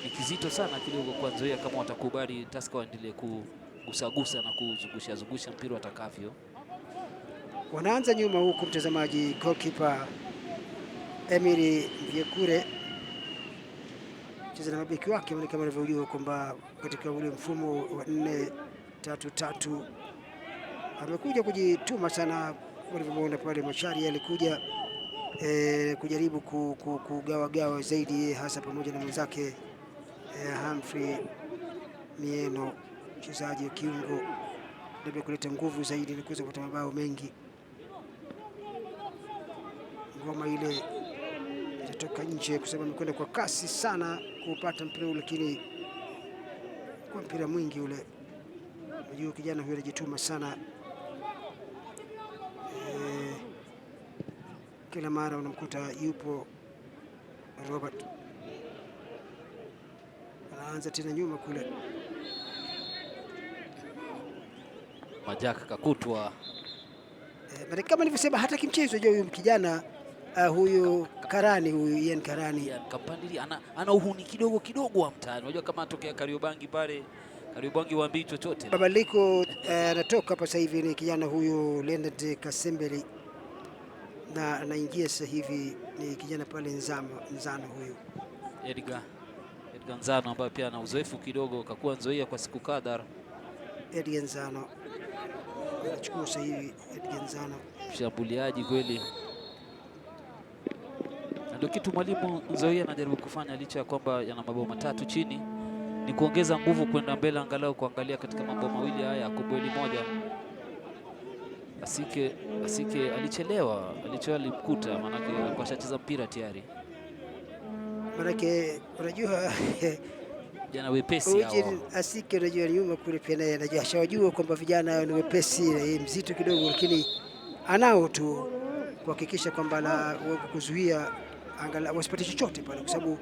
ni kizito sana kidogo kwa Nzoia kama watakubali Tusker waendelee kugusagusa na kuzungusha mpira watakavyo. Wanaanza nyuma huku mtazamaji, goalkeeper Emily Mvyekure cheza na mabeki wake kama unavyojua kwamba katika ule mfumo wa 4-3-3 amekuja kujituma sana. Walivyoona pale Machari alikuja kujaribu kugawa zaidi, hasa pamoja na mwenzake Humphrey Mieno, mchezaji wa kiungo, ndio kuleta nguvu zaidi na kuweza kupata mabao mengi. Ngoma ile itatoka nje kwa sababu amekwenda kwa kasi sana kupata mpira ule, lakini kwa mpira mwingi ule. Unajua kijana huyo anajituma sana. Kila mara unamkuta yupo Robert. Anaanza tena nyuma kule. Majaka kakutwa. Kama nilivyosema hata kimchezo je, huyu kijana huyu Karani, huyu Ian Karani Kampandili ana uhuni kidogo wa mtaani. Unajua kama atokea Kariobangi pale, Kariobangi waambii chochote. Badiliko anatoka hapa sasa hivi ni kijana huyu Leonard Kasembeli, na anaingia sasa hivi ni kijana pale Nzano huyu Edgar Nzano ambaye pia ana uzoefu kidogo, kakuwa Nzoia kwa siku kadhaa. Edgar Nzano anachukua sasa hivi. Edgar Nzano mshambuliaji kweli. Ndio kitu mwalimu Nzoia anajaribu kufanya, licha ya kwamba yana mabao matatu chini, ni kuongeza nguvu kwenda mbele, angalau kuangalia katika mabao mawili haya kubweli moja. Asike alichelewa alimkuta, manake alikuwa ashacheza mpira tayari. Manake unajua vijana wepesi hao. Asike unajua nyuma kule pia naye anajua, ashawajua kwamba vijana ni wepesi, mzito kidogo, lakini anao tu kuhakikisha kwamba la kuzuia angalau wasipate chochote pale, kwa sababu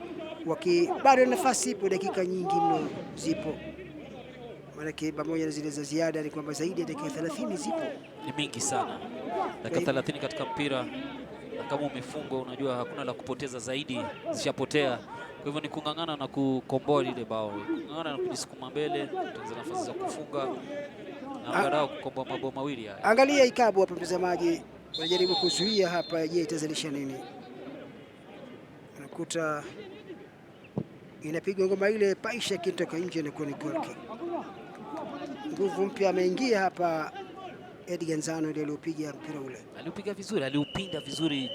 bado nafasi ipo, dakika nyingi mno zipo. Maanake pamoja na zile za ziada ni kwamba zaidi ya dakika 30 zipo, ni mingi sana. Dakika 30 katika mpira, na kama umefungwa unajua hakuna la kupoteza zaidi, zishapotea. Kwa hivyo ni kung'ang'ana na kukomboa ile bao, kung'ang'ana na kujisukuma mbele, kutengeneza nafasi za kufunga na angalau kukomboa mabao mawili haya. Angalia ikabu hapa mtazamaji, wanajaribu kuzuia hapa. Je, itazalisha nini? Unakuta inapigwa ngoma ile paisha kitoka nje na kuwa ni goal kick. Nguvu mpya ameingia hapa Edgar Nzano, ndiye aliopiga mpira ule. Aliupiga vizuri, aliupinda vizuri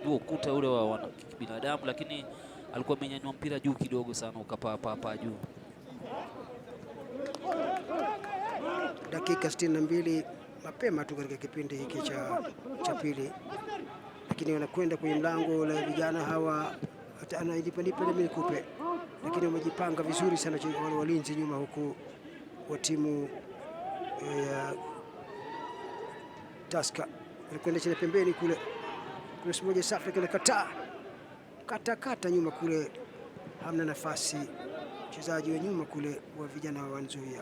juu ukuta ule wa binadamu, lakini alikuwa amenyanyua mpira juu kidogo sana, ukapaa hapa juu. Dakika 62 mapema tu katika kipindi hiki cha pili, lakini wanakwenda kwenye mlango la vijana hawa. Hata ananipa mimi nikupe, lakini wamejipanga vizuri sana wale walinzi nyuma huku wa timu ya Tusker. Wanakwenda chini pembeni kule, cross moja safi, lakini kata nyuma kule, hamna nafasi. Mchezaji wa nyuma kule wa vijana wa Nzoia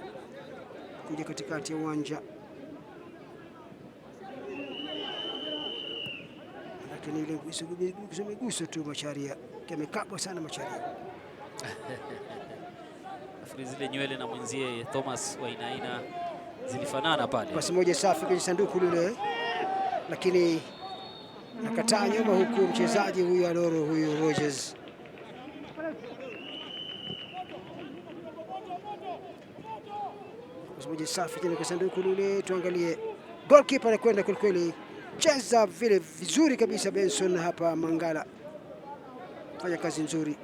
kuja katikati ya uwanja, lakini ile miguso tu Macharia amekabwa sana Macharia. Nafikiri zile nywele na mwenzie Thomas Wainaina zilifanana pale. Pasi moja safi kwenye sanduku lile, lakini nakataa nyuma huku mchezaji huyu Aloro, huyu Rogers. Pasi moja safi kwenye sanduku lile, tuangalie goalkeeper anakwenda kweli, cheza vile vizuri kabisa. Benson hapa Mangala fanya kazi nzuri.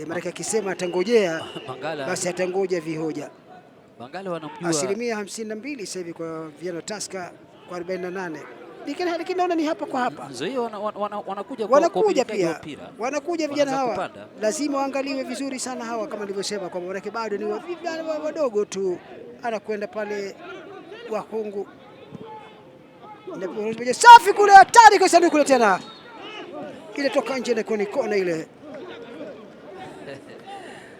Maana akisema atangojea basi atangoja vihoja. Mangala wanamjua asilimia 52 sasa hivi kwa vijana Tusker kwa 48, lakini naona ni hapa kwa hapa. Nzoia wanakuja pia, wanakuja vijana hawa, lazima waangaliwe vizuri sana hawa, kama nilivyosema kwamba wanake bado ni vijana wadogo tu. Anakwenda pale Wakungu, na safi kule, hatari kwa sanduku kule, tena ile toka nje na kona ile.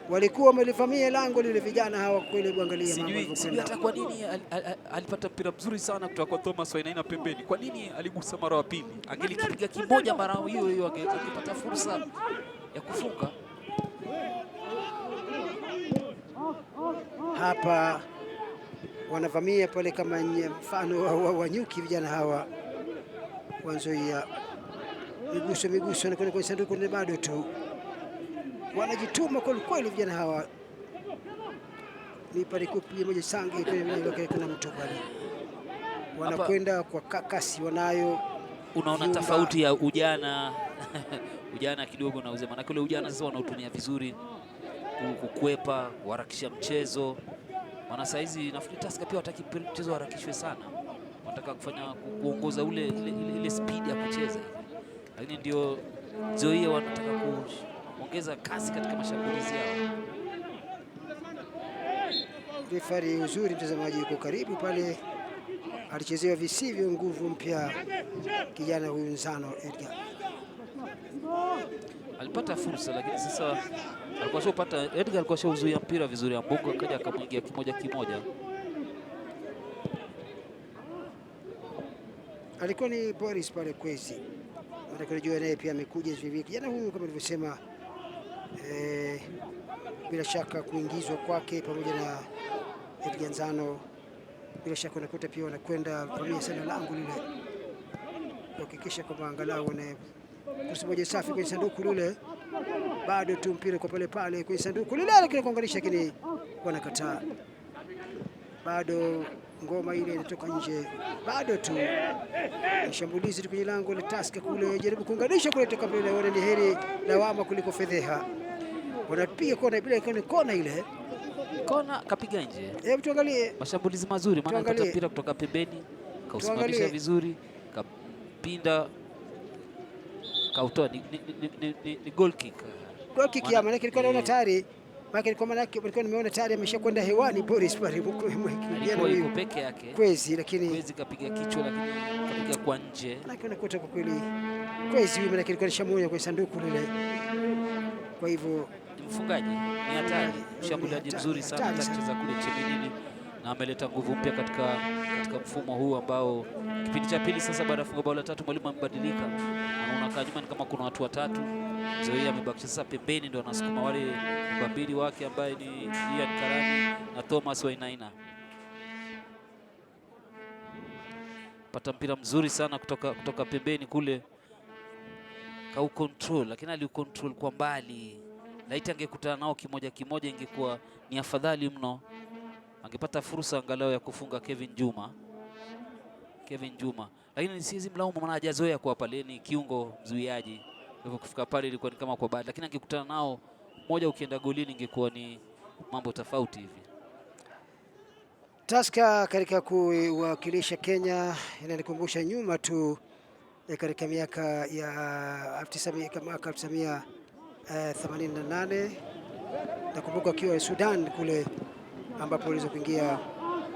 Walikuwa wamelivamia lango lile vijana hawa kweli. Kuangalia mambo, sijui hata kwa nini alipata mpira mzuri sana kutoka kwa Thomas Wainaina pembeni. Kwa nini aligusa mara ya pili? Angelikipiga kimoja mara hiyo angeweza kupata fursa ya kufunga. Hapa wanavamia pale kama mfano wa nyuki vijana hawa wa Nzoia. Miguso na kwenye sanduku ni bado tu wanajituma kwa kweli vijana hawa. Ni pale kupi moja sangi kuna mtu pale wanakwenda kwa kasi wanayo. Unaona tofauti ya ujana ujana kidogo na uzee, maana kule ujana sasa wanautumia vizuri kukwepa, kuharakisha mchezo. Maana saa hizi nafikiri Tusker pia wataki mchezo harakishwe sana, wanataka kufanya kuongoza ile speed ya kucheza, lakini ndio Nzoia wanataka kuongeza kasi katika mashambulizi yao. Refari uzuri, mtazamaji yuko karibu pale, alichezewa visivyo nguvu mpya kijana huyu Nzano Edgar. Alipata fursa lakini sasa alikuwa shopata Edgar, alikuwa shauzuia mpira vizuri, Ambungo akaja akamwingia kimoja. Alikuwa ni Boris pale Kwezi, unajua naye pia amekuja hivi kijana huyu kama nilivyosema, bila shaka kuingizwa kwake pamoja na Edgar Nzano, bila shaka unakuta pia wanakwenda vamia sana lango lile kuhakikisha kwamba angalau wana kursi moja safi kwenye sanduku lile. Bado tu mpira kwa pale kwenye sanduku lile, lakini kuunganisha, lakini wanakataa. Bado ngoma ile inatoka nje, bado tu shambulizi kwenye lango la Tusker kule, jaribu kuunganisha kule toka mbele, wana ni heri lawama kuliko fedheha. Wanapiga kona bila kona ile. Kona kapiga nje. Hebu tuangalie mashambulizi mazuri, maana alipata mpira kutoka pembeni, kausimamisha vizuri, kapinda, kautoa. Ni goal kick. Goal kick ya maana ilikuwa naona tayari, maana ilikuwa nimeona tayari ameshakwenda hewani Boris pale yuko peke yake. Kwezi, lakini Kwezi kapiga kichwa, lakini kapiga kwa nje. Lakini unakuta kwa kweli Kwezi huyu maana ilikuwa nishamuona kwenye sanduku lile. Kwa hivyo mfungaji ni hatari, mshambuliaji mzuri sana, atacheza kule chini na ameleta nguvu mpya katika mfumo huu ambao kipindi cha pili sasa, baada ya kufunga bao la 3 mwalimu amebadilika, anaona kama kama kuna watu watatu. Nzoia amebaki sasa pembeni, ndio anasukuma wale wabili wake ambaye ni Ian Karani na Thomas Wainaina. Pata mpira mzuri sana kutoka pembeni kule, kau control, lakini ali control kwa mbali. Laiti angekutana nao kimoja ingekuwa ni afadhali mno, angepata fursa angalau ya kufunga Kevin Juma, lakini siwezi mlaumu, maana hajazoea kwa pale, ni kiungo mzuiaji, hivyo kufika pale ilikuwa ni kama kwa bahati, lakini angekutana nao mmoja ukienda golini ingekuwa ni mambo tofauti hivi. Tusker katika kuwakilisha Kenya inanikumbusha nyuma tu katika miaka ya 1988 nakumbuka akiwa Sudan kule, ambapo waliweza kuingia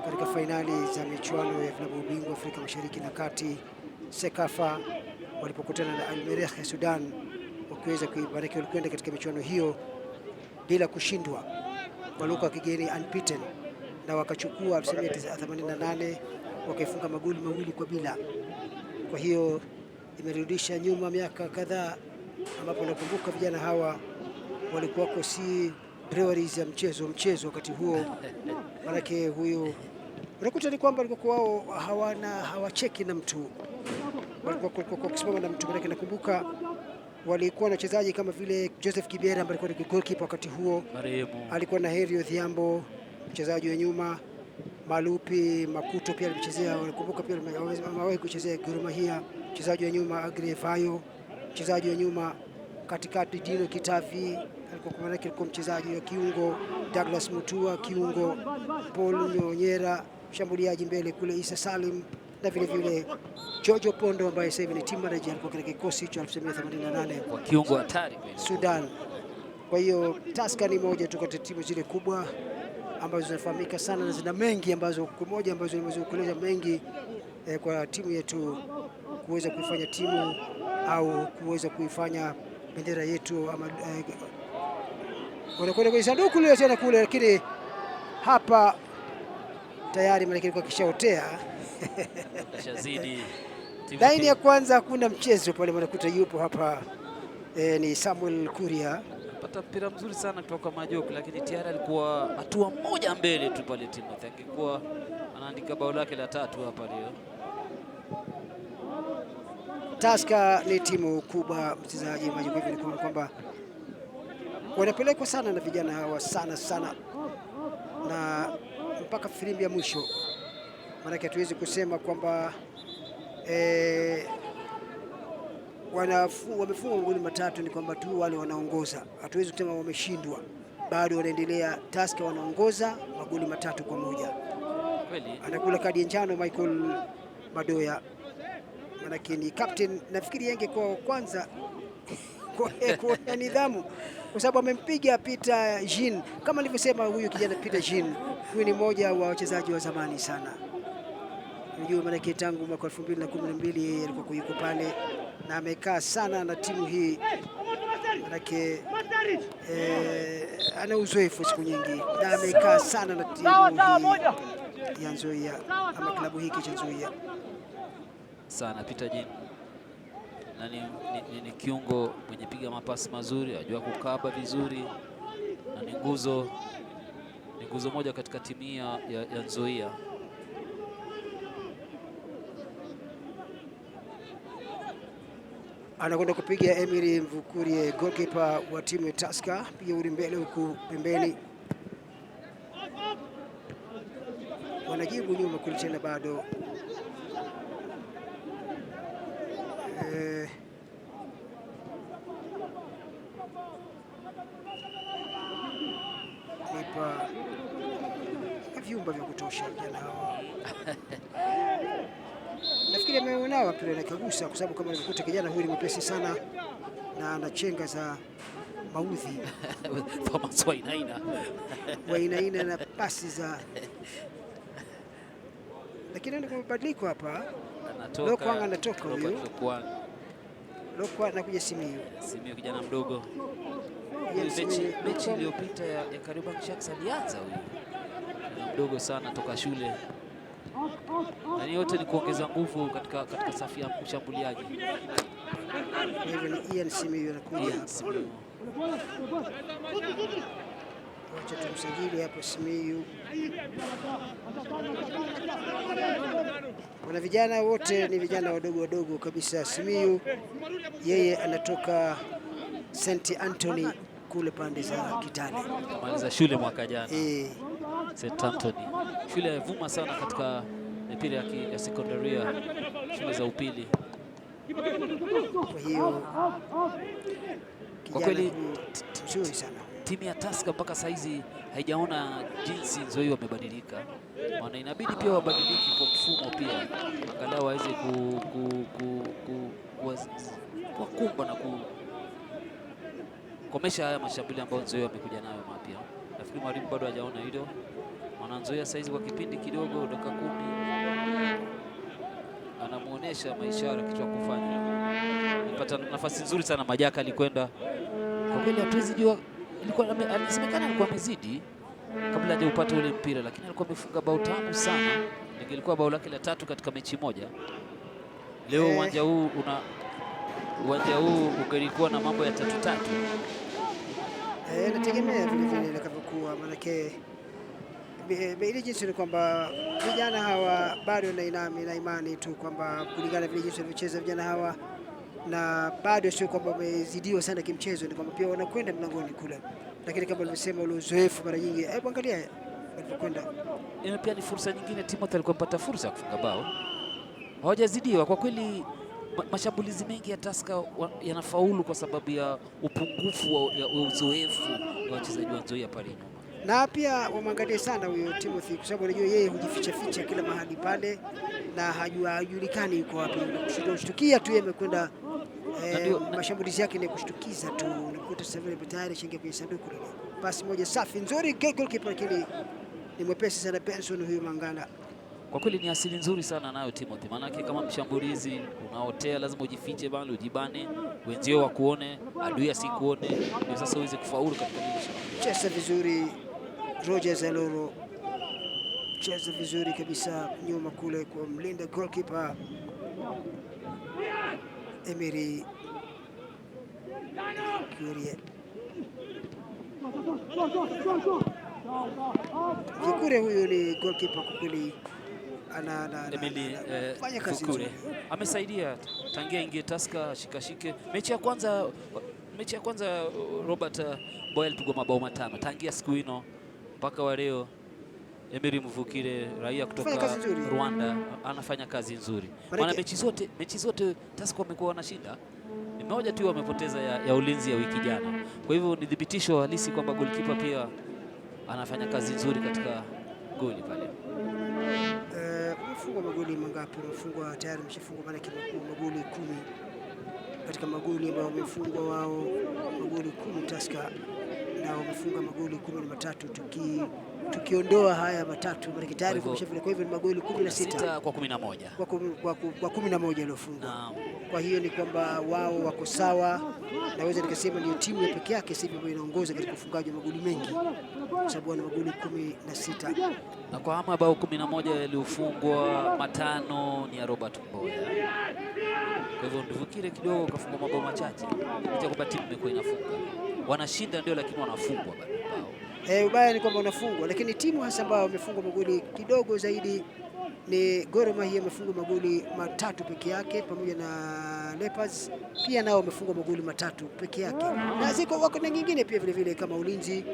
katika fainali za michuano ya klabu bingwa Afrika Mashariki na Kati Sekafa, walipokutana na Al Merreikh ya Sudan, wakiweza kuibariki. Walikwenda katika michuano hiyo bila kushindwa, walikuwa kigeni unbeaten, na wakachukua 1988 wakaifunga magoli 2-0. Kwa hiyo imerudisha nyuma miaka kadhaa, ambapo nakumbuka vijana hawa walikuwa si breweries ya mchezo wakati huo. Manake huyo unakuta ni kwamba walikuwa wao hawacheki na mtu, walikuwa kusimama na mtu. Manake nakumbuka walikuwa na wachezaji kama vile Joseph Kibera ambaye alikuwa ni goalkeeper wakati huo, alikuwa na Heri Odhiambo mchezaji wa nyuma, Malupi Makuto pia alichezea, walikumbuka pia amewahi kuchezea Gor Mahia, mchezaji wa nyuma Agre Fayo, mchezaji wa nyuma katikati Dino Kitavi alikuwa mchezaji wa kiungo, Douglas Mutua kiungo, Paul Nyonyera mshambuliaji mbele kule, Isa Salim na vile vile Jojo Pondo ambaye sasa hivi ni team manager, alikuwa katika kikosi cha 1988 kwa kiungo hatari Sudan. Kwa hiyo Tusker ni moja tu kati ya timu zile kubwa ambazo zinafahamika sana na zina mengi ambazo zimezokuleza mengi kwa timu yetu kuweza kuifanya timu au kuweza kuifanya bendera yetu ama wanakwenda kwenye sanduku lile tena kule, lakini hapa tayari maana kwa kishaotea shazidi laini ya kwanza, hakuna mchezo pale, mnakuta yupo hapa ni Samuel Kuria, pata mpira mzuri sana kutoka Majoku, lakini tayari alikuwa hatua moja mbele tu pale. Timothy angekuwa anaandika bao lake la 3 hapa leo. Tusker ni timu kubwa mchezaji majukumu ni kwamba wanapelekwa sana na vijana hawa sana na mpaka filimbi ya mwisho. Maana hatuwezi kusema kwamba wamefunga magoli matatu ni kwamba tu wale wanaongoza. Hatuwezi kusema wameshindwa, bado wanaendelea. Tusker wanaongoza magoli 3-1. Kweli Anakula kadi ya njano Michael Madoya, manake ni captain. Nafikiri yenge kwa kwanza kwa nidhamu, kwa sababu amempiga Peter Jean. Kama nilivyosema, huyu kijana Peter Jean, huyu ni mmoja wa wachezaji wa zamani sana. Unajua, manake tangu mwaka 2012 alikuwa yuko pale na amekaa sana na timu hii, manake ana uzoefu siku nyingi na amekaa sana na timu hii ya Nzoia ama klabu hiki cha Nzoia sana. Peter Jean na ni kiungo mwenye piga mapasi mazuri, ajua kukaba vizuri na ni nguzo moja katika timu ya Nzoia. Anakwenda kupiga Emiri Mvukurie, goalkeeper wa timu ya Tusker. Piga uli mbele huku pembeni, wanajibu nyuma kule tena bado. Nipa vyumba vya kutosha vijana hawa. Nafikiri ameonawa pale na kagusa, kwa sababu kama nilikuta kijana huyu ni mwepesi sana na ana chenga za maudhi Thomas Wainaina na pasi za, lakini ndio mabadiliko hapa. Lokwang anatoka huyu. Lokwang anakuja Simiyu kijana mdogo. Mechi iliyopita ya Kariobangi Sharks alianza huyu mdogo sana toka shule. Na yote ni kuongeza nguvu katika safu ya ushambuliaji. Hivyo ni Ian Simiyu anakuja. Wacha tumsajili hapo Simiyu. Wana vijana wote ni vijana wadogo kabisa. Simiyu yeye anatoka St. Anthony kule pande za Kitale. Kamaliza shule mwaka jana. St. Anthony. Shule yavuma sana katika mipira ya sekondaria, shule za upili. Kwa hiyo kwa kweli nzuri sana. Timu ya Tusker mpaka saizi haijaona jinsi Nzoia wamebadilika. Maana inabidi pia wabadiliki kwa mfumo pia, angalau waweze kuwakumba na kukomesha haya mashambulio ambayo Nzoia wamekuja nayo mapya. Nafikiri mwalimu bado hajaona hilo. Maana Nzoia saizi kwa kipindi kidogo, dakika 10, anamuonesha maishara kitu cha kufanya. Nipata nafasi nzuri sana, Majaka alikwenda. Kwa kweli hatuwezi jua, alisemekana alikuwa amezidi kabla hajaupata ule mpira, lakini alikuwa amefunga bao tamu sana. Ingelikuwa bao lake la 3 katika mechi moja. Leo uwanja huu ungelikuwa na mambo ya 3-3. Nategemea vile itakavyokuwa, maanake ile jinsi ni kwamba vijana hawa bado na imani tu kwamba kulingana vile jinsi walivyocheza vijana hawa, na bado sio kwamba wamezidiwa sana kimchezo, ni kwamba pia wanakwenda mlangoni kule, lakini kama nilivyosema ule uzoefu mara nyingi, hebu angalia walipokwenda. Ile pia ni fursa nyingine, Timothy alikuwa amepata fursa ya kufunga bao, hawajazidiwa kwa kweli. Mashambulizi mengi ya Tusker yanafaulu kwa sababu ya upungufu wa uzoefu wa wachezaji wa Nzoia pale nyuma. Na pia wamwangalie sana huyo Timothy, kwa sababu unajua yeye hujificha kila mahali pale na hajulikani yuko wapi. Kushtukia tu yeye amekwenda, mashambulizi yake ni kushtukiza tu, unakuta sasa vile tayari shingia kwenye sanduku lile. Pasi moja safi nzuri, goalkeeper lakini ni mwepesi sana Benson huyu Mangala. Kwa kweli ni asili nzuri sana nayo Timothy, maanake kama mshambulizi unaotea lazima ujifiche bali ujibane, wenzio wakuone, adui asikuone, ndio sasa uweze kufaulu katika lile shamba. Cheza vizuri Rogers Aloro, cheza vizuri kabisa nyuma kule kwa mlinda goalkeeper Emery Kurie. Vikure huyu ni goalkeeper kwa kweli fanya kazi nzuri. Amesaidia tangia ingie Tusker shikashike. Mechi ya kwanza Robert Boyle tugwa mabao 5 tangia siku hino mpaka wa leo. Emery Mvukire raia kutoka Rwanda anafanya kazi nzuri. Maana mechi zote Tusker wamekuwa wanashinda. Ni moja tu wamepoteza ya Ulinzi ya wiki jana. Kwa hivyo ni dhibitisho halisi kwamba goalkeeper pia anafanya kazi nzuri katika goli pale. Mfungwa magoli mangapi? Mfungwa tayari mshafungwa, maana magoli 10 katika magoli ambayo wamefungwa wao, magoli 10 Tusker na wamefunga magoli 13 tukiondoa haya matatu, maana tayari kumeshafika. Kwa hivyo ni magoli 16 kwa 11 kwa 11 waliofunga. Kwa hiyo ni kwamba wao wako sawa, naweza nikasema ndio timu ya pekee yake sasa hivi inaongoza katika ufungaji wa magoli mengi, kwa sababu wana magoli 16. Na kwa mabao 11 yaliyofungwa 5 ni ya Robert Boyle. Kwa hivyo Mvukire kidogo kafunga mabao machache, licha kwamba timu imekuwa inafunga. Wanashinda ndio, lakini wanafungwa bado. Ubaya ni kwamba unafungwa, lakini timu hasa ambao wamefungwa magoli kidogo zaidi ni Gor Mahia, amefungwa magoli 3 peke yake, pamoja na Leopards pia nao wamefungwa magoli 3 peke yake, na ziko wako na nyingine pia vile vile kama Ulinzi.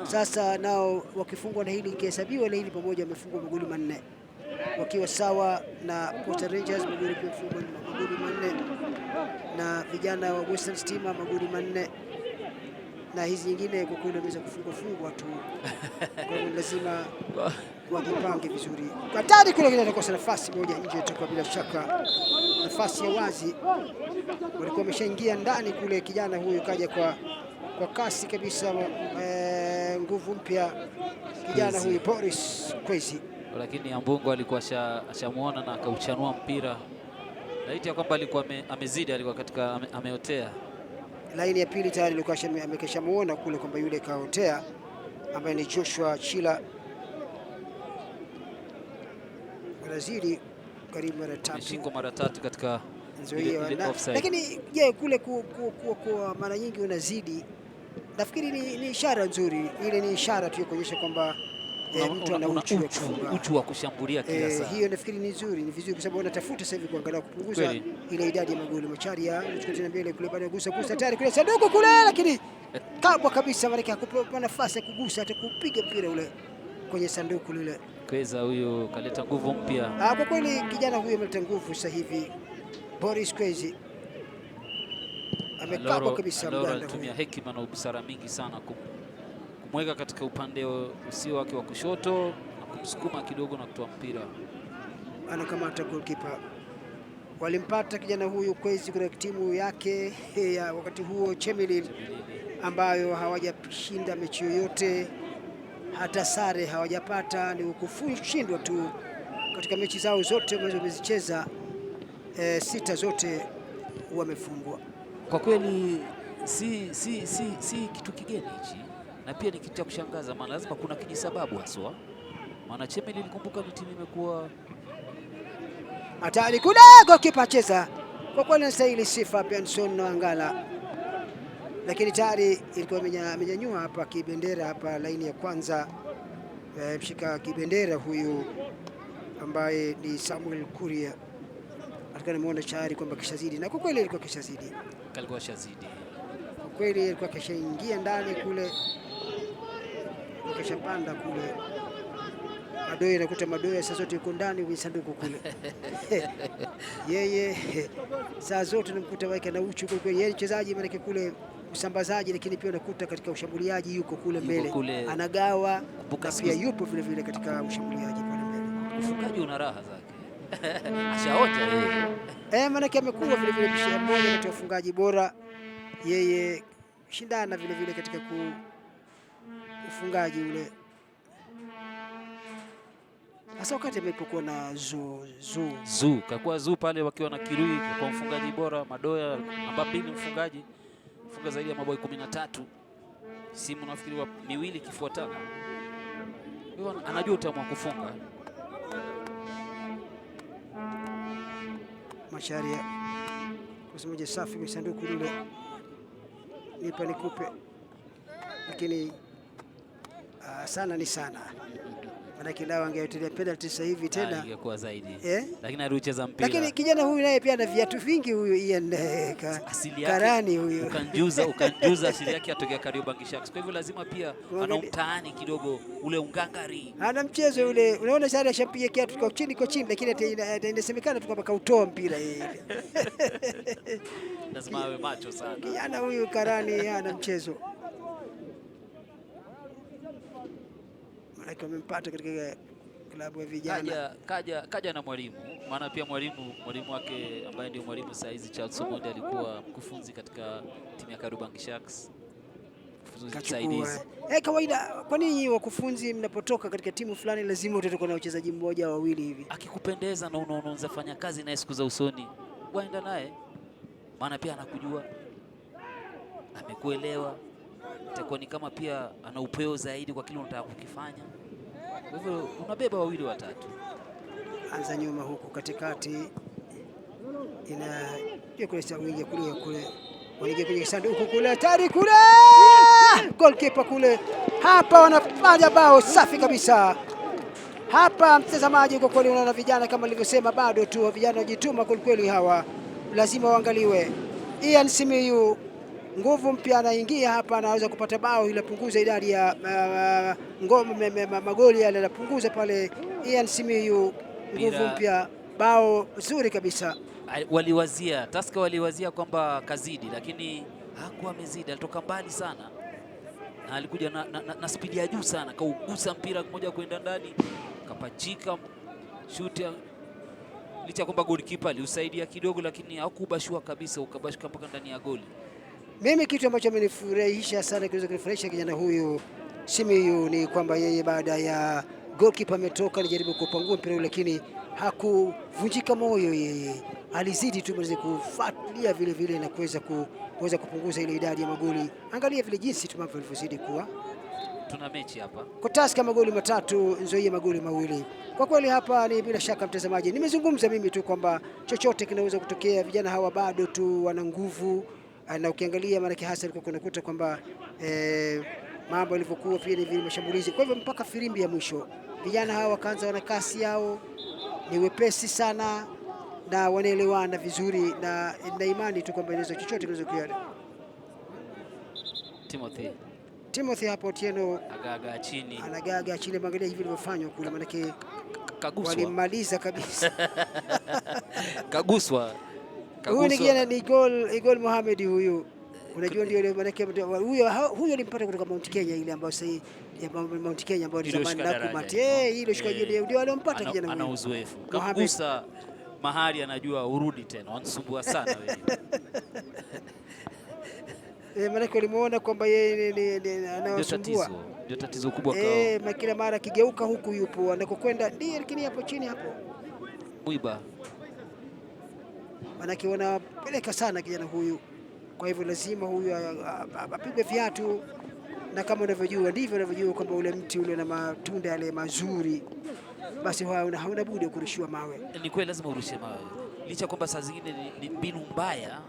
Sasa nao wakifungwa na hili ikihesabiwa na hili pamoja, wamefungwa magoli 4 wakiwa sawa na Posta Rangers magoli 4 na vijana wa Western Stima magoli 4 na hizi nyingine kwa kweli wameweza kufungwa tu. Kwa hiyo lazima wajipange vizuri. Hatari kule kile atakosa nafasi moja nje, itakuwa bila shaka nafasi ya wazi. Walikuwa wameshaingia ndani kule, kijana huyu kaja kwa kasi kabisa, nguvu mpya kijana huyu Boris Kwezi. Lakini Ambungo alikuwa ashamuona na akauchanua mpira. Laiti ya kwamba alikuwa amezidi, alikuwa katika ameotea. Laini ya pili tayari alikuwa amekeshamuona kule kwamba yule kaotea, ambaye ni Joshua Chila. Brazili karibu mara 3. Shiko mara 3 katika offside. Lakini je, kule kwa mara nyingi unazidi, nafikiri ni ishara nzuri. Ile ni ishara tu ya kuonyesha kwamba mtu ana uchu wa kushambulia kila saa. Hiyo nafikiri ni nzuri, ni vizuri, kwa sababu wanatafuta sasa hivi kuangalia kupunguza ile idadi ya magoli. Macharia anachukua tena mbele kule, baada ya kugusa tayari kule sanduku kule, lakini kabwa kabisa, maana hakupewa nafasi ya kugusa hata kupiga mpira ule kwenye sanduku lile. Kweza huyo kaleta nguvu mpya. Kwa kweli kijana huyo ameleta nguvu sasa hivi. Boris Kwezi amekabwa kabisa, Mganda anatumia hekima na busara mingi sana kumweka katika upande usio wake wa kushoto na kumsukuma kidogo na kutoa mpira. Anakamata goalkeeper. Walimpata kijana huyu Kwezi kwa timu yake ya wakati huo Chemelil, ambayo hawajashinda mechi yoyote, hata sare hawajapata, ni kushindwa tu katika mechi zao zote ambazo wamezicheza. 6 zote wamefungwa. Kwa kweli si kitu kigeni hichi, na pia ni kitu cha kushangaza, maana lazima kuna kijisababu haswa. Maana Chemelil, kumbuka, ni timu imekuwa hatari kule, goalkeeper cheza kwa kweli anastahili sifa Benson Nwangala, lakini tayari ilikuwa amenyanyua hapa kibendera hapa laini ya kwanza. Mshika kibendera huyu ambaye ni Samuel Kuria alikuwa anamuona tayari kwamba kishazidi, na kwa kweli ilikuwa kishazidi, kalikuwa shazidi kwa kweli, ilikuwa kishaingia ndani kule, kishapanda kule. Madoya, nakuta Madoya saa zote yuko ndani kwenye sanduku kule. Yeye saa zote namkuta waika na uchu kule, yeye mchezaji maana kule usambazaji, lakini pia unakuta katika ushambuliaji yuko kule mbele, anagawa, na pia yupo vile vile katika ushambuliaji pale mbele. Ufungaji una raha zake. Ashaota yeye. Maana amekuwa vile vile mmoja kati ya wafungaji bora, yeye shindana vile vile katika ufungaji ule, hasa wakati amelipokuwa na Zu kakuwa Zu pale wakiwa na Kirui kwa mfungaji bora. Madoya namba 2 mfungaji, funga zaidi ya mabao 13, simu nafikiri miwili kifuatana, hivyo anajua utamu wa kufunga. Macharia kusimaje safi kwa sanduku lile, nipa nikupe, lakini sana ni sana. Maana lao angetetea penalty sasa hivi tena ingekuwa zaidi. Lakini alicheza mpira. Lakini kijana huyu naye pia ana viatu vingi huyu Ian Karani huyu. Ukanjuza asili yake atokea Kariobangi Sharks. Kwa hivyo lazima pia ana mtaani kidogo ule ungangari. Ana mchezo ule. Unaona sasa ashapiga kiatu kwa chini lakini inasemekana tu kwamba kautoa mpira yeye. Lazima awe macho sana. Kijana huyu Karani ana mchezo. Maana amempata katika klabu ya vijana. Kaja na mwalimu. Maana pia mwalimu wake ambaye ndio mwalimu saa hizi Charles Omondi alikuwa mkufunzi katika timu ya Kariobangi Sharks. Kawaida, kwa nini wakufunzi mnapotoka katika timu fulani lazima utatoka na wachezaji mmoja au wawili hivi? Akikupendeza na unaanza fanya kazi naye siku za usoni, waenda naye. Maana pia anakujua, amekuelewa, itakuwa ni kama pia ana upeo zaidi kwa kile unataka kukifanya. Kwa hivyo unabeba wawili watatu. Anza nyuma huku katikati kule wingi kule wanaingia kwenye sanduku kule hatari kule, goalkeeper kule. Hapa wanafanya bao safi kabisa. Hapa mtazamaji, kwa kweli unaona vijana kama nilivyosema, bado tu vijana wajituma kwa kweli, hawa lazima waangaliwe. Ian Simiyu nguvu mpya anaingia hapa, anaweza kupata bao ili punguza idadi ya magoli yale, anapunguza pale. Ian Simiyu nguvu mpya, bao zuri kabisa. Tusker waliwazia kwamba kazidi, lakini hakuwa amezidi, alitoka mbali sana na alikuja na spidi ya juu sana, kaugusa mpira mmoja kwenda ndani, kapachika shuti, licha kwamba goalkeeper aliusaidia kidogo, lakini hakubashua kabisa, ukabashika mpaka ndani ya goli. Mimi kitu ambacho amenifurahisha sana, kiweza kunifurahisha kijana huyu Simiyu ni kwamba yeye baada ya goalkeeper ametoka, alijaribu kupangua mpira ule, lakini hakuvunjika moyo. Yeye alizidi tu kufuatilia vile na kuweza kupunguza ile idadi ya magoli. Angalia vile jinsi tu mambo yalivyozidi kuwa. Tuna mechi hapa kwa Tusker magoli 3, Nzoia magoli 2. Kwa kweli hapa ni bila shaka mtazamaji, nimezungumza mimi tu kwamba chochote kinaweza kutokea. Vijana hawa bado tu wana nguvu, na ukiangalia maana hasa ilikuwa kunakuta kwamba mambo yalivyokuwa pia ni vile mashambulizi. Kwa hivyo mpaka firimbi ya mwisho vijana hawa wakaanza, wana kasi yao, ni wepesi sana na wanaelewana vizuri, na imani tu kwamba inaweza chochote kinaweza kuwa. Timothy hapo Otieno anagaga chini, angalia hivi vilivyofanywa kule, maana yake walimaliza kabisa. Kaguswa. Huyu ni Igol Mohamed huyu. Unajua ndio ile maana yake huyo alimpata kutoka Mount Kenya ile ambayo sasa ya Mount Kenya ambayo ni zamani na kumati. Ile shikaji ndio alimpata kijana huyu. Ana uzoefu. Kagusa mahali anajua urudi tena. Wanasumbua sana wewe. Maana yake alimuona kwamba yeye anawasumbua. Ndio tatizo kubwa kwao. Kila mara akigeuka huku yupo anakokwenda ndiye, lakini hapo chini hapo Mwiba. Manake wanapeleka sana kijana huyu, kwa hivyo lazima huyu apigwe viatu, na kama unavyojua ndivyo unavyojua kwamba ule mti ule na matunda yale mazuri, basi hauna budi kurushiwa mawe. Ni kweli lazima urushe mawe, licha kwamba saa zingine ni mbinu mbaya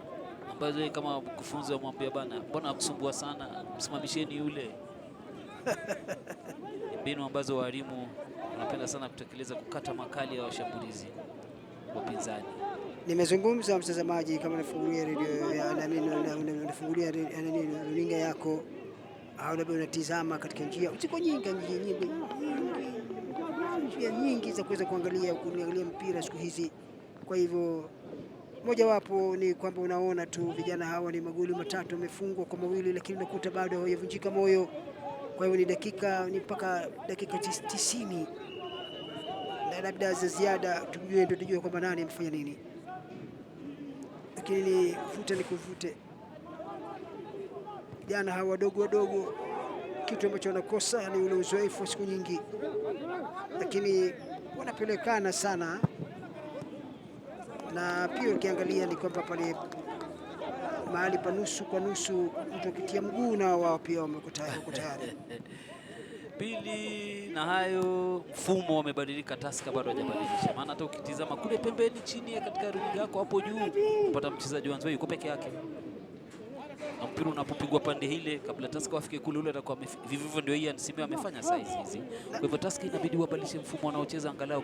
ambazo kama mkufunzi wamwambia bana, mbona akusumbua sana, msimamisheni yule. Mbinu ambazo walimu wanapenda sana kutekeleza, kukata makali ya washambulizi wapinzani. Nimezungumza mtazamaji, kama unafungulia redio ya unafungulia runinga yako au labda unatizama katika njia nyingi za kuweza kuangalia mpira siku hizi. Kwa hivyo mojawapo ni kwamba unaona tu vijana hawa ni magoli 3 wamefungwa kwa 2, lakini unakuta bado hawajavunjika moyo. Kwa hivyo ni mpaka dakika 90 na labda za ziada tujue kwamba nani amefanya nini, lakini ni kuvute vijana hawa wadogo. Kitu ambacho wanakosa ni ule uzoefu wa siku nyingi, lakini wanapelekana sana. Na pia ukiangalia ni kwamba pale mahali pa nusu kwa nusu, mtu akitia mguu na wao pia wako tayari. Pili na hayo, mfumo umebadilika, Tusker bado hajabadilisha. Maana hata ukitizama kule pembeni chini katika runinga yako hapo juu, unapata mchezaji wa Nzoia yuko peke yake. na mpira unapopigwa pande hile kabla Tusker wafike kule, ule atakuwa vivyo ndio Ian Simiyu amefanya size hizi. Kwa hivyo Tusker inabidi wabadilishe mfumo wanaocheza angalau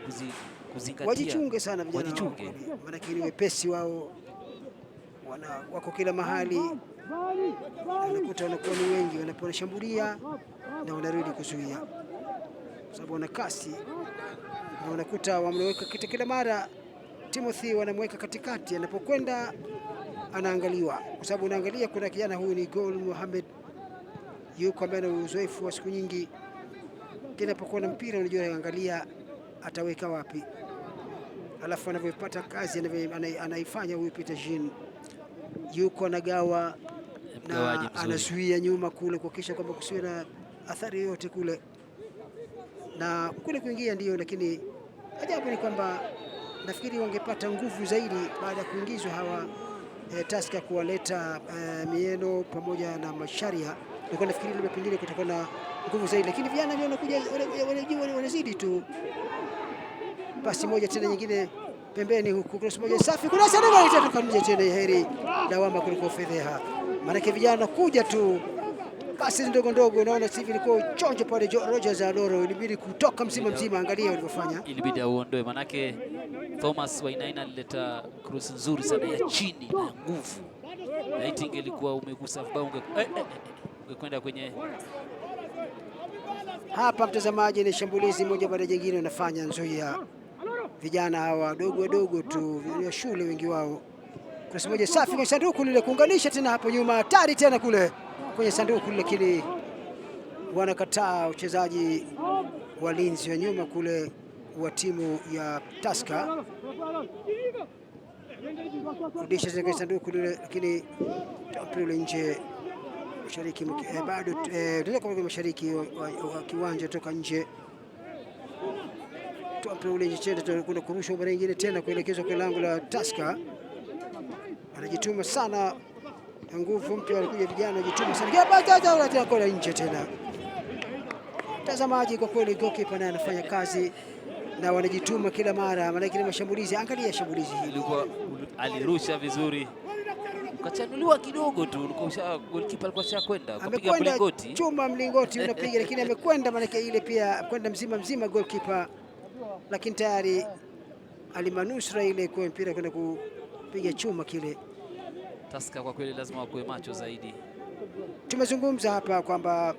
kuzingatia. Wajichunge sana vijana, wajichunge, maana ni wepesi wao, wako kila mahali, unakuta wanakuwa ni wengi, wanashambulia na wanarudi kuzuia, kwa sababu wana kasi, na unakuta wameweka kila mara Timothy wanamweka katikati, anapokwenda anaangaliwa, kwa sababu unaangalia kuna kijana huyu ni Gol Mohamed, yuko ambaye ana uzoefu wa siku nyingi, kinapokuwa na mpira unajua anaangalia ataweka wapi, alafu anavyopata kazi anaifanya huyu Peter Jean, yuko anagawa na anazuia nyuma kule kuhakikisha kwamba kusiwe na athari yoyote kule na kule kuingia ndio, lakini ajabu ni kwamba nafikiri wangepata nguvu zaidi baada ya kuingizwa hawa Tusker kuwaleta Mieno pamoja na Masharia. Nilikuwa nafikiri labda pengine kutakuwa na nguvu zaidi, lakini vijana ndio wanakuja wanazidi tu. Pasi moja tena nyingine pembeni huku, cross moja safi, kuna sadaka itatoka nje tena, heri lawama kuliko fedheha, maana vijana kuja tu pasi ndogo ndogo. Unaona sisi ilikuwa chonjo pale, Rogers Adoro ilibidi kutoka mzima, angalia walivyofanya, ilibidi auondoe, manake Thomas Wainaina alileta cross nzuri sana ya chini na nguvu, na ingelikuwa umegusa vibao ungekwenda kwenye hapa. Mtazamaji, ni shambulizi moja baada ya jingine unafanya Nzoia, vijana hawa wadogo tu wa shule wengi wao, cross moja safi kwenye sanduku lile, kuunganisha tena hapo nyuma, hatari tena kule kwenye sanduku, lakini wanakataa wachezaji walinzi wa nyuma kule wa timu ya Tusker, rudisha tena kwenye sanduku lile, lakini mpira nje mashariki, bado tunataka kwa mashariki wa kiwanja toka nje, mpira ule nje tena, kuna kurusha mara nyingine tena kuelekezwa kwa lango la Tusker. Anajituma sana, nguvu mpya, wanakuja vijana wanajituma sana, tena kwa nje tena. Mtazamaji, kwa kweli goalkeeper naye anafanya kazi na wanajituma kila mara, maana kile mashambulizi, angalia shambulizi hili, alirusha vizuri, ukachanuliwa kidogo tu, goalkeeper alikuwa shakwenda kupiga mlingoti, chuma mlingoti unapiga, lakini amekwenda, maana ile pia kwenda mzima goalkeeper, lakini tayari alimanusura ile kwa mpira kwenda kupiga chuma kile. Tusker kwa kweli lazima wakuwe macho zaidi. Tumezungumza hapa kwamba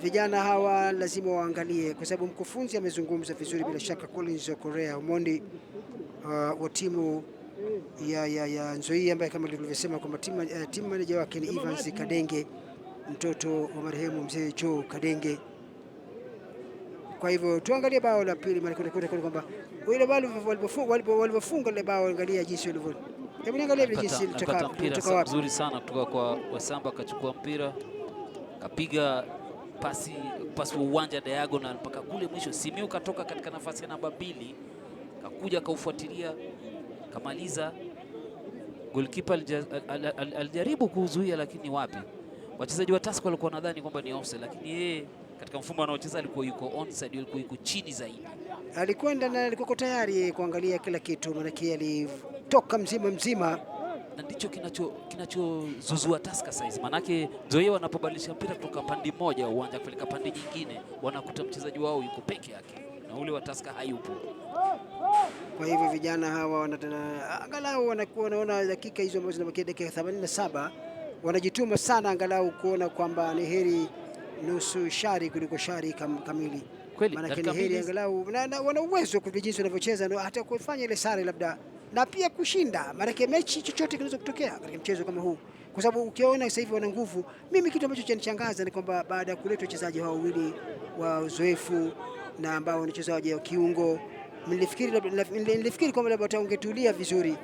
vijana hawa lazima waangalie, kwa sababu mkufunzi amezungumza vizuri bila shaka, Collins Korea Omondi wa timu ya Nzoia, ambaye kama tulivyosema kwamba team manager wake ni Evans Kadenge, mtoto wa marehemu mzee Joe Kadenge. Kwa hivyo tuangalie bao la pili, maana kuna kwamba ile bao walipofunga ile bao, angalia jinsi walivyo. Hebu niangalie vile jinsi kutoka wapi. Nzuri sana kutoka kwa Wasamba, akachukua mpira kapiga pasi wa uwanja diagonal mpaka kule mwisho. Simiyu katoka katika nafasi ya namba 2, kakuja kaufuatilia, kamaliza. Goalkeeper alijaribu kuzuia, lakini wapi. Wachezaji wa Tusker walikuwa nadhani kwamba ni offside, lakini yeye katika mfumo anaocheza alikuwa yuko onside, alikuwa yuko chini zaidi. Alikwenda na alikuwa tayari kuangalia kila kitu, maana alitoka mzima, na ndicho kinachozuzua Tusker size. Manake Nzoia wanapobadilisha mpira kutoka pande moja uwanja kupeleka pande nyingine, wanakuta mchezaji wao yuko peke yake na ule wa Tusker hayupo. Kwa hivyo vijana hawa angalau wanakuwa wanaona dakika hizo ambazo zinabakia, dakika 87, wanajituma sana angalau kuona kwamba ni heri nusu shari kuliko shari kamili. Maana ni heri angalau wana uwezo kwa jinsi wanavyocheza, na hata kufanya ile sare labda, na pia kushinda, maana mechi chochote kinaweza kutokea katika mchezo kama huu, kwa sababu ukiona sasa hivi wana nguvu. Mimi kitu ambacho chanichangaza ni kwamba baada ya kuletwa wachezaji hao wawili wa uzoefu na ambao ni wachezaji wa kiungo, nilifikiri kwamba labda wataongetulia vizuri,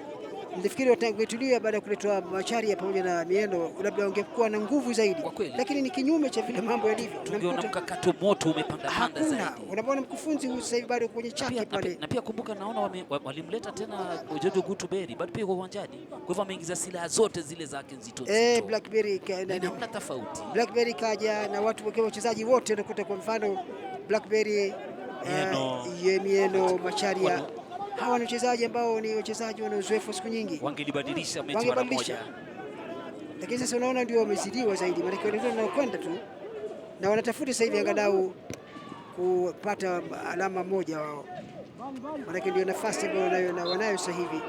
nilifikiri watangetulia baada ya kuletwa Macharia pamoja na Mieno, labda wangekuwa na nguvu zaidi, lakini ni kinyume cha vile mambo yalivyo. Tungeona mkakato moto umepanda zaidi. Unaona mkufunzi huyu sasa hivi bado kwenye chaki pale, na pia kumbuka, naona walimleta tena Jojo Gutuberi bado pia kwa uwanjani, kwa hivyo ameingiza silaha zote zile zake nzito. Blackberry hamna tofauti. Blackberry kaja na watu wakiwa wachezaji wote, unakuta kwa mfano Blackberry, Mieno, Macharia, hawa ni wachezaji ambao ni wachezaji wana uzoefu siku nyingi, wangelibadilisha mechi mara moja. lakini sasa unaona ndio wamezidiwa zaidi, maana wale wanakwenda tu na wanatafuta sasa hivi angalau kupata alama moja wao, maana ndio nafasi ambayo wanayo sasa hivi.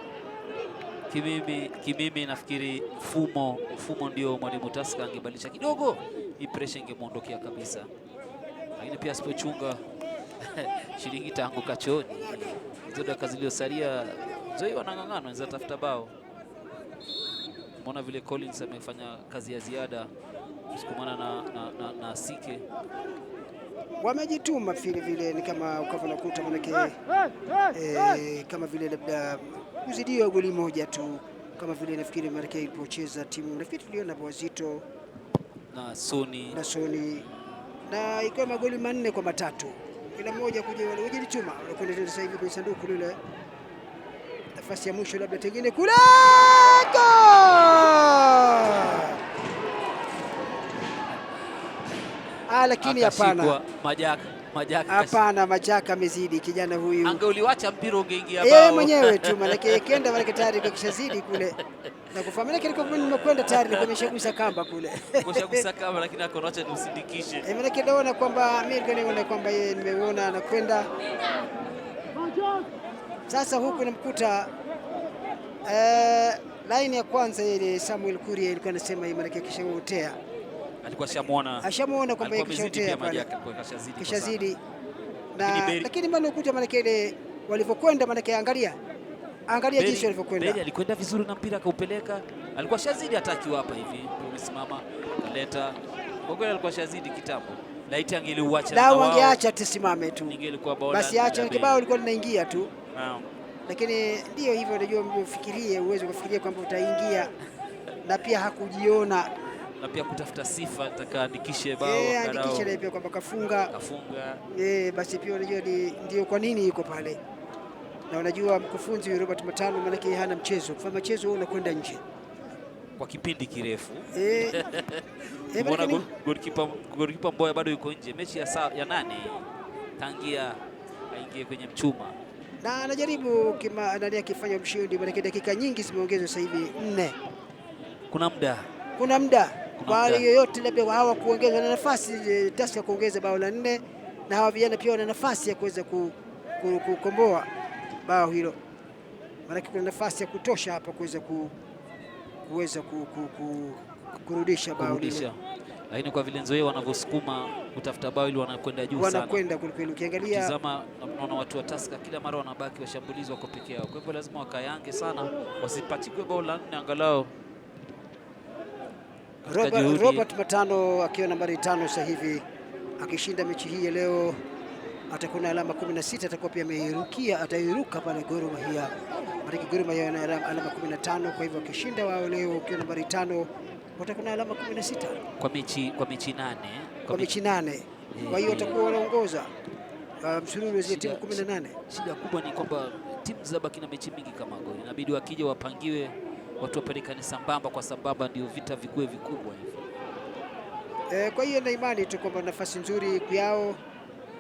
Kimimi nafikiri mfumo ndio mwalimu Tusker angebadilisha kidogo, hii pressure ingemuondokea kabisa, lakini pia asipochunga shilingi taanguka chooni. Hizo dakika zilizosalia Nzoia wanang'ang'ana, wanaweza tafuta bao. Umeona vile Collins amefanya kazi ya ziada kusukumana na Asike, wamejituma vile ni kama ukavyonakuta manake kama vile labda kuzidiwa goli moja tu, kama vile nafikiri manake ilipocheza timu nafikiri tuliona Wazito na Soni na ikiwa magoli 4-3 kila mmoja kuja walijituma wanakwenda sasa hivi kwenye sanduku lile, nafasi ya mwisho labda tengine kule lakini hapana, Majaka amezidi kijana huyu. Angeuliwacha mpira ungeingia bao. Yeye mwenyewe tu manake kenda manake tayari kishazidi kule. Na kufahamu manake alikuwa nimekwenda tayari nimeshagusa kamba kule. Umeshagusa kamba lakini akonacha usindikishe. Manake naona kwamba mimi nimeona kwamba yeye nimeona anakwenda. Sasa huku namkuta line ya kwanza ile Samuel Kuria ilikuwa anasema yeye manake kishaotea. Alikuwa ashamuona kwamba kishaotea pale. Kishazidi. Lakini mbona ukuta manake ile walivyokwenda manake angalia jinsi walivyokwenda. Beli alikwenda vizuri na mpira akaupeleka. Alikuwa shazidi atakiwa hapa hivi. Umesimama kaleta. Kwa kweli alikuwa shazidi kitambo. Laiti angeliuacha na wao. Wangeacha tusimame tu. Ingelikuwa bao. Basi acha kibao ilikuwa linaingia tu. Naam. Lakini ndio hivyo unajua ufikirie uwezo kufikiria kwamba utaingia na pia hakujiona na pia kutafuta sifa atakaandikishe bao andikishe pia kwamba kafunga. Basi pia unajua ndio kwa nini yuko pale. Na unajua mkufunzi Robert Matano maana hana mchezo. Kufanya mchezo unakwenda nje kwa kipindi kirefu. Mbona goalkeeper Mboya bado yuko nje mechi ya 8 tangia aingie kwenye mchuma. Na anajaribu nani akifanya mshindi maana dakika nyingi zimeongezwa sasa hivi 4. Kuna muda kwa yoyote labda hawa kuongeza na nafasi Tusker kuongeza bao la 4 na hawa vijana pia wana nafasi ya kuweza kukomboa bao hilo. Maana kuna nafasi ya kutosha hapa kuweza kurudisha bao hilo. Lakini kwa vile Nzoia wanavyosukuma kutafuta bao ili wanakwenda juu sana. Wanakwenda kweli ukiangalia. Tazama unaona watu wa Tusker kila mara wanabaki washambulizi wako peke yao. Kwa hivyo lazima wakayange sana wasipachikwe bao la 4 angalau. Robert Matano akiwa nambari 5 sasa hivi akishinda mechi hii ya leo atakuwa na alama 16, atakuwa pia atairuka pale Gor Mahia. Maana Gor Mahia ana alama 15, kwa hivyo akishinda wao leo akiwa nambari 5 watakuwa na alama 16 kwa mechi 8. Kwa mechi 8. Kwa hiyo watakuwa wanaongoza msururu wa timu 18. Shida kubwa ni kwamba timu zabaki na mechi mingi kama Gor. Inabidi wakija wapangiwe watu wapelekane sambamba kwa sambamba ndio vita vikue vikubwa hivi. Kwa hiyo na imani tu kwamba nafasi nzuri yao,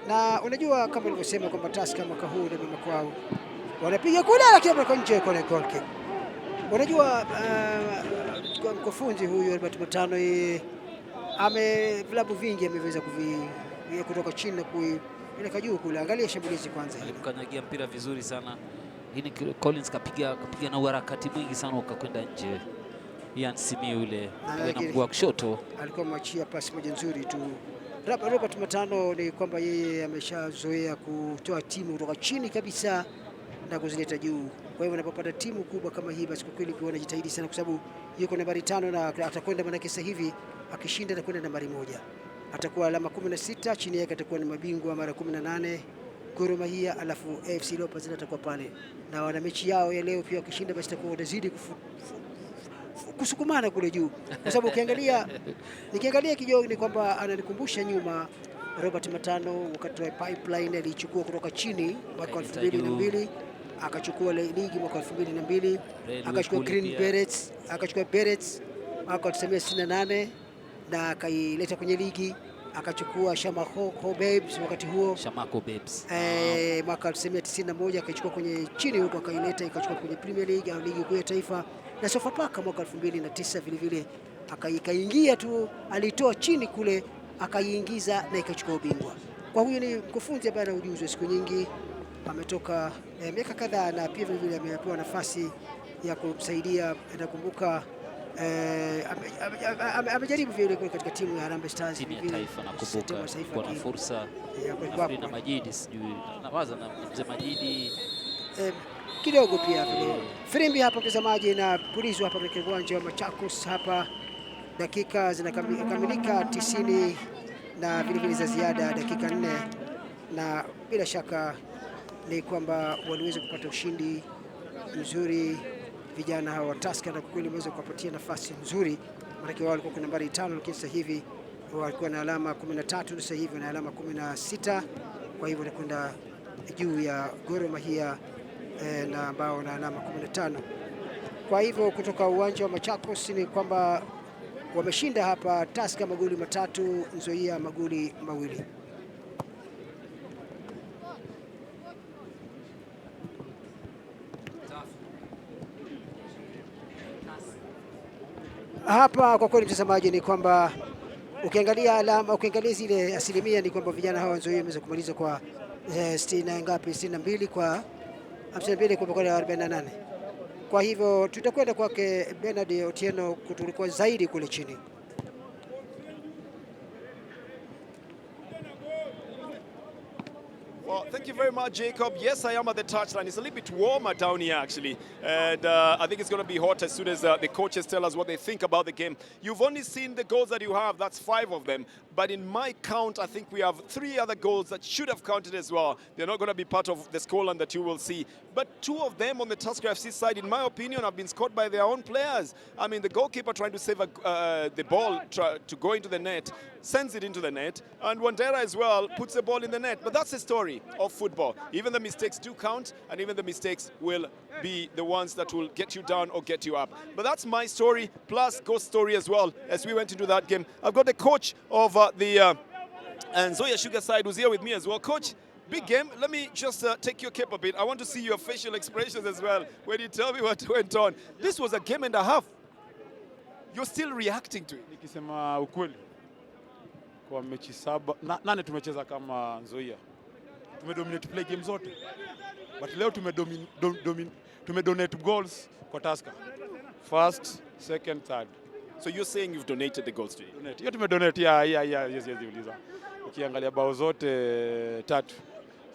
na unajua kama nilivyosema kwamba Tusker mwaka huu na mwaka wao wanapiga kule lakini kwa nje kwa goal kick. Unajua kwa mkufunzi huyu Albert Matano vilabu vingi ameweza kutoka chini na kueleka juu kule. Angalia shambulizi kwanza hili. Alimkanyagia mpira vizuri sana. Hii Collins kapiga na uharakati mwingi sana ukakwenda nje. Ian Simi yule na mguu wa kushoto alikuwa mwachia pasi moja nzuri tu. Robert Matano ni kwamba yeye ameshazoea kutoa timu kutoka chini kabisa na kuzileta juu. Kwa hivyo unapopata timu kubwa kama hii basi kwa kweli kwa anajitahidi sana kwa sababu yuko nambari 5 na atakwenda manake sasa hivi akishinda atakwenda nambari 1. Atakuwa alama 16, chini yake atakuwa ni mabingwa mara 18 Gor Mahia, alafu AFC Leopards atakuwa pale. Na wana mechi yao ya leo pia wakishinda basi atakuwa wanazidi kusukumana kule juu. Kwa sababu nikiangalia kidogo ni kwamba ananikumbusha nyuma Robert Matano wakati wa Pipeline alichukua kutoka chini mwaka 2002, akachukua ligi mwaka 2002, akachukua Green Berets, akachukua Berets mwaka 1968 na akaileta kwenye ligi, akachukua Shamako Babes wakati huo Shamako Babes mwaka 1991 akachukua kwenye chini huko akaileta ikachukua kwenye Premier League au ligi kuu ya taifa, na Sofapaka mwaka 2009 vile vile akaingia tu, alitoa chini kule, akaiingiza na ikachukua ubingwa. Kwa huyu ni mkufunzi ambaye ana ujuzi wa siku nyingi, ametoka miaka kadhaa, na pia vile amepewa nafasi ya kumsaidia. Nakumbuka amejaribu vile katika timu ya Harambee Stars, timu ya taifa. Nakumbuka kwa na fursa na Majidi, sijui nawaza na mzee Majidi kidogo pia vile. Firimbi hapa mtazamaji, na pulizwa hapa katika uwanja wa Machakos hapa. Dakika zinakamilika 90 na vile za ziada dakika 4, na bila shaka ni kwamba waliweza kupata ushindi mzuri vijana hawa wa Tusker, na kweli wameweza kuwapatia nafasi nzuri, maana wao walikuwa kwa nambari 5, lakini sasa hivi walikuwa na alama 13, sasa hivi na alama 16. Kwa hivyo wanakwenda juu ya Gor Mahia na ambao na alama 15. Kwa hivyo kutoka uwanja wa Machakos ni kwamba wameshinda hapa Tusker magoli 3, Nzoia magoli 2. Hapa kwa kweli mtazamaji, ni kwamba ukiangalia alama, ukiangalia zile asilimia, ni kwamba vijana hawa Nzoia wameweza kumaliza kwa 60 ngapi, 62 kwa 52 kwa 48. Kwa hivyo tutakwenda kwake Bernard Otieno kutulikuwa zaidi kule chini. Well, thank you very much, Jacob. Yes, I am at the touchline. It's a little bit warmer down here, actually. And I think it's going to be hot as soon as the coaches tell us what they think about the game. You've only seen the goals that you have. That's 5 of them. But in my count, I think we have 3 other goals that should have counted as well. They're not going to be part of the scoreline that you will see. But 2 of them on the Tusker FC side, in my opinion, have been scored by their own players. I mean, the goalkeeper trying to save the ball to go into the net, sends it into the net. And Wandera as well puts the ball in the net. But that's the story of football. Even the mistakes do count, and even the mistakes will be the ones that will get you down or get you up. But that's my story, plus Ghost story as well, as we went into that game. I've got the coach of the Nzoia Sugar side who's here with me as well. Coach, big game. Let me just take your cape a bit. I want to see your facial expressions as well when you tell me what went on. This was a game and a half. You're still reacting to it. Nikisema ukweli, kwa mechi 7 nane tumecheza kama Nzoia, tumedominate play game zote, but leo tumedominate goals kwa Tusker, first, second, third. So you're saying you've donated the goals to you? Donate. Hiyo tumedonate, yes, uliza. Ukiangalia bao zote 3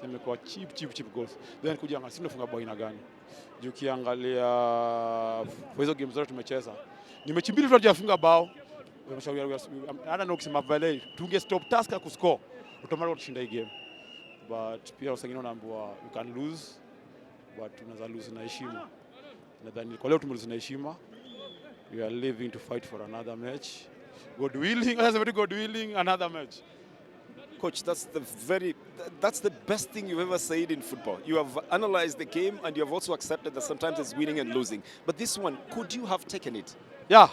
zimekuwa cheap goals. Then kuja angalia tunafunga bao ina gani. Juu ukiangalia kwa hizo games zote tumecheza, ni mechi 2 tu hatujafunga bao. Hata ukisema vale tunge stop Tusker ku score, automatically tushinda hii game. But pia usingine unaambiwa you can lose, but unaweza lose na heshima. Nadhani kwa leo tumelose na heshima. We are living to fight for another match. God willing, another match. Coach, that's the best thing you've ever said in football. You have analyzed the game and you have also accepted that sometimes it's winning and losing. But this one, could you have taken it? Yeah.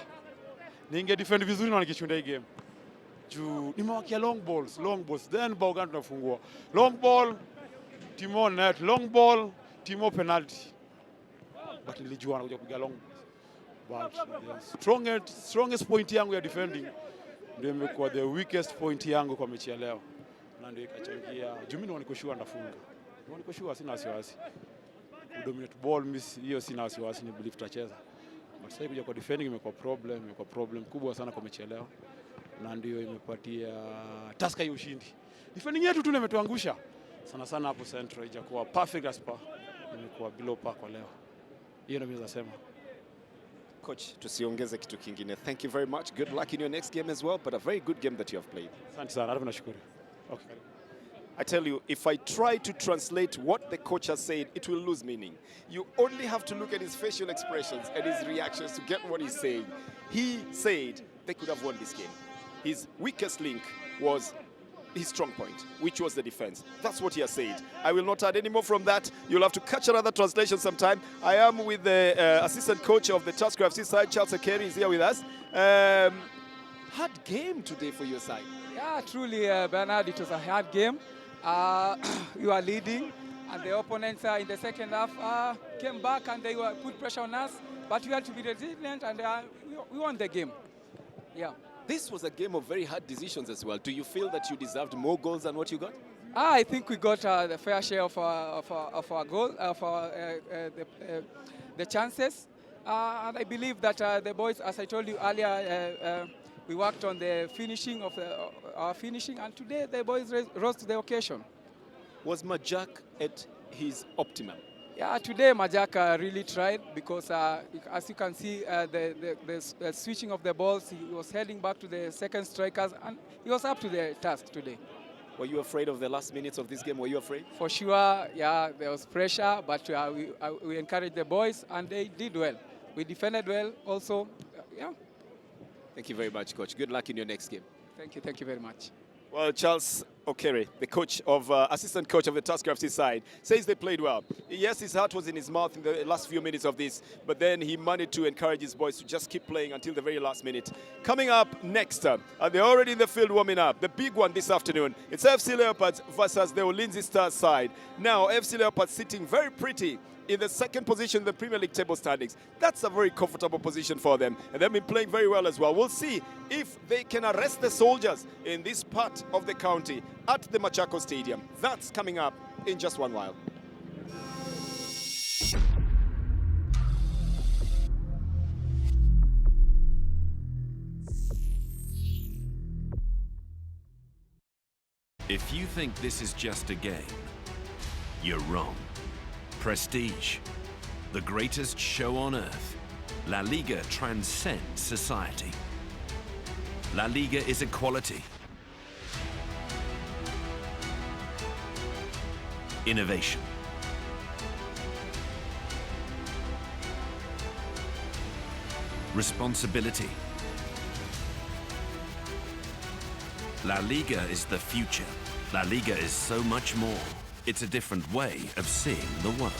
Ninge defend vizuri na nikishinda hii game. Juu nimewakia long balls, then bao gani tunafungua. Long ball, Timo net, long ball, Timo penalty. But nilijua anakuja kupiga long balls. But the strongest point yangu ya defending ndio imekuwa the weakest point yangu kwa mechi ya leo. Na ndio ikachangia. Juu mimi niko sure ndafunga. Niko sure sina wasiwasi. Dominate ball miss hiyo sina wasiwasi, ni believe tutacheza. But sasa kuja kwa defending imekuwa problem kubwa sana kwa mechi ya leo. Na ndio imepatia Tusker hiyo ushindi. Defending yetu tu imetuangusha. Sana hapo central ijakuwa perfect as per. Imekuwa below par kwa leo. Hiyo ndio naweza sema. Coach, tusiongeze kitu kingine. Thank you very much. Good luck in your next game as well, but a very good game that you have played. Asante sana, nashukuru. Okay. I tell you, if I try to translate what the coach has said, it will lose meaning. You only have to look at his facial expressions and his reactions to get what he's saying. He said they could have won this game. His weakest link was his strong point, which was the defense. That's what he has said. I will not add any more from that. You'll have to catch another translation sometime. I am with the assistant coach of the Tusker FC side, Charles Akeri is here with us. Hard game today for your side. Yeah, truly, Bernard, it was a hard game. You are leading, and the opponents in the second half came back and they put pressure on us, but we had to be resilient, and we won the game. Yeah. This was a game of very hard decisions as well. Do you feel that you deserved more goals than what you got? I think we got the fair share of our goal, the chances. And I believe that the boys, as I told you earlier, we worked on the finishing of our finishing, and today the boys rose to the occasion. Was Majak at his optimum? Yeah, today Majak really tried because, as you can see, the switching of the balls, he was heading back to the second strikers, and he was up to the task today. Were you afraid of the last minutes of this game? Were you afraid? For sure, yeah, there was pressure, but we encouraged the boys, and they did well. We defended well also, yeah. Thank you very much, Coach. Good luck in your next game. Thank you very much. Well, Charles Okere, the coach of assistant coach of the Tusker FC side, says they played well. Yes, his heart was in his mouth in the last few minutes of this, but then he managed to encourage his boys to just keep playing until the very last minute. Coming up next, they're already in the field warming up. The big one this afternoon, it's FC Leopards versus the Ulinzi Stars side. Now, FC Leopards sitting very pretty in the second position in the Premier League table standings. That's a very comfortable position for them, and they've been playing very well as well. We'll see if they can arrest the Soldiers in this part of the county at the Machakos Stadium. That's coming up in just one while. If you think this is just a game, you're wrong. Prestige, the greatest show on earth. La Liga transcends society. La Liga is equality, innovation, responsibility. La Liga is the future. La Liga is so much more. It's a different way of seeing the world.